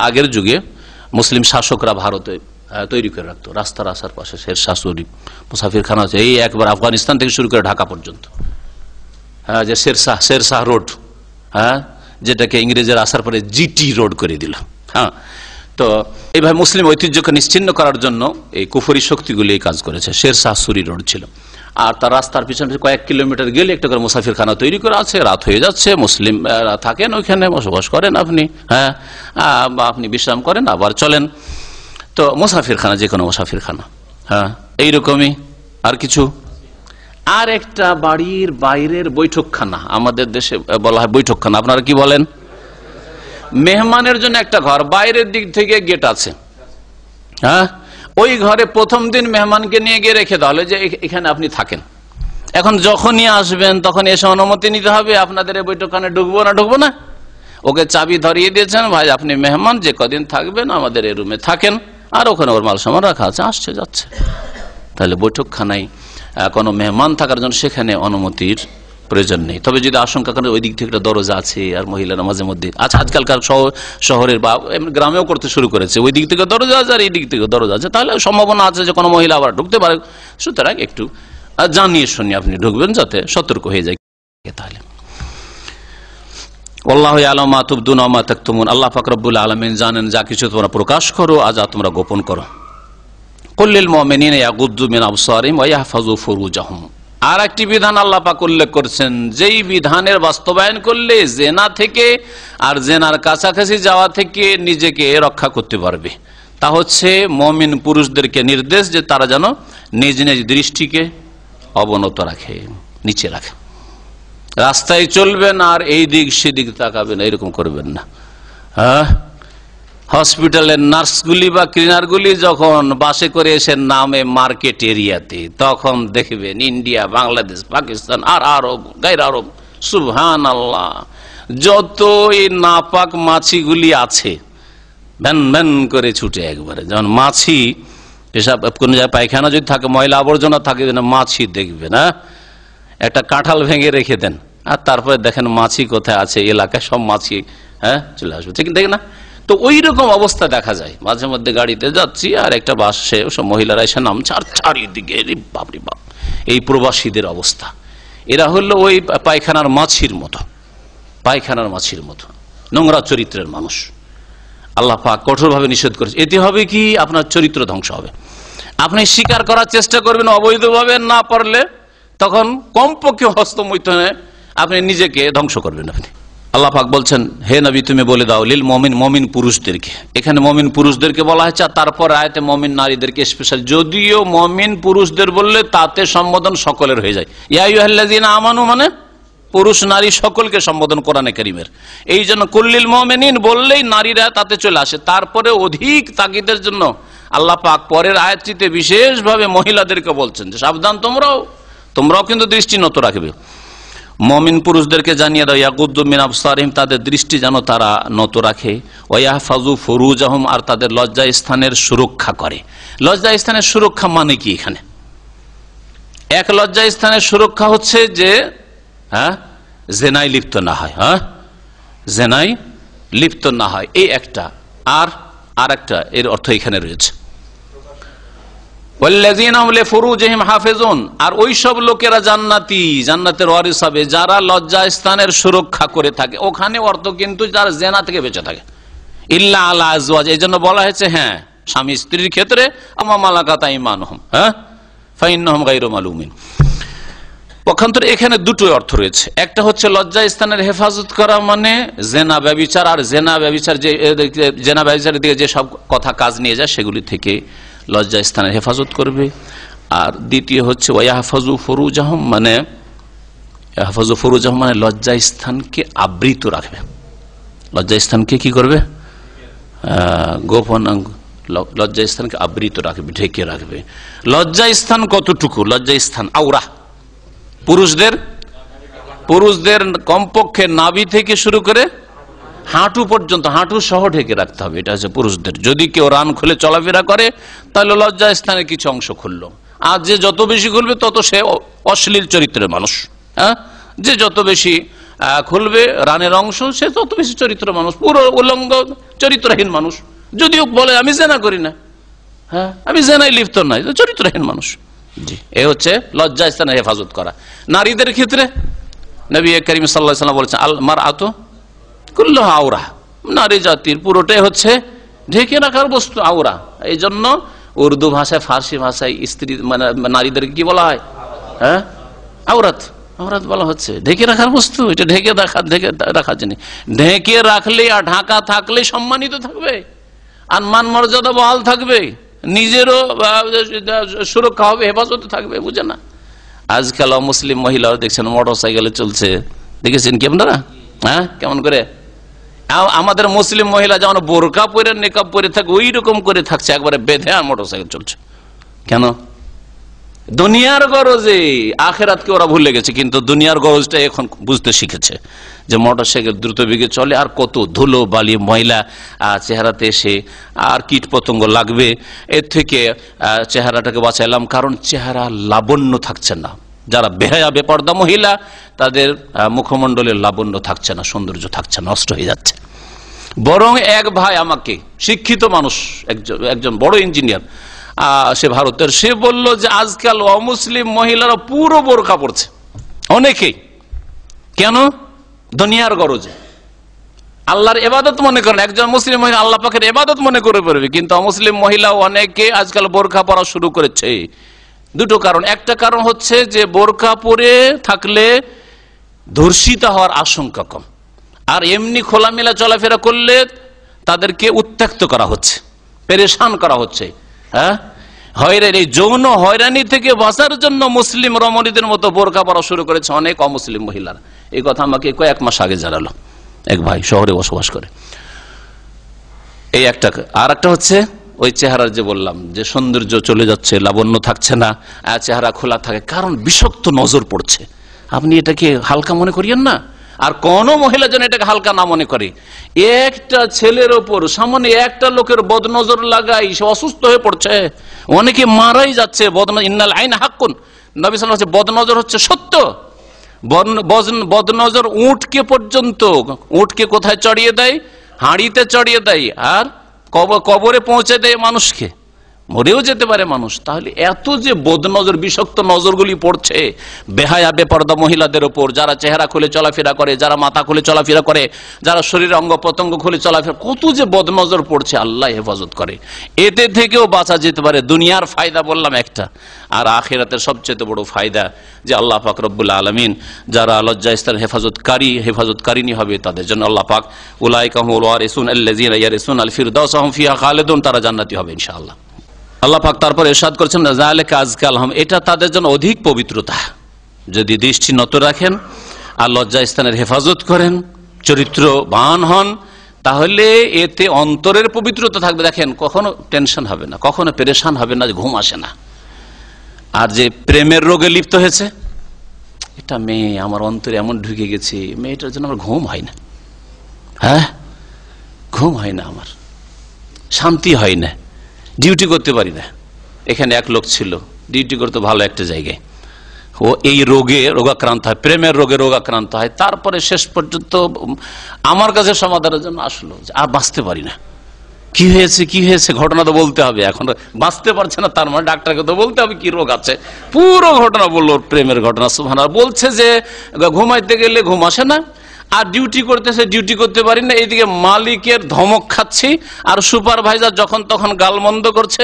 আগের যুগে মুসলিম শাসকরা ভারতে তৈরি করে রাখতো, রাস্তার আসার পাশে শেরশাহ শরীফ মুসাফিরখানা আছে, এই একবার আফগানিস্তান থেকে শুরু করে ঢাকা পর্যন্ত। হ্যাঁ, যে শেরশাহ রোড, হ্যাঁ, যেটাকে ইংরেজের আসার পরে জিটি রোড করে দিল। হ্যাঁ, তো এইভাবে মুসলিম ঐতিহ্যকে নিশ্চিহ্ন করার জন্য এই কুফরি শক্তিগুলি এই কাজ করেছে। শেরশাহ সুরি রোড ছিল, আর তার রাস্তার পিছনে কয়েক কিলোমিটার গেলে একটা করে মুসাফিরখানা তৈরি করা আছে। রাত হয়ে যাচ্ছে, মুসলিমরা থাকেন ওইখানে, বসবাস করেন আপনি, হ্যাঁ, বা আপনি বিশ্রাম করেন, আবার চলেন। তো মুসাফিরখানা, যে কোনো মুসাফিরখানা। হ্যাঁ, এইরকমই আর কিছু। আর একটা বাড়ির বাইরের বৈঠকখানা, আমাদের দেশে বলা হয় বৈঠকখানা, আপনারা কি বলেন? মেহমানের জন্য একটা ঘর, বাইরের দিক থেকে গেট আছে। হ্যাঁ, ওই ঘরে প্রথম দিন মেহমানকে নিয়ে গিয়ে রেখে দেওয়া হলো যে এখানে আপনি থাকেন। এখন যখনই আসবেন তখন এসে অনুমতি নিতে হবে, আপনাদের এই বৈঠকখানে ঢুকবো না। ওকে চাবি ধরিয়ে দিয়েছেন, ভাই আপনি মেহমান, যে কদিন থাকবেন আমাদের এই রুমে থাকেন, আর ওখানে ওর মাল সামান রাখা আছে, আসছে যাচ্ছে। তাহলে বৈঠকখানায় কোনো মেহমান থাকার জন্য সেখানে অনুমতির প্রয়োজন নেই। তবে যদি আশঙ্কা করেন ওই দিক থেকে একটা দরজা আছে, আর মহিলারা মাঝে মধ্যে, আচ্ছা আজকালকার শহরের বা গ্রামেও করতে শুরু করেছে, ওই দিক থেকে দরজা আছে আর এই দিক থেকে দরজা আছে, তাহলে সম্ভাবনা আছে যে কোনো মহিলা আবার ঢুকতে পারে। সুতরাং একটু জানিয়ে শুনিয়ে আপনি ঢুকবেন, যাতে সতর্ক হয়ে যায়। তাহলে আল্লাহু ইয়ালামু মা তুবদুনা ওয়া মা তাকতুমুন, আল্লাহ পাক রব্বুল আলামিন জানেন যা কিছু তোমরা প্রকাশ করো আর যা তোমরা গোপন করো। কুল লিল মুমিনিনা ইয়াগুদ্দু মিন আবসারিহিম ওয়া ইয়াহফাযু ফুরুজাহুম। আর একটি বিধান আল্লাহ পাক উল্লেখ করছেন, যেই বিধানের বাস্তবায়ন করলে জেনা থেকে আর জেনার কাছাকাছি যাওয়া থেকে নিজেকে রক্ষা করতে পারবে। তা হচ্ছে মুমিন পুরুষদেরকে নির্দেশ যে তারা যেন নিজ নিজ দৃষ্টিকে অবনত রাখে, নিচে রাখে। রাস্তায় চলবেন আর এই দিক সেদিক তাকাবেন, এরকম করবেন না। হ্যাঁ, হসপিটালের নার্সগুলি বা ক্লিনারগুলি যখন বাসে করে এসে নামে মার্কেট এরিয়াতে, তখন দেখবেন ইন্ডিয়া, বাংলাদেশ, পাকিস্তান আর আরব, গায়র আরব, সুবহানাল্লাহ, যত এই নাপাক মাছিগুলি আছে ভ্যান ভ্যান করে ছুটে একবারে। যেমন মাছি, এসব কোন জায়গায় পায়খানা যদি থাকে, ময়লা আবর্জনা থাকে, মাছি দেখবেন। হ্যাঁ, একটা কাঁঠাল ভেঙে রেখে দেন, আর তারপরে দেখেন মাছি কোথায় আছে, এলাকায় সব মাছি, হ্যাঁ, চলে আসবে, ঠিক দেখে না? তো ওই রকম অবস্থা দেখা যায়। মাঝে মধ্যে গাড়িতে যাচ্ছি আর একটা বাসে সব মহিলারা এসে নামছে, আর চারিদিকে বাপরে বাপ, এই প্রবাসীদের অবস্থা। এরা হলো ওই পায়খানার মাছির মতো, নোংরা চরিত্রের মানুষ। আল্লাহ পাক কঠোরভাবে নিষেধ করেছে। এতে হবে কি, আপনার চরিত্র ধ্বংস হবে। আপনি স্বীকার করার চেষ্টা করবেন অবৈধভাবে, না পারলে তখন কমপক্ষে হস্তমৈথুনে আপনি নিজেকে ধ্বংস করবেন। আপনি আল্লাহ পাক বলছেন, হে নবী তুমি বলে দাও লিল মুমিন, মুমিন পুরুষদেরকে। এখানে মুমিন পুরুষদেরকে বলা হয়েছে, তারপর আয়াতে মুমিন নারীদেরকে স্পেশাল। যদিও মুমিন পুরুষদের বললে তাতে সম্বোধন সকলের হয়ে যায়। ইয়া আইয়ুহাল্লাযীনা আমানু মানে পুরুষ নারী সকলকে সম্বোধন কোরআনে কারীমের। এই জন্য কুল্লিল মুমিনিন বললেই নারীরা তাতে চলে আসে। তারপরে অধিক তাকিদের জন্য আল্লাহ পাক পরের আয়াতটিতে বিশেষভাবে মহিলাদেরকে বলছেন যে সাবধান, তোমরাও কিন্তু দৃষ্টি নত রাখবে। মুমিন পুরুষদেরকে জানিয়ে দাও ইয়াগুদ্দু মিন আবসারিহিম, তাদের দৃষ্টি যেন তারা নত রাখে। ওয়া ইয়াহফাজু ফুরুজাহুম, আর তাদের লজ্জা স্থানের সুরক্ষা করে। লজ্জা স্থানের সুরক্ষা মানে কি? এখানে এক লজ্জা স্থানের সুরক্ষা হচ্ছে যে জেনাই লিপ্ত না হয়, জেনাই লিপ্ত না হয়, এই একটা। আর একটা এর অর্থ এখানে রয়েছে আর ওই সব লোকেরা জান্নাতি, জান্নাতের ওয়ারিস হবে যারা লজ্জা স্থানের সুরক্ষা করে থাকে। ওখানে অর্থ কিন্তু যারা জেনা থেকে বেঁচে থাকে। ইল্লা আলা আজওয়াজ, এই জন্য বলা হয়েছে হ্যাঁ স্বামী স্ত্রীর ক্ষেত্রে আমা মালাকাত আইমানুহুম ফাইন্নাহুম গায়রু মালুমিন। পক্ষান্তরে এখানে দুটো অর্থ রয়েছে। একটা হচ্ছে লজ্জা স্থানের হেফাজত করা মানে জেনা ব্যভিচার, আর জেনা ব্যভিচারের দিকে যে সব কথা কাজ নিয়ে যায় সেগুলি থেকে লজ্জা স্থানের হেফাজত করবে। আর দ্বিতীয় হচ্ছে ওয়াহফাজু ফুরুজাহুম মানে লজ্জা স্থানকে আবৃত রাখবে। লজ্জা স্থানকে কি করবে? গোপন লজ্জা স্থানকে আবৃত রাখবে, ঢেকে রাখবে। লজ্জা স্থান কতটুকু? লজ্জা স্থান আওরা, পুরুষদের কমপক্ষে নাভি থেকে শুরু করে হাঁটু পর্যন্ত, হাঁটু সহ ঢেকে রাখতে হবে। এটা হচ্ছে পুরুষদের। যদি কেউ রান খুলে চলাফেরা করে তাহলে লজ্জা স্থানে কিছু অংশ খুললো। আর যে যত বেশি খুলবে তত সে অশ্লীল চরিত্রের মানুষ। যে যত বেশি খুলবে রানের অংশ সে তত বেশি চরিত্র মানুষ, পুরো উলঙ্গ চরিত্রহীন মানুষ। যদিও বলে আমি জেনা করি না, আমি জেনাই লিপ্ত নাই, চরিত্রহীন মানুষ। জি, এ হচ্ছে লজ্জা স্থানের হেফাজত করা। নারীদের ক্ষেত্রে নবী করিম সাল্লাল্লাহু আলাইহি ওয়াসাল্লাম বলেছেন আল মারআতু কুল্লুহা আওরা, নারী জাতির পুরোটাই হচ্ছে ঢেকে রাখার বস্তু, আওরা। এই জন্য উর্দু ভাষায়, ফার্সি ভাষায় স্ত্রী মানে নারীদেরকে কি বলা হয়? আওরাত, আওরাত বলা হচ্ছে ঢেকে রাখার বস্তু। এটা ঢেকে রাখার জন্য, ঢেকে রাখলে আর ঢাকা থাকলে সম্মানিত থাকবে, আর মান মর্যাদা বহাল থাকবে, নিজেরও সুরক্ষা হবে, হেফাজতে থাকবে। বুঝে না? আজকাল মুসলিম মহিলাও দেখছেন মোটর সাইকেলে চলছে, দেখেছেন কি আপনারা? কেমন করে আমাদের মুসলিম মহিলা যেমন বোরকা পরে নেকাব পরে থাকে ওই রকম করে থাকছে, একবারে বেঁধে আর মোটর সাইকেল চলছে। কেন? দুনিয়ার গরজে। আখেরাতকে ওরা ভুলে গেছে, কিন্তু দুনিয়ার গরজটা এখন বুঝতে শিখেছে যে মোটর সাইকেল দ্রুত বেগে চলে, আর কত ধুলো বালি ময়লা চেহারাতে এসে আর কীট পতঙ্গ লাগবে, এর থেকে চেহারাটাকে বাঁচাইলাম। কারণ চেহারা লাবণ্য থাকছে না। যারা বেহায়া বেপর্দা মহিলা তাদের মুখমণ্ডলের লাবণ্য থাকছে না, সৌন্দর্য থাকছে না, নষ্ট হয়ে যাচ্ছে। বরং এক ভাই আমাকে, শিক্ষিত মানুষ, একজন বড় ইঞ্জিনিয়ার, সে ভারতের, সে বলল যে আজকাল অমুসলিম মহিলারা পুরো বোরকা পড়ছে অনেকেই। কেন? দুনিয়ার গরজে। আল্লাহর ইবাদত মনে করেন, একজন মুসলিম মহিলা আল্লাহ পাকের ইবাদত মনে করে পড়বে, কিন্তু অমুসলিম মহিলা অনেকে আজকাল বোরকা পরা শুরু করেছে। দুটো কারণ। একটা কারণ হচ্ছে যে বোরকা পরে থাকলে ধর্ষিতা হওয়ার আশঙ্কা কম, আর এমনি খোলামেলা চলাফেরা করলে তাদেরকে উত্ত্যক্ত করা হচ্ছে, পেরেশান করা হচ্ছে। এই যৌন হয়রানি থেকে বাঁচার জন্য মুসলিম রমণীদের মতো বোরকা পরা শুরু করেছে অনেক অমুসলিম মহিলারা। এই কথা আমাকে কয়েক মাস আগে জানালো এক ভাই, শহরে বসবাস করে। এই একটা। আর একটা হচ্ছে ওই চেহারার যে বললাম যে সৌন্দর্য চলে যাচ্ছে, লাবণ্য থাকছে না, চেহারা খোলা থাকে, কারণ বিষাক্ত নজর পড়ছে। আপনি এটাকে হালকা মনে করিয়েন না, আর কোন মহিলা যেন এটাকে হালকা না মনে করে। একটা ছেলের ওপর সামনে একটা লোকের বদনজর লাগাই সে অসুস্থ হয়ে পড়ছে, অনেকে মারাই যাচ্ছে। ইন্নাল আইন হাক্কুন, নবী সাল্লাল্লাহু আলাইহি ওয়াসাল্লাম, বদনজর হচ্ছে সত্য। বদনজর উটকে পর্যন্ত, উটকে কোথায় চড়িয়ে দেয়? হাঁড়িতে চড়িয়ে দেয়, আর কবরে পৌঁছে দেয় মানুষকে। মরেও যেতে পারে মানুষ। তাহলে এত যে বদনজর, বিষাক্ত নজরগুলি পড়ছে বেহায়া বেপরদা মহিলাদের ওপর, যারা চেহারা খুলে চলাফেরা করে, যারা মাথা খুলে চলাফেরা করে, যারা শরীরের অঙ্গ প্রত্যঙ্গ খুলে চলাফেরা, কত যে বদনজর পড়ছে, আল্লাহ হেফাজত করে। এতে থেকেও বাঁচা যেতে পারে। দুনিয়ার ফায়দা বললাম একটা, আর আখিরাতের সবচেয়ে বড় ফায়দা যে আল্লাহ পাক রব্বুল আলামিন যারা লজ্জাস্থানের হেফাজতকারিনী হবে তাদের জন্য আল্লাহ পাক উলাইকা হুমুল ওয়ারিসুন আল্লাযীনা ইয়ারিসুনা আল ফিরদাউস হুম ফিহা খালিদুন, তারা জান্নাতি হবে ইনশাআল্লাহ। আল্লাহ পাক তারপর ইরশাদ করেছেন যালিকা আযকা লাহুম, এটা তাদের জন্য অধিক পবিত্রতা। যদি দৃষ্টি নত রাখেন আর লজ্জাস্থানের হেফাজত করেন, চরিত্রবান হন, তাহলে এতে অন্তরের পবিত্রতা থাকবে। দেখেন, কখনো টেনশন হবে না, কখনো পেরেশান হবে না, ঘুম আসে না। আর যে প্রেমের রোগে লিপ্ত হয়েছে, এটা মেয়ে আমার অন্তরে এমন ঢুকে গেছে, মেয়েটার জন্য আমার ঘুম হয় না, হ্যাঁ ঘুম হয় না, আমার শান্তি হয় না, ডিউটি করতে পারি না। এখানে এক লোক ছিল, ডিউটি করতে ভালো একটা জায়গায়, ও এই রোগে রোগাক্রান্ত হয়, প্রেমের রোগে রোগাক্রান্ত হয়। তারপরে শেষ পর্যন্ত আমার কাছে সমাধানের জন্য আসলো, আর বাঁচতে পারি না। কি হয়েছে ঘটনা তো বলতে হবে, এখন বাঁচতে পারছে না, তার মানে ডাক্তারকে তো বলতে হবে কি রোগ আছে। পুরো ঘটনা বললো, প্রেমের ঘটনা। সুবহানাল্লাহ। বলছে যে ঘুমাইতে গেলে ঘুম আসে না, আর ডিউটি করতেছে, ডিউটি করতে পারি না। এইদিকে মালিকের ধমক খাচ্ছি, আর সুপারভাইজার যখন তখন গালমন্দ করছে।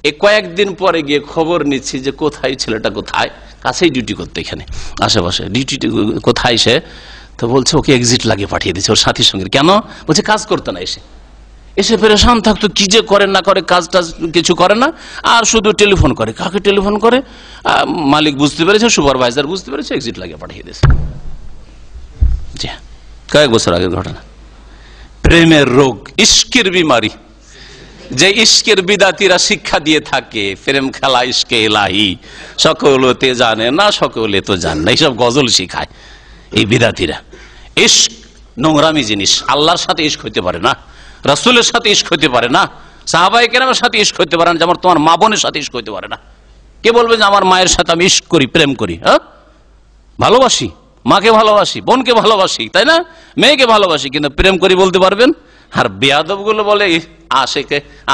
এই কয়েকদিন পরে গিয়ে খবর নিচ্ছি যে কোথায় ছেলেটা, কোথায়, কাছেই ডিউটি করতে, এখানে আশেপাশে ডিউটি, কোথায় সে। তো বলছে ওকে এক্সিট লাগিয়ে পাঠিয়ে দিচ্ছে ওর সাথীর সঙ্গে। কেন? বলছে কাজ করতে না, এসে পেরেশান থাকতো, কি যে করে না করে, কাজ টাজ কিছু করে না, আর শুধু টেলিফোন করে। কাকে টেলিফোন করে? মালিক বুঝতে পেরেছে, সুপারভাইজার বুঝতে পেরেছে, এক্সিট লাগিয়ে পাঠিয়ে দিয়েছে। জি, কয়েক বছর আগের ঘটনা। প্রেমের রোগ, ইশকের বিমারি, যে ইশকের বিদাতিরা শিক্ষা দিয়ে থাকে, প্রেম খেলা ইশকে ইলাহি, সকলতে জানে না সকলে তো জানে না, এইসব গজল শিখায় এই বিদাতিরা। ইশক নোংরামি জিনিস, আল্লাহর সাথে ইশক হইতে পারে না, রাসূলের সাথে ইশক হইতে পারে না, সাহাবায়ে কেরামের সাথে ইশক হইতে পারে না, যেমন তোমার মা বোনের সাথে ইশক হইতে পারে না। কে বলবে যে আমার মায়ের সাথে আমি ইশক করি, প্রেম করি? হ্যাঁ, ভালোবাসি, মাকে ভালোবাসি, বোনকে ভালোবাসি, তাই না, মেয়েকে ভালোবাসি, কিন্তু প্রেম করি বলতে পারবেন? আর বেয়াদব গুলো বলে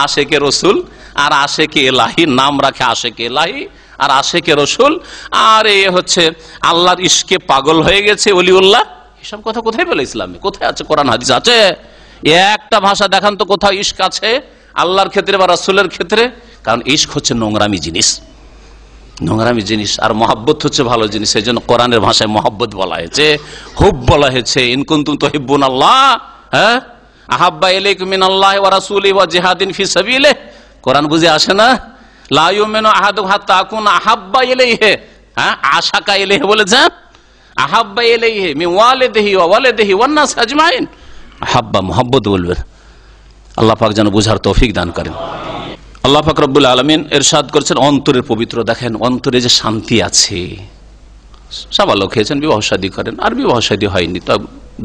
আশেকে রসুল আর আশেকে এলাহি, নাম রাখে আশেকে এলাহি আর আশেকে রসুল, আর এ হচ্ছে আল্লাহর ইশকে পাগল হয়ে গেছে ওলিউল্লাহ। এসব কথা কোথায় পেলে ইসলামে? কোথায় আছে? কোরআন হাদিস আছে? একটা ভাষা দেখান তো কোথাও ইশক আছে আল্লাহর ক্ষেত্রে বা রাসূলের ক্ষেত্রে? কারণ ইশক হচ্ছে নোংরামি জিনিস, নোংরামি জিনিস, আর মহাব্বত হচ্ছে ভালো জিনিস। এই জন্য কোরআনের ভাষায় মহাব্বত বলা হয়েছে, হুব বলা হয়েছে। ইন কুনতুম তুহিব্বুনাল্লাহ, হ্যাঁ, আহাব্বা ইলাইকুম মিনাল্লাহি ওয়া রাসূলিহি ওয়া জিহাদিন ফি সাবিলিহি। কোরআন বুঝে আসে না? লা ইউমিনু আহাদুকুম হাত্তা আকুনা আহাব্বা ইলাইহি, হ্যাঁ, আশাকা ইলাইহি বলেছে, আহাব্বা ইলাইহি মিন ওয়ালিদিহি ওয়া ওয়ালিদিহি ওয়ান নাস আজমাইন। আহাব্বা, মহব্বত বলবেন। আল্লাহ পাক যেন বুঝার তৌফিক দান করেন। আল্লাহ পাক রব্বুল আলামিন ইরশাদ করেছেন অন্তরের পবিত্র। দেখেন অন্তরে যে শান্তি আছে। সাবালক হয়েছেন, বিবাহ শাদী করেন, আর বিবাহ শাদী হয়নি, তা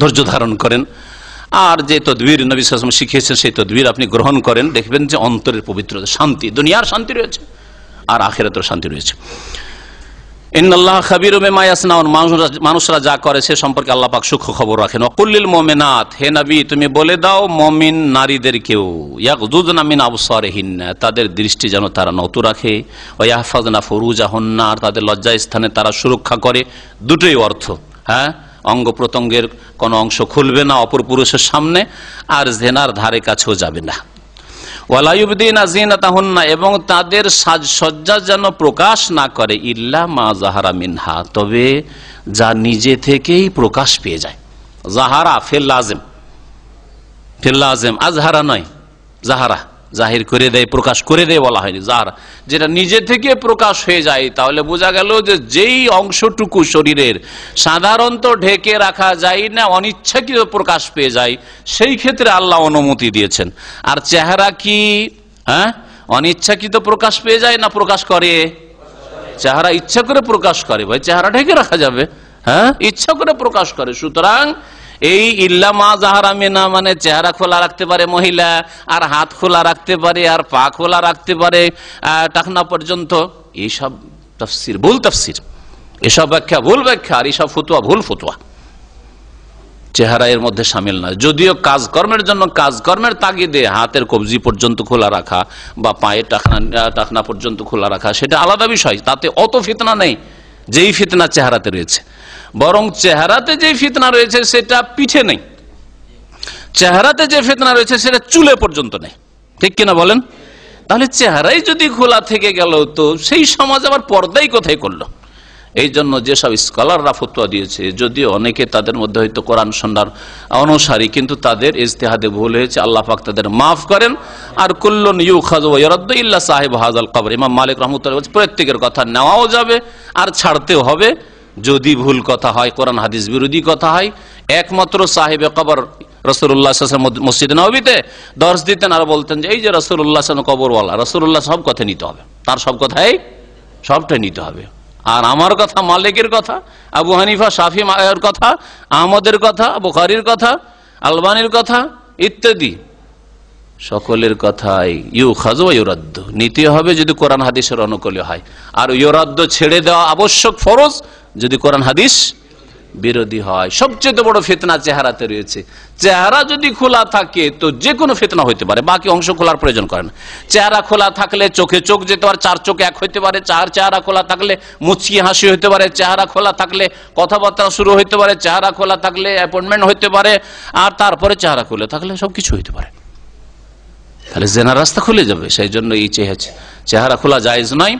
ধৈর্য ধারণ করেন, আর যে তদবির নবী সাল্লাল্লাহু আলাইহি ওয়াসাল্লাম শিখিয়েছেন সেই তদবির আপনি গ্রহণ করেন, দেখবেন যে অন্তরের পবিত্রতা, শান্তি, দুনিয়ার শান্তি রয়েছে আর আখিরাতের শান্তি রয়েছে। ইন্নাল্লাহ খাবীরুম বিমা ইয়াসনাউন, মানুষরা যা করে সে সম্পর্কে আল্লাহ পাক সূক্ষ্ম খবর রাখেন। ওয়া কুল্লিল মুমিনাত, হে নবী তুমি বলে দাও মুমিন নারীদেরকেও, ইয়াগযুযনা মিন আবসারিহিন্না, তাদের দৃষ্টি যেন তারা নত রাখে, ওয়া ইয়াহফাযনা ফুরুজাহুন্না, আর তাদের লজ্জা স্থানে তারা সুরক্ষা করে। দুটোই অর্থ, হ্যাঁ, অঙ্গ প্রত্যঙ্গের কোনো অংশ খুলবে না অপর পুরুষের সামনে, আর জেনার ধারে কাছেও যাবে না। ওয়ালা ইউবদিনা যিনাতাহুন্না, এবং তাদের সাজসজ্জা যেন প্রকাশ না করে, ইল্লা মা যাহারা মিনহা, তবে যা নিজে থেকেই প্রকাশ পেয়ে যায়। যাহারা ফিল লাযিম, আজহারা নয়, যাহারা, জাহির করে দেয়, প্রকাশ করে দেয় বলা হয়নি, যাহারা, যেটা নিজে থেকে প্রকাশ হয়ে যায়। তাহলে বোঝা গেল যে যেই অংশটুকু শরীরের সাধারণত ঢেকে রাখা যায় না, অনিচ্ছাকৃত প্রকাশ পেয়ে যায়, সেই ক্ষেত্রে আল্লাহ অনুমতি দিয়েছেন। আর চেহারা কি, হ্যাঁ, অনিচ্ছাকৃত প্রকাশ পেয়ে যায় না প্রকাশ করে? চেহারা ইচ্ছা করে প্রকাশ করে, ভাই চেহারা ঢেকে রাখা যাবে? হ্যাঁ, ইচ্ছা করে প্রকাশ করে। সুতরাং এই ইল্লা মা যাহারা মিনা মানে চেহারা খোলা রাখতে পারে মহিলা, আর হাত খোলা রাখতে পারে, আর পা খোলা রাখতে পারে টাকনা পর্যন্ত। এইসব তাফসীর ভুল তাফসীর, এসব ব্যাখ্যা ভুল ব্যাখ্যা, আর এইসব ফতোয়া ভুল ফতোয়া। চেহারা এর মধ্যে সামিল নয়। যদিও কাজকর্মের জন্য কাজকর্মের তাগিদে হাতের কবজি পর্যন্ত খোলা রাখা বা পায়ে টাকনা পর্যন্ত খোলা রাখা সেটা আলাদা বিষয়, তাতে অত ফিতনা নেই যেই ফিতনা চেহারাতে রয়েছে। বরং চেহারাতে যে ফিতনা রয়েছে সেটা পিঠে নেই, চেহারাতে যে ফিতনা রয়েছে সেটা চুলে পর্যন্ত নেই। ঠিক কিনা বলেন? তাহলে চেহারাই যদি খোলা থেকে গেল তো সেই সমাজ আবার পর্দাই কোথায় করলো? এই জন্য যেসব স্কলাররা ফতোয়া দিয়েছে, যদিও অনেকে তাদের মধ্যে হয়তো কোরআন সুন্নাহর অনুসারী, কিন্তু তাদের ইজতিহাদে ভুল হয়েছে, আল্লাহ পাক তাদের মাফ করেন। আর কুল্লুন ইউখাযু ওয়া ইউরাদ্দু ইল্লা সাহিব হাযাল কবর, ইমাম মালিক রাহমাতুল্লাহ বলেছেন প্রত্যেকের কথা নেওয়াও যাবে আর ছাড়তেও হবে যদি ভুল কথা হয়, কোরআন হাদিস বিরোধী কথা হয়। একমাত্র সাহিবে কবর রাসূলুল্লাহ সাল্লাল্লাহু আলাইহি ওয়াসাল্লাম মসজিদে নববীতে দর্শ দিতেন আর বলতেন যে এই যে রাসূলুল্লাহ সাল্লাল্লাহু আলাইহি ওয়াসাল্লাম কবরওয়ালা, রাসূলুল্লাহ সব কথা নিতে হবে, তার সব কথাই সবটাই নিতে হবে। আর আমার কথা, মালিকের কথা, আবু হানিফা শাফি এর কথা, আহমদের কথা, বুখারীর কথা, আলবানির কথা ইত্যাদি সকলের কথাই ইউখাযু ওয়া ইউরাদ্দু নিতে হবে যদি কোরআন হাদিসের অনুকূলে হয়। আর ইউরাদ্দু ছেড়ে দেওয়া আবশ্যক, ফরজ যদি কোরআন হাদিস বিরোধী হয়। সবচেয়ে বড় ফিতনা চেহারাতে রয়েছে। চেহারা যদি খোলা থাকে তো যে কোনো ফিতনা হইতে পারে, বাকি অংশ খোলার প্রয়োজন করে না। চেহারা খোলা থাকলে চোখে চোখ যেতে পারে, চার চোখ এক হইতে পারে, চেহারা খোলা থাকলে মুচকি হাসি হইতে পারে, চেহারা খোলা থাকলে কথাবার্তা শুরু হইতে পারে, চেহারা খোলা থাকলে অ্যাপয়েন্টমেন্ট হইতে পারে, আর তারপরে চেহারা খোলা থাকলে সবকিছু হইতে পারে। তাহলে জেনার রাস্তা খুলে যাবে। সেই জন্য এই চেহারা খোলা জায়েজ নয়।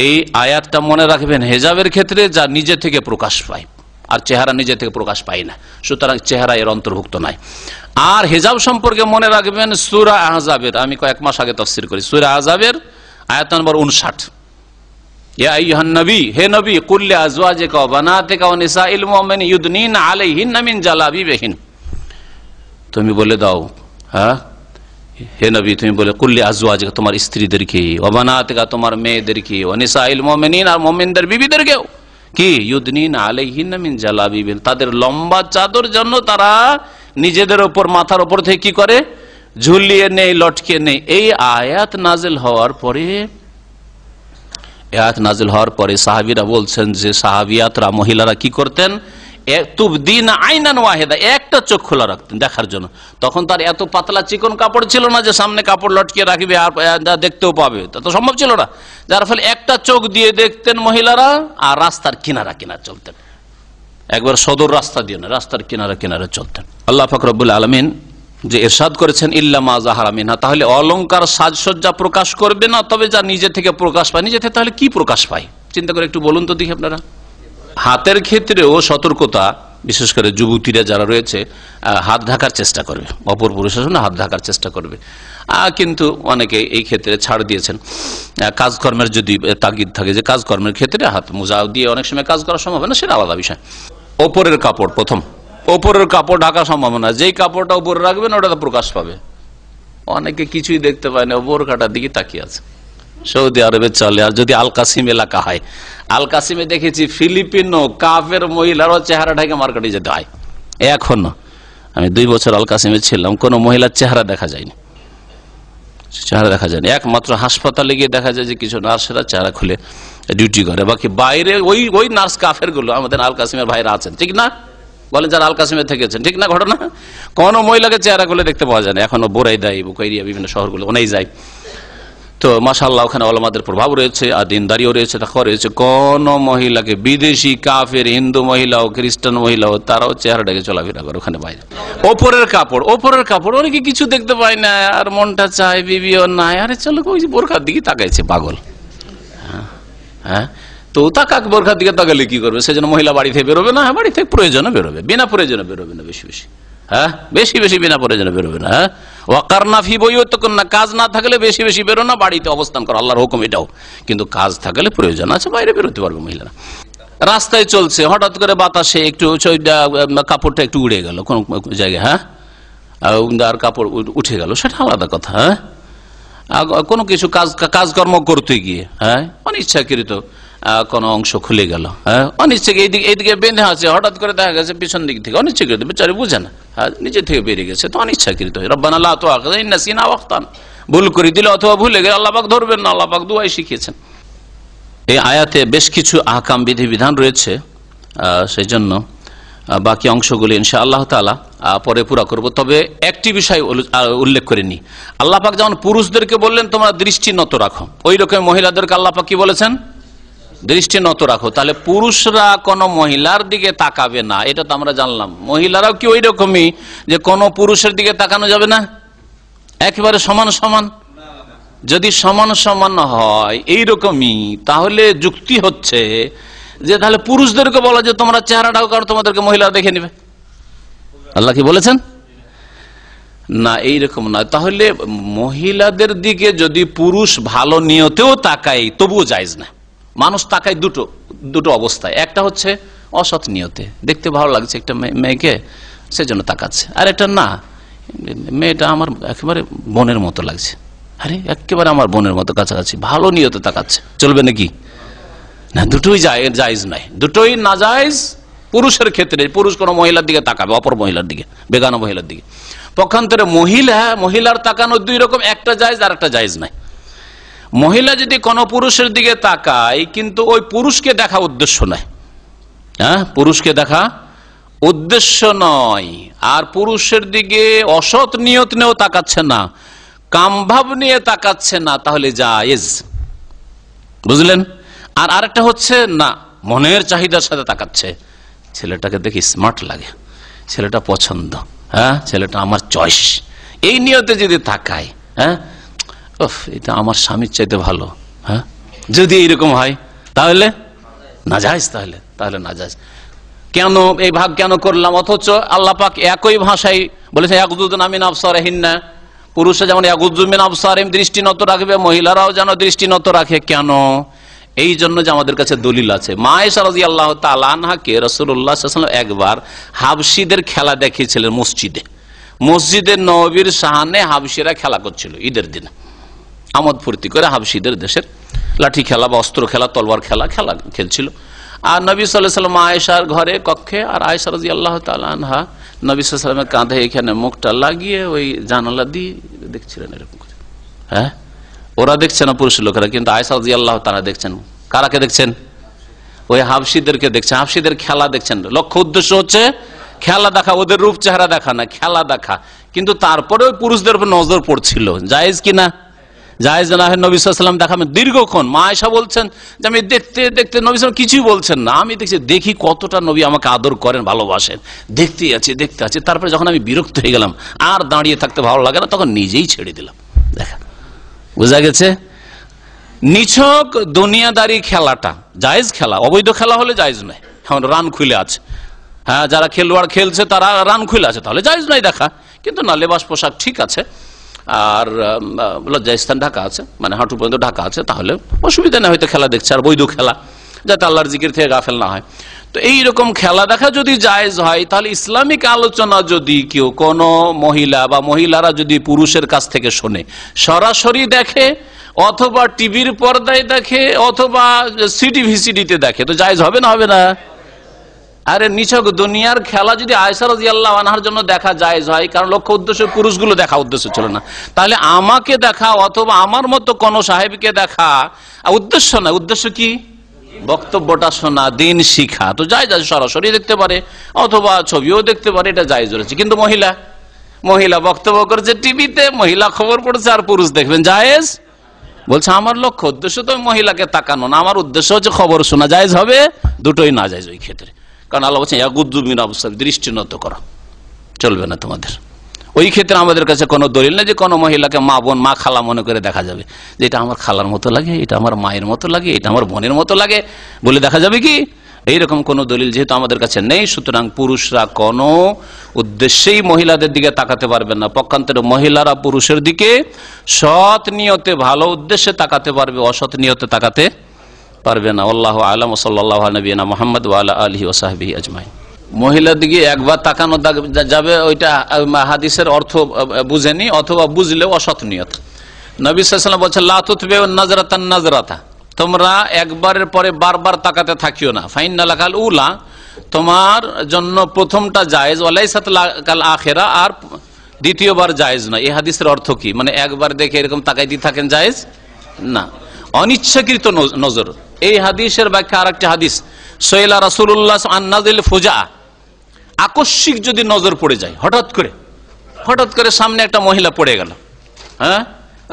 এই আয়াতটা মনে রাখবেন হেজাবের ক্ষেত্রে, যা নিজে থেকে প্রকাশ পায়, আর চেহারা নিজে থেকে প্রকাশ পায় না, সুতরাং চেহারা এর অন্তর্ভুক্ত নয়। আর হেজাব সম্পর্কে মনে রাখবেন সূরা আহজাবের, আমি কয়েক মাস আগে তাফসীর করি, সূরা আহজাবের আয়াত নম্বর 59, ইয়া আইয়ুহান নবী, হে নবী, কুল লিআজওয়াজিকা ওয়া বানাতিকা ওয়া নিসাইল মুমিনিন ইউদনিনা আলাইহিন্না মিন জালাবিবিহিন, তুমি বলে দাও, হ্যাঁ হে নবী তুমি বলে, কুল লিআজওয়াজিকা তোমার স্ত্রীদেরকে, ওয়া বানাতিকা তোমার মেয়েদেরকে, ওয়া নিসাইল মুমিনিন আর মুমিনদের বিবিদেরকেও কি ইউদনিনা আলাইহিন্না মিন জালাবিবিহিন, তাদের লম্বা চাদর জন্য তারা নিজেদের উপর, মাথার উপর থেকে কি করে ঝুলিয়ে নেই, লটকে নেই। এই আয়াত নাজিল হওয়ার পরে সাহাবীরা বলছেন যে সাহাবিয়াতরা, মহিলারা কি করতেন, তুবদিনা আইনান ওয়াহিদা, একটা চোখ খোলা রাখতেন দেখার জন্য। তখন তার এত পাতলা চিকন কাপড় ছিল না যে সামনে কাপড় লটকিয়ে রাখবে আর দেখতেও পাবে, তা তো সম্ভব ছিল না। যার ফলে একটা চোখ দিয়ে দেখতেন মহিলারা, আর রাস্তার কিনারা চলতেন, একবার সদর রাস্তা দিয়ে না, রাস্তার কিনারা চলতেন। আল্লাহ পাক রব্বুল আলামিন যে ইরশাদ করেছেন ইল্লা মা যাহারা মিনহা, তাহলে অলংকার সাজসজ্জা প্রকাশ করবে না, তবে যা নিজে থেকে প্রকাশ পায়। নিজে থেকে তাহলে কি প্রকাশ পায় চিন্তা করে একটু বলুন তো দেখি আপনারা। হাতের ক্ষেত্রেও সতর্কতা, বিশেষ করে যুবতীরা যারা রয়েছে হাত ঢাকার চেষ্টা করবে, অপর পুরুষের জন্য হাত ঢাকার চেষ্টা করবে। কিন্তু অনেকে এই ক্ষেত্রে ছাড় দিয়েছেন, কাজকর্মের যদি তাগিদ থাকে যে কাজকর্মের ক্ষেত্রে হাত মোজা দিয়ে অনেক সময় কাজ করা সম্ভব না, সেটা আলাদা বিষয়। ওপরের কাপড়, প্রথম ওপরের কাপড় ঢাকা সম্ভব না, যেই কাপড়টা উপরে রাখবেন ওটা প্রকাশ পাবে। অনেকে কিছুই দেখতে পায় না, বোরখাটার দিকে তাকিয়ে আছে। সৌদি আরবে চলে। আর যদি আল কাসিম এলাকা হয়, আল কাসিমে দেখেছি ফিলিপিনো কাফের মহিলারও চেহারা ঢাকে মার্কেটে যেতে হয়। এখনো আমি 2 বছর আল কাসিমে ছিলাম, কোন মহিলার চেহারা দেখা যায়নি, একমাত্র হাসপাতালে গিয়ে দেখা যায় যে কিছু নার্সেরা চেহারা খুলে ডিউটি করে, বাকি বাইরে ওই নার্স কাফের গুলো আমাদের আল কাসিমের ভাইরা আছেন, ঠিক না? বলেন যারা আল কাসিমে থেকেছেন, ঠিক না ঘটনা? কোন মহিলাকে চেহারা খুলে দেখতে পাওয়া যায় না এখনো। বোরাই দেয়, বুকাইরিয়া, বিভিন্ন শহরগুলো ওনাই যায়। তো মাশাআল্লাহ ওখানে ওলামাদের প্রভাব রয়েছে, আর দিনদারিও রয়েছে, তাকওয়া রয়েছে। কোন মহিলাকে, বিদেশি কাফের, হিন্দু মহিলা ও খ্রিস্টান মহিলা ও তারাও চেহারাটাকে চলাফেরা করে ওখানে বাইরে। ওপরের কাপড় অনেকে কিছু দেখতে পায় না, আর মনটা চায় বিবিও নাই, আরে চলো ওই বোরখার দিকে তাকাইছে পাগল। হ্যাঁ, তো তাকাক, বোরখার দিকে তাকালে কি করবে? সেজন্য মহিলা বাড়ি থেকে বেরোবে না, বাড়ি থেকে প্রয়োজনে বেরোবে, বিনা প্রয়োজনে বেরোবে না, বেশি বেশি বিনা প্রয়োজনে বেরোবে না। ওয়াকারনা ফি বুয়ুতিকুন্না, কাজ না থাকলে বেশি বেশি বেরো না, বাড়িতে অবস্থান করো, আল্লাহর হুকুম এটাও। কিন্তু কাজ থাকলে প্রয়োজন আছে, বাইরে বেরোতে পারবে মহিলারা। রাস্তায় চলছে, হঠাৎ করে বাতাসে একটু কাপড়টা একটু উড়ে গেল কোন জায়গায়, হ্যাঁ, আর কাপড় উঠে গেল, সেটা আলাদা কথা। হ্যাঁ, কোনো কিছু কাজকর্ম করতে গিয়ে, হ্যাঁ, অনিচ্ছাকৃত কোনো অংশ খুলে গেল, হ্যাঁ, অনিচ্ছাকে এইদিকে বেঁধে আছে, হঠাৎ করে দেখা গেছে পিছন দিক থেকে, অনিচ্ছাকৃত, বেচারি বুঝে না, হ্যাঁ, নিজে থেকে বেরিয়ে গেছে, তো অনিচ্ছাকৃত। রব্বানা লা তুআখিযনা ইন নাসিনা আও আখতানা, ভুল করে দিলে অথবা ভুলে গেলে আল্লাহ পাক ধরবেন না, আল্লাহ পাক দুআই শিখিয়েছেন। এই আয়াতে বেশ কিছু আহকাম, বিধিবিধান রয়েছে, সেই জন্য বাকি অংশগুলি ইনশাআল্লাহ তাআলা পরে পুরা করব। তবে একটি বিষয় উল্লেখ করে নি, আল্লাহ পাক যেমন পুরুষদেরকে বললেন তোমরা দৃষ্টি নত রাখো, ওই রকম মহিলাদেরকে আল্লাহ পাক কি বলেছেন? দৃষ্টি নত রাখো। তাহলে পুরুষরা কোন মহিলার দিকে তাকাবে না, এটা তো আমরা জানলাম। মহিলারাও কি ওই রকমই যে কোন পুরুষের দিকে তাকানো যাবে না? একেবারে সমান সমান? যদি সমান সমান হয় এইরকমই, তাহলে যুক্তি হচ্ছে যে তাহলে পুরুষদেরকে বলা যে তোমরা চেহারাটাও কারণ তোমাদেরকে মহিলা দেখে নেবে। আল্লাহ কি বলেছেন? না, এইরকম নয়। তাহলে মহিলাদের দিকে যদি পুরুষ ভালো নিয়তেও তাকায় তবুও জায়েজ না। মানুষ তাকায় দুটো অবস্থায়, একটা হচ্ছে অসৎ নিয়তে, দেখতে ভালো লাগছে একটা মেয়েকে সেজন্য তাকাচ্ছে, আর একটা না, মেয়েটা আমার একেবারে বোনের মতো লাগছে, আরে একেবারে আমার বোনের মতো কাছাকাছি, ভালো নিয়তে তাকাচ্ছে, চলবে নাকি? না, দুটোই জায়েজ নাই, দুটোই নাজায়েজ। পুরুষের ক্ষেত্রে পুরুষ কোন মহিলার দিকে তাকাবে, অপর মহিলার দিকে, বেগানা মহিলার দিকে। পক্ষান্তরে মহিলার তাকানো দুই রকম, একটা জায়েজ আর একটা জায়েজ নাই। মহিলা যদি কোন পুরুষের দিকে তাকায় কিন্তু ওই পুরুষকে দেখা উদ্দেশ্য নয়, হ্যাঁ, পুরুষকে দেখা উদ্দেশ্য নয়, আর পুরুষের দিকে অসৎ নিয়ত নিয়েও তাকাচ্ছে না, কামভাব নিয়ে তাকাচ্ছে না, তাহলে জায়েজ। বুঝলেন? আর আরেকটা হচ্ছে না, মনের চাহিদার সাথে তাকাচ্ছে, ছেলেটাকে দেখি স্মার্ট লাগে, ছেলেটা পছন্দ, হ্যাঁ, ছেলেটা আমার চয়েস, এই নিয়তে যদি তাকায়, হ্যাঁ, এটা আমার স্বামীর চাইতে ভালো, হ্যাঁ, যদি এইরকম হয় তাহলে নাজায়েজ। তাহলে নাজায়েজ। কেন এই ভাগ কেন করলাম? অথচ আল্লাহ পাক একই ভাষায় বলেছে ইয়াগুযুযনা মিন আবসারিহিন্না, পুরুষরা যেমন ইয়াগুযু মিন আবসারিহিম দৃষ্টি নত রাখবে, মহিলারাও যেন দৃষ্টি নত রাখে। কেন? এই জন্য যে আমাদের কাছে দলিল আছে। মা আয়েশা রাদিয়াল্লাহু তাআলা আনহাকে রাসূলুল্লাহ সাল্লাল্লাহু আলাইহি ওয়াসাল্লাম একবার হাবশীদের খেলা দেখিয়েছিলেন মসজিদে নববীর সামনে হাবশীরা খেলা করছিল ঈদের দিনে, আমোদ ফুর্তি করে হাবশীদের দেশের লাঠি খেলা বা অস্ত্র খেলা, তলোয়ার খেলা খেলছিল। আর নবী সাল্লাল্লাহু আলাইহি ওয়াসাল্লাম আয়েশার ঘরে কক্ষে, আর আয়েশা রাদিয়াল্লাহু তাআলা আনহা নবী সাল্লাল্লাহু আলাইহি ওয়াসাল্লামের কাঁধে এখানে মুখটা লাগিয়ে ওই জানালা দিয়ে দেখছিলেন এরকম করে। হ্যাঁ, ওরা দেখছে না পুরুষ লোকেরা, কিন্তু আয়েশা রাদিয়াল্লাহু তাআলা দেখছেন। কারাকে দেখছেন? ওই হাবশীদেরকে দেখছেন, হাবশীদের খেলা দেখছেন। লক্ষ্য উদ্দেশ্য হচ্ছে খেলা দেখা, ওদের রূপ চেহারা দেখা না, খেলা দেখা। কিন্তু তারপরে ওই পুরুষদের উপর নজর পড়ছিল, জায়েজ কিনা? জায়েজ না হয় নবী সাল্লাল্লাহু আলাইহি ওয়াসাল্লাম দেখাবেন দীর্ঘক্ষণ। মা আয়েশা বলছেন যে আমি দেখতে দেখতে, নবী সাল্লাল্লাহু কিছুই বলছেন না, আমি দেখি কতটা নবী আমাকে আদর করেন, ভালোবাসেন, দেখতে আছি। তারপরে যখন আমি বিরক্ত হয়ে গেলাম, আর দাঁড়িয়ে থাকতে ভালো লাগে না, তখন নিজেই ছেড়ে দিলাম। দেখা বোঝা গেছে? নিছক দুনিয়াদারি খেলাটা জায়েজ খেলা, অবৈধ খেলা হলে জায়েজ নয়। এখন রান খুলে আছে, হ্যাঁ, যারা খেলোয়াড় খেলছে তারা রান খুলে আছে, তাহলে জায়েজ নাই দেখা। কিন্তু না, লেবাস পোশাক ঠিক আছে আর লজ্জাস্থান ঢাকা আছে, মানে হাঁটু পর্যন্ত ঢাকা আছে, তাহলে অসুবিধা নেই, হয়তো খেলা দেখছে। আর বৈধ খেলা যাতে আল্লাহর জিকির থেকে গাফেল না হয়। তো এইরকম খেলা দেখা যদি জায়েজ হয়, তাহলে ইসলামিক আলোচনা যদি কেউ কোনো মহিলা বা মহিলারা যদি পুরুষের কাছ থেকে শোনে, সরাসরি দেখে অথবা টিভির পর্দায় দেখে অথবা সিডি ভিসিডিতে দেখে, তো জায়েজ হবে না? হবে না? আরে নিছক দুনিয়ার খেলা যদি আয়েশা রাদিয়াল্লাহু আনহার জন্য দেখা জায়েজ হয়, কারণ লক্ষ্য উদ্দেশ্য পুরুষগুলো দেখা উদ্দেশ্য ছিল না, তাহলে আমাকে দেখা অথবা আমার মতো কোন সাহেবকে দেখা উদ্দেশ্য না। উদ্দেশ্য কি? বক্তব্যটা শোনা, দিন শিখা। তো জায়েজ আছে, সরাসরি দেখতে পারে অথবা ছবিও দেখতে পারে, এটা জায়েজ রয়েছে। কিন্তু মহিলা বক্তব্য করেছে টিভিতে, মহিলা খবর পড়েছে, আর পুরুষ দেখবেন, জায়েজ? বলছে আমার লক্ষ্য উদ্দেশ্য তো মহিলাকে তাকানো না, আমার উদ্দেশ্য হচ্ছে খবর শোনা। জায়েজ হবে? দুটোই না জায়েজ ওই ক্ষেত্রে। কারণ আল্লাহ বলছেন ইয়াগুযু মিন আবসারিহিম, দৃষ্টি নত করো, চলবে না তোমাদের। ওই ক্ষেত্রে আমাদের কাছে কোনো দলিল নেই যে কোনো মহিলাকে মা বোন, মা খালা মনে করে দেখা যাবে, যে এটা আমার খালার মতো লাগে, এটা আমার মায়ের মতো লাগে, এটা আমার বোনের মতো লাগে বলে দেখা যাবে কি? এইরকম কোন দলিল যেহেতু আমাদের কাছে নেই, সুতরাং পুরুষরা কোনো উদ্দেশ্যেই মহিলাদের দিকে তাকাতে পারবেন না। পক্ষান্তরে মহিলারা পুরুষের দিকে সৎ নিয়তে, ভালো উদ্দেশ্যে তাকাতে পারবে, অসৎ নিয়তে তাকাতে পারবে না। আল্লাহু আ'লাম। সাল্লাল্লাহু আলা নবিয়িনা মুহাম্মদ ওয়া আলা আলিহি ওয়া সাহবিহি আজমাইন। মহিলার দিকে একবার তাকানো যাবে, ওইটা হাদিসের অর্থ বুঝেনি, অথবা বুঝলেও অসৎ নিয়ত। নবী সাল্লাল্লাহু আলাইহি ওয়াসাল্লাম বলেছেন লা তুতবিউ নাজরাতান নাজরাতা, তোমরা একবারের পরে বারবার তাকাতে থাকিও না। ফাইন্না লাকাল উলা, তোমার জন্য প্রথমটা জায়েজ, ওয়ালাইসাত লাকাল আখিরা, আর দ্বিতীয়বার জায়েজ না। এই হাদিসের অর্থ কি? মানে একবার দেখে এরকম তাকাইতে থাকেন জায়েজ না, অনিচ্ছাকৃত নজর। এই হাদিসের ব্যাখ্যা আরেকটা হাদিস, সয়লা রাসূলুল্লাহ আন নাজিল ফুজা, আকস্মিক যদি নজর পড়ে যায়, হঠাৎ করে সামনে একটা মহিলা পড়ে গেল, হ্যাঁ,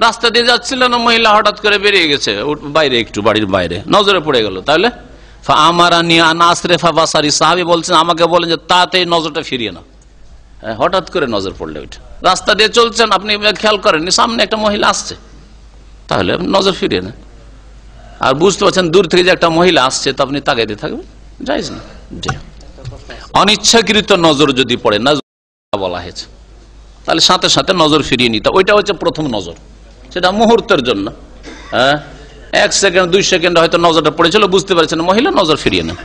রাস্তা দিয়ে যাচ্ছিল না, মহিলা হঠাৎ করে বেরিয়ে গেছে বাইরে, একটু বাড়ির বাইরে, নজরে পড়ে গেল, তাহলে সাহাবী বলছেন, আমাকে বলেন যে তাতে নজরটা ফিরিয়ে না। হঠাৎ করে নজর পড়লে ওইটা, রাস্তা দিয়ে চলছেন, আপনি খেয়াল করেননি সামনে একটা মহিলা আসছে, তাহলে নজর ফিরিয়ে না। আর বুঝতে পারছেন দূর থেকে যে একটা মহিলা আসছে, তো আপনি তাকাইতে থাকবেন, জায়েজ না। অনিচ্ছাকৃত নজর যদি পড়ে না বলা হয়েছে, তাহলে সাথে সাথে নজর ফিরিয়ে নিতে, ওইটা হচ্ছে প্রথম নজর, সেটা মুহূর্তের জন্য, হ্যাঁ, 1 সেকেন্ড 2 সেকেন্ড হয়তো নজরটা পড়েছিল, বুঝতে পারছেন মহিলা, নজর ফিরিয়ে নেন।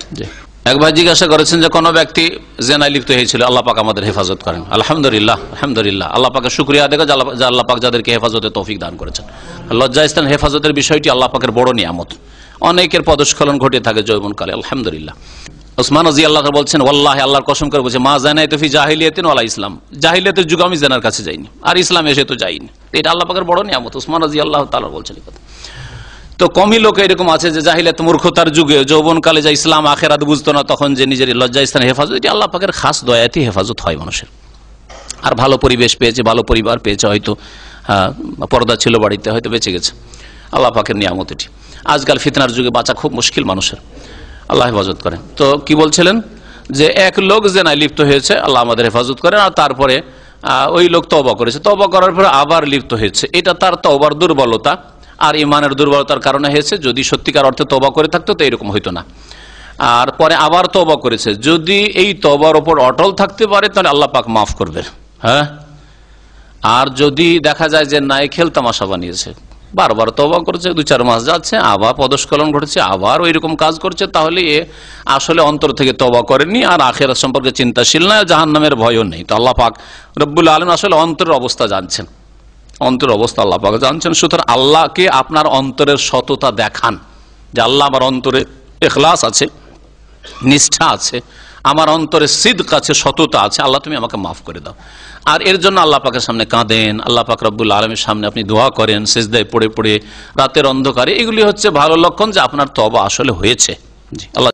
এক ভাই জিজ্ঞাসা করেছেন যে কোনো ব্যক্তি জেনায় লিপ্ত হয়েছিল, আল্লাহ পাক আমাদের হেফাজত করেন। আলহামদুলিল্লাহ, আল্লাহ পাকের শুকরিয়া আদায় করে যে আল্লাহ পাক যাদেরকে হেফাজতে তৌফিক দান করেছেন। লজ্জাস্থান হেফাজতের বিষয়টি আল্লাহ পাকের বড় নিয়ামত, অনেকের পদস্খলন ঘটে থাকে যৌবনকালে, আলহামদুলিল্লাহ। ওসমান রাদিয়াল্লাহু আনহু বলছেন, ওয়াল্লাহি, আল্লাহর কসম করে বলছে, মা জানাইতু ফি জাহিলিয়াতিন ওয়ালা ইসলাম, জাহিলিয়াতের যুগে আমি জেনার কাছে যাইনি, আর ইসলাম এসে তো যাইনি। এটা আল্লাহ পাকের বড় নিয়ামত, ওসমান রাদিয়াল্লাহু তাআলা বলছেন এই কথা। তো কমই লোক এরকম আছে যে জাহিলিয়াত মূর্খতার যুগে যৌবনকালে যা ইসলাম আখিরাত বুঝতো না, তখন যে নিজের লজ্জাস্থানে হেফাজত, এটি আল্লাহ পাকের খাস দয়াতেই হেফাজত হয় মানুষের। আর ভালো পরিবেশ পেয়েছে, ভালো পরিবার পেয়েছে, হয়তো পর্দা ছিল বাড়িতে, হয়তো বেঁচে গেছে, আল্লাহ পাকের নিয়ামত এটি। আজকাল ফিতনার যুগে বাঁচা খুব মুশকিল মানুষের, আল্লাহ হেফাজত করেন। তো কি বলছিলেন যে এক লোক জেনায় লিপ্ত হয়েছে, আল্লাহ আমাদের হেফাজত করেন, আর তারপরে ওই লোক তওবা করেছে, তওবা করার পরে আবার লিপ্ত হয়েছে, এটা তার তওবার দুর্বলতা আর ইমানের দুর্বলতার কারণে হয়েছে। যদি সত্যিকার অর্থে তওবা করে থাকতো তো এরকম হইতো না। আর পরে আবার তওবা করেছে, যদি এই তওবার উপর অটল থাকতে পারে তাহলে আল্লাহ পাক মাফ করবে, হ্যাঁ। আর যদি দেখা যায় যে নাই খেল তামাশা বানিয়েছে, বারবার তওবা করছে, 2-4 মাস যাচ্ছে, আবার পদস্খলন ঘটেছে, আবার ওই রকম কাজ করছে, তাহলে এ আসলে অন্তর থেকে তওবা করেনি, আর আখিরাত সম্পর্কে চিন্তাশীল নয়, জাহান্নামের ভয়ও নেই। তো আল্লাহ পাক রব্বুল আলামিন আসলে অন্তরের অবস্থা জানছেন, অন্তরের অবস্থা আল্লাহ পাক জানছেন। সুতরাং আল্লাহকে আপনার অন্তরের সততা দেখান, যে আল্লাহ আমার অন্তরে ইখলাস আছে, নিষ্ঠা আছে, আমার অন্তরে সিদক আছে, সততা আছে, আল্লাহ তুমি আমাকে মাফ করে দাও। আর এর জন্য আল্লাহ পাকের সামনে কাঁদেন, আল্লাহ পাক রব্বুল আলামিনের সামনে আপনি দোয়া করেন, সিজদায় পড়ে পড়ে রাতের অন্ধকারে, এগুলি হচ্ছে ভালো লক্ষণ যে আপনার তওবা আসলে হয়েছে। জি, আল্লাহ